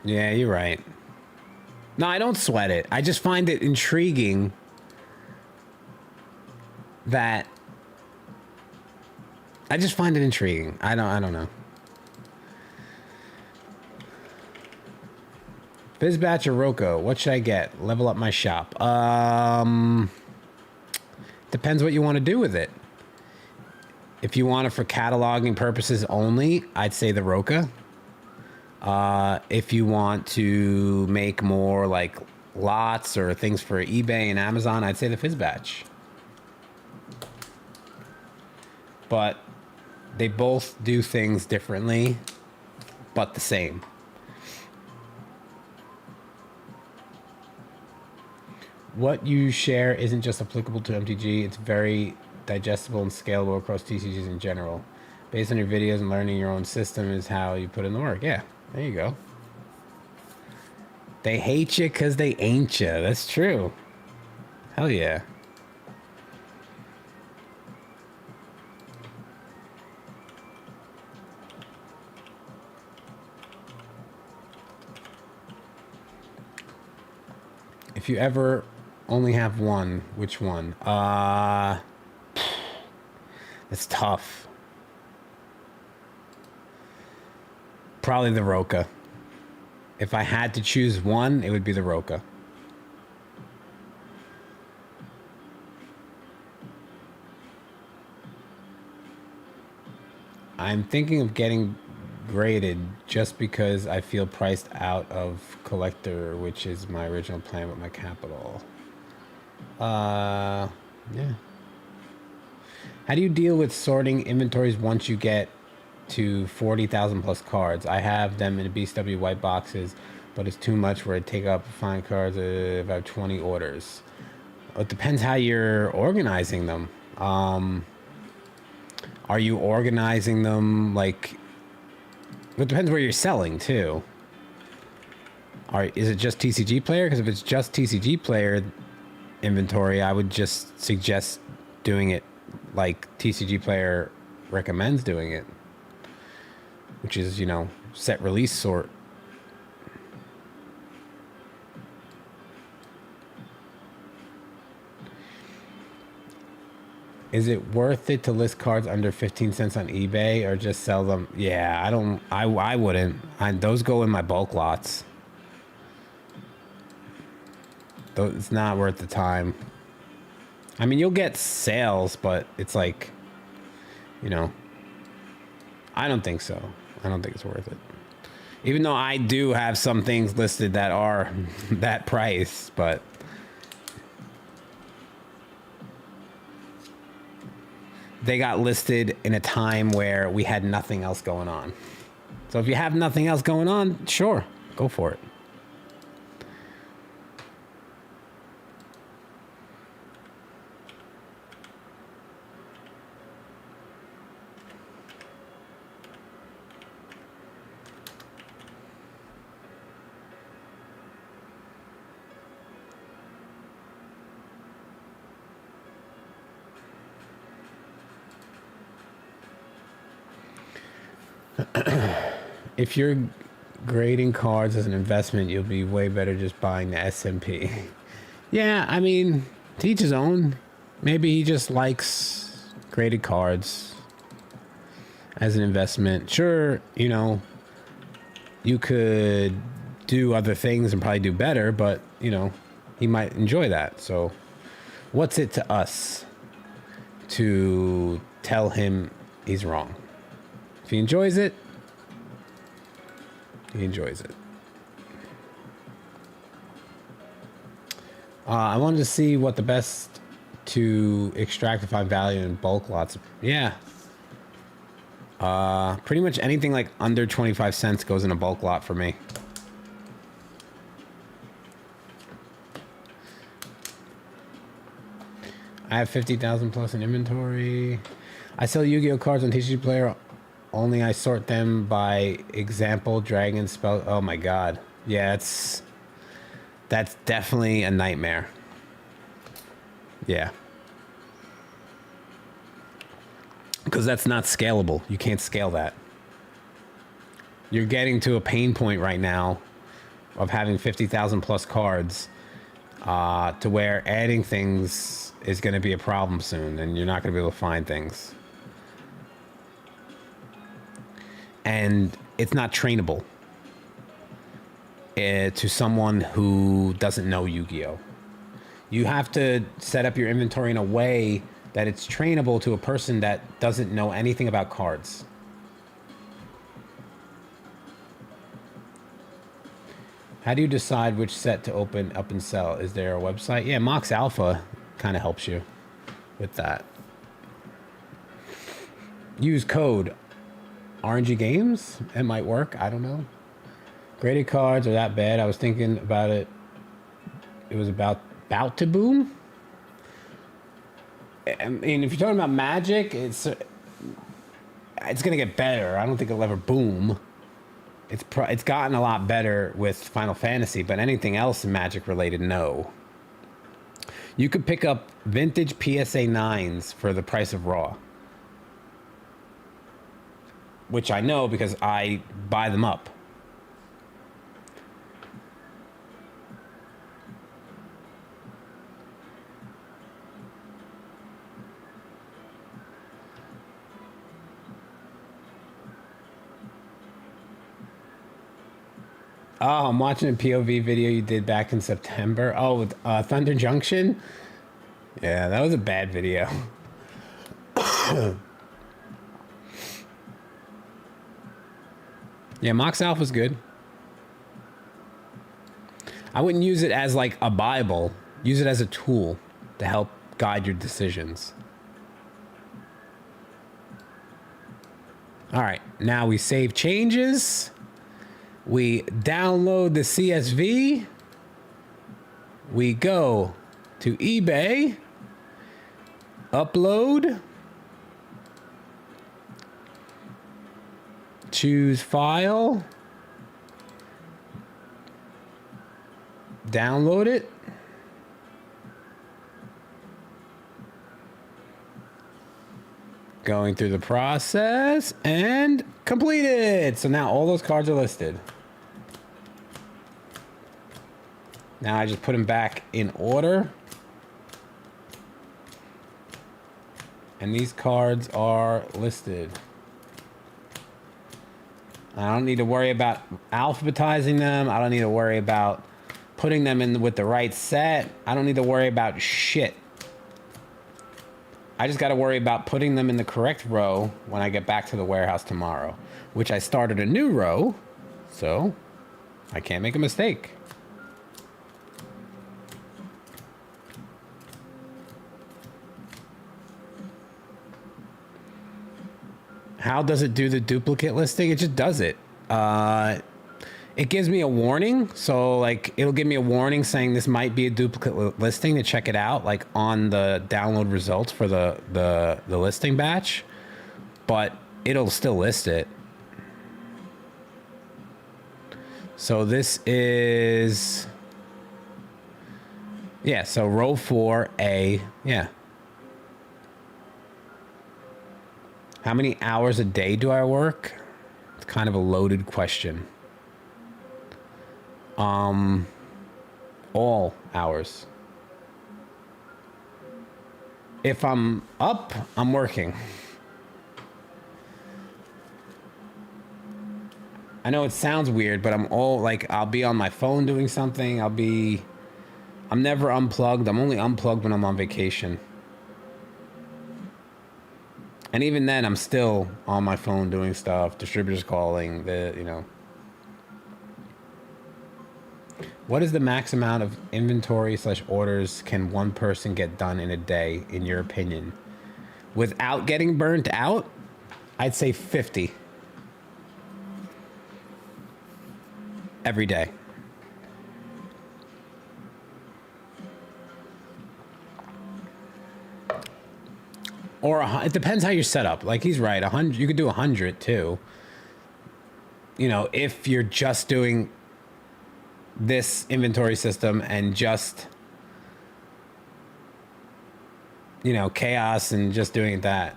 Yeah, you're right. No, I don't sweat it. I just find it intriguing that I just find it intriguing. I don't know. Fizbatch or Roko, what should I get? Level up my shop. Depends what you want to do with it. If you want it for cataloging purposes only, I'd say the Roka. If you want to make more like lots or things for eBay and Amazon, I'd say the Fizbatch. But they both do things differently, but the same. What you share isn't just applicable to MTG, it's very digestible and scalable across TCGs in general. Based on your videos and learning your own system is how you put in the work. Yeah, there you go. They hate you because they ain't you. That's true. Hell yeah. If you ever only have one. Which one? It's tough. Probably the Roka. If I had to choose one, it would be the Roka. I'm thinking of getting graded just because I feel priced out of collector, which is my original plan with my capital. Yeah. How do you deal with sorting inventories once you get to 40,000 plus cards? I have them in BCW white boxes, but it's too much where I take up fine cards if I have 20 orders. It depends how you're organizing them. Are you organizing them like... It depends where you're selling too. Is it just TCG player? Because if it's just TCG player inventory, I would just suggest doing it like TCG player recommends doing it, which is, you know, set release sort. Is it worth it to list cards under 15 cents on eBay or just sell them? Yeah, I wouldn't. Those go in my bulk lots. It's not worth the time. I mean, you'll get sales, but it's like, you know, I don't think so. I don't think it's worth it. Even though I do have some things listed that are that price, but they got listed in a time where we had nothing else going on. So if you have nothing else going on, sure, go for it. If you're grading cards as an investment, you'll be way better just buying the S&P. Yeah, I mean, to each his own. Maybe he just likes graded cards as an investment. Sure, you know, you could do other things and probably do better, but, you know, he might enjoy that. So what's it to us to tell him he's wrong? If he enjoys it, he enjoys it. I wanted to see what the best to extract and find value in bulk lots. Yeah. Pretty much anything like under 25 cents goes in a bulk lot for me. I have 50,000 plus in inventory. I sell Yu-Gi-Oh cards on TCG Player. Only I sort them by example, dragon, spell. Oh my god. Yeah, that's definitely a nightmare. Yeah. Because that's not scalable. You can't scale that. You're getting to a pain point right now of having 50,000 plus cards to where adding things is going to be a problem soon, and you're not going to be able to find things. And it's not trainable to someone who doesn't know Yu-Gi-Oh! You have to set up your inventory in a way that it's trainable to a person that doesn't know anything about cards. How do you decide which set to open up and sell? Is there a website? Yeah, Mox Alpha kind of helps you with that. Use code RNG-Gamez. It might work. I don't know. Graded cards are that bad. I was thinking about it. It was about to boom. I mean, if you're talking about Magic, it's gonna get better. I don't think it'll ever boom. It's gotten a lot better with Final Fantasy, but anything else Magic related, no. You could pick up vintage PSA 9s for the price of raw, which I know because I buy them up. Oh, I'm watching a POV video you did back in September. Oh, Thunder Junction? Yeah, that was a bad video. Yeah, Mox Alpha's good. I wouldn't use it as like a Bible. Use it as a tool to help guide your decisions. All right, now we save changes. We download the CSV. We go to eBay. Upload. Choose file. Download it. Going through the process and completed. So now all those cards are listed. Now I just put them back in order. And these cards are listed. I don't need to worry about alphabetizing them. I don't need to worry about putting them in with the right set. I don't need to worry about shit. I just got to worry about putting them in the correct row when I get back to the warehouse tomorrow, which I started a new row, so I can't make a mistake. How does it do the duplicate listing? It just does it. It gives me a warning. So like it'll give me a warning saying this might be a duplicate listing to check it out, like on the download results for the listing batch, but it'll still list it. So this is, yeah, so row 4A, yeah. How many hours a day do I work? It's kind of a loaded question. All hours. If I'm up, I'm working. I know it sounds weird, but I'll be on my phone doing something. I'm never unplugged. I'm only unplugged when I'm on vacation. And even then, I'm still on my phone doing stuff. Distributors calling, What is the max amount of inventory / orders can one person get done in a day, in your opinion? Without getting burnt out, I'd say 50. Every day. Or it depends how you're set up. Like he's right, 100. You could do 100 too. If you're just doing this inventory system and just, chaos and just doing that.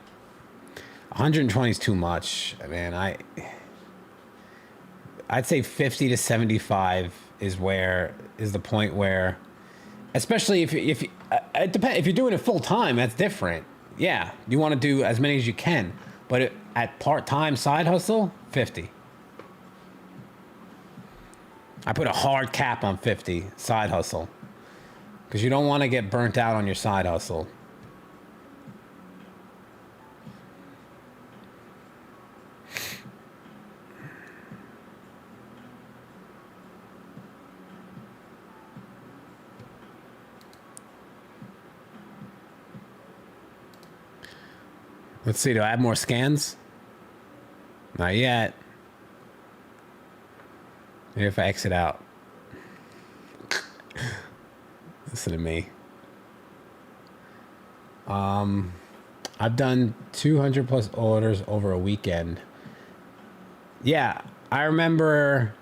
120 is too much. Man, I'd say 50 to 75 is the point where, especially if it depends. If you're doing it full time, that's different. Yeah, you want to do as many as you can, but at part-time side hustle, 50. I put a hard cap on 50 side hustle because you don't want to get burnt out on your side hustle. Let's see, do I have more scans? Not yet. Maybe if I exit out. Listen to me. I've done 200 plus orders over a weekend. Yeah, I remember.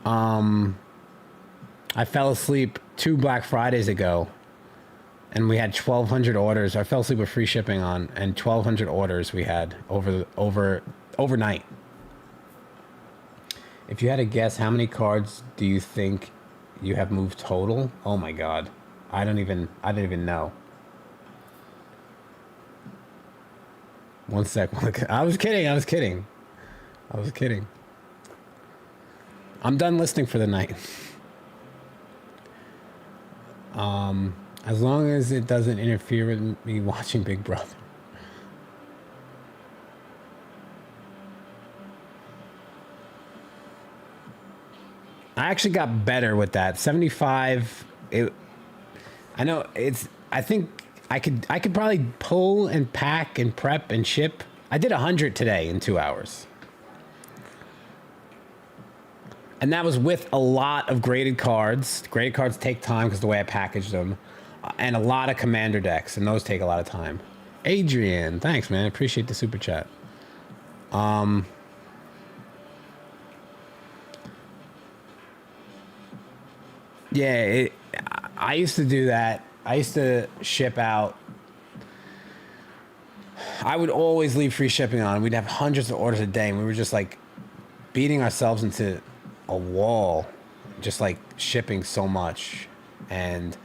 I fell asleep 2 Black Fridays ago. And we had 1,200 orders. I fell asleep with free shipping on, and 1,200 orders we had overnight. If you had to guess, how many cards do you think you have moved total? Oh my God, I didn't even know. One sec. I was kidding. I was kidding. I'm done listing for the night. As long as it doesn't interfere with me watching Big Brother. I actually got better with that. 75. I know it's. I think I could probably pull and pack and prep and ship. I did 100 today in 2 hours. And that was with a lot of graded cards. Graded cards take time because the way I packaged them. And a lot of commander decks, and those take a lot of time. Adrian, thanks, man. I appreciate the super chat. Yeah, I used to do that. I used to ship out. I would always leave free shipping on. We'd have hundreds of orders a day, and we were just like beating ourselves into a wall, just like shipping so much. And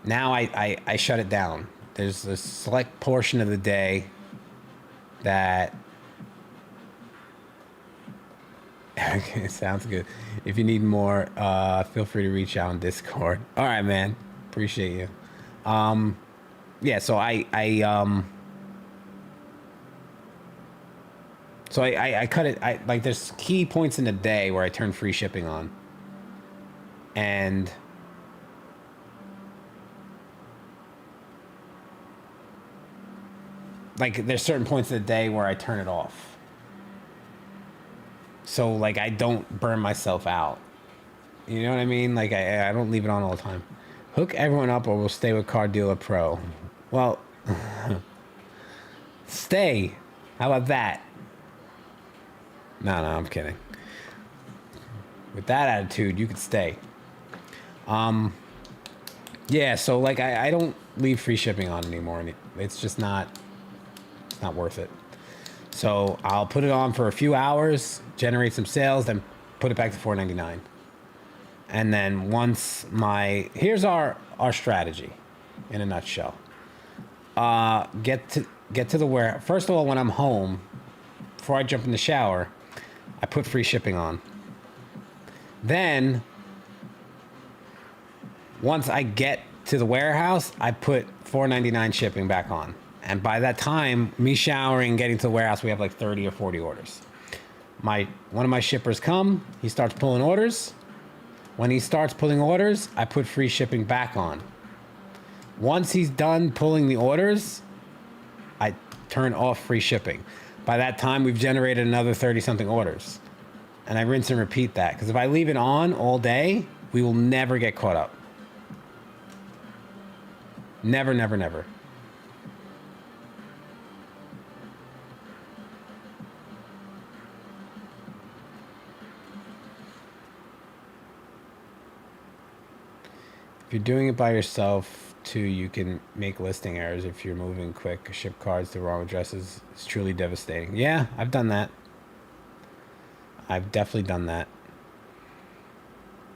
now I shut it down. There's a select portion of the day that. Okay, sounds good. If you need more, feel free to reach out on Discord. All right, man. Appreciate you. Yeah, so I cut it. Like there's key points in the day where I turn free shipping on. And like there's certain points in the day where I turn it off. So, like, I don't burn myself out. You know what I mean? Like, I don't leave it on all the time. Hook everyone up or we'll stay with Car Dealer Pro. Well, stay. How about that? No, I'm kidding. With that attitude, you could stay. Yeah, so, like, I don't leave free shipping on anymore. It's just not worth it. So I'll put it on for a few hours, generate some sales, then put it back to $4.99. And then once here's our strategy in a nutshell. Get to the warehouse. First of all, when I'm home, before I jump in the shower, I put free shipping on. Then once I get to the warehouse, I put $4.99 shipping back on. And by that time, me showering, getting to the warehouse, we have like 30 or 40 orders. One of my shippers come, he starts pulling orders. When he starts pulling orders, I put free shipping back on. Once he's done pulling the orders, I turn off free shipping. By that time, we've generated another 30-something orders. And I rinse and repeat that. Because if I leave it on all day, we will never get caught up. Never, never, never. If you're doing it by yourself, too, you can make listing errors if you're moving quick. Ship cards to wrong addresses is truly devastating. Yeah, I've done that. I've definitely done that.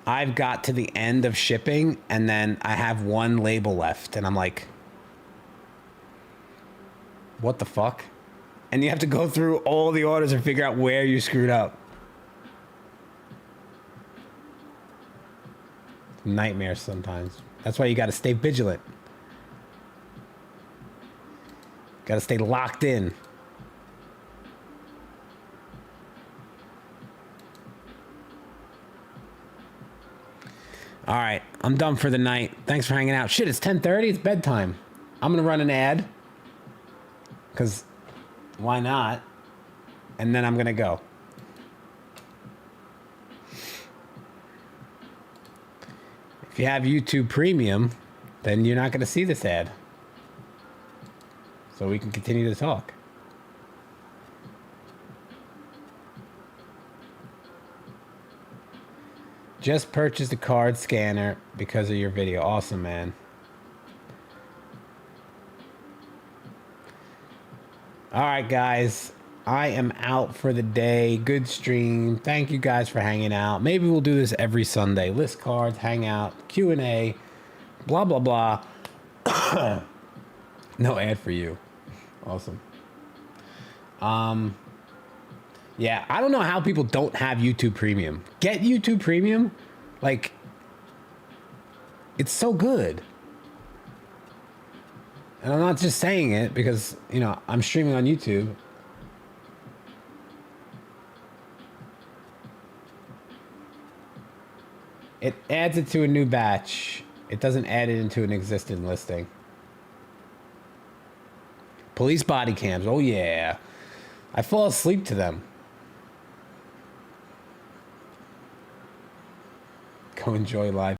I've got to the end of shipping, and then I have one label left, and I'm like, what the fuck? And you have to go through all the orders and figure out where you screwed up. Nightmares sometimes. That's why you got to stay vigilant. Got to stay locked in. All right, I'm done for the night. Thanks for hanging out. Shit, it's 10:30. It's bedtime. I'm gonna run an ad, cause why not? And then I'm gonna go. If you have YouTube Premium, then you're not going to see this ad. So we can continue to talk. Just purchased a card scanner because of your video. Awesome, man. All right, guys. I am out for the day. Good stream. Thank you guys for hanging out. Maybe we'll do this every Sunday. List cards, hang out, Q&A, blah, blah, blah. No ad for you. Awesome. Yeah, I don't know how people don't have YouTube Premium. Get YouTube Premium. Like, it's so good. And I'm not just saying it because, you know, I'm streaming on YouTube. It adds it to a new batch. It doesn't add it into an existing listing. Police body cams. Oh, yeah. I fall asleep to them. Go enjoy live.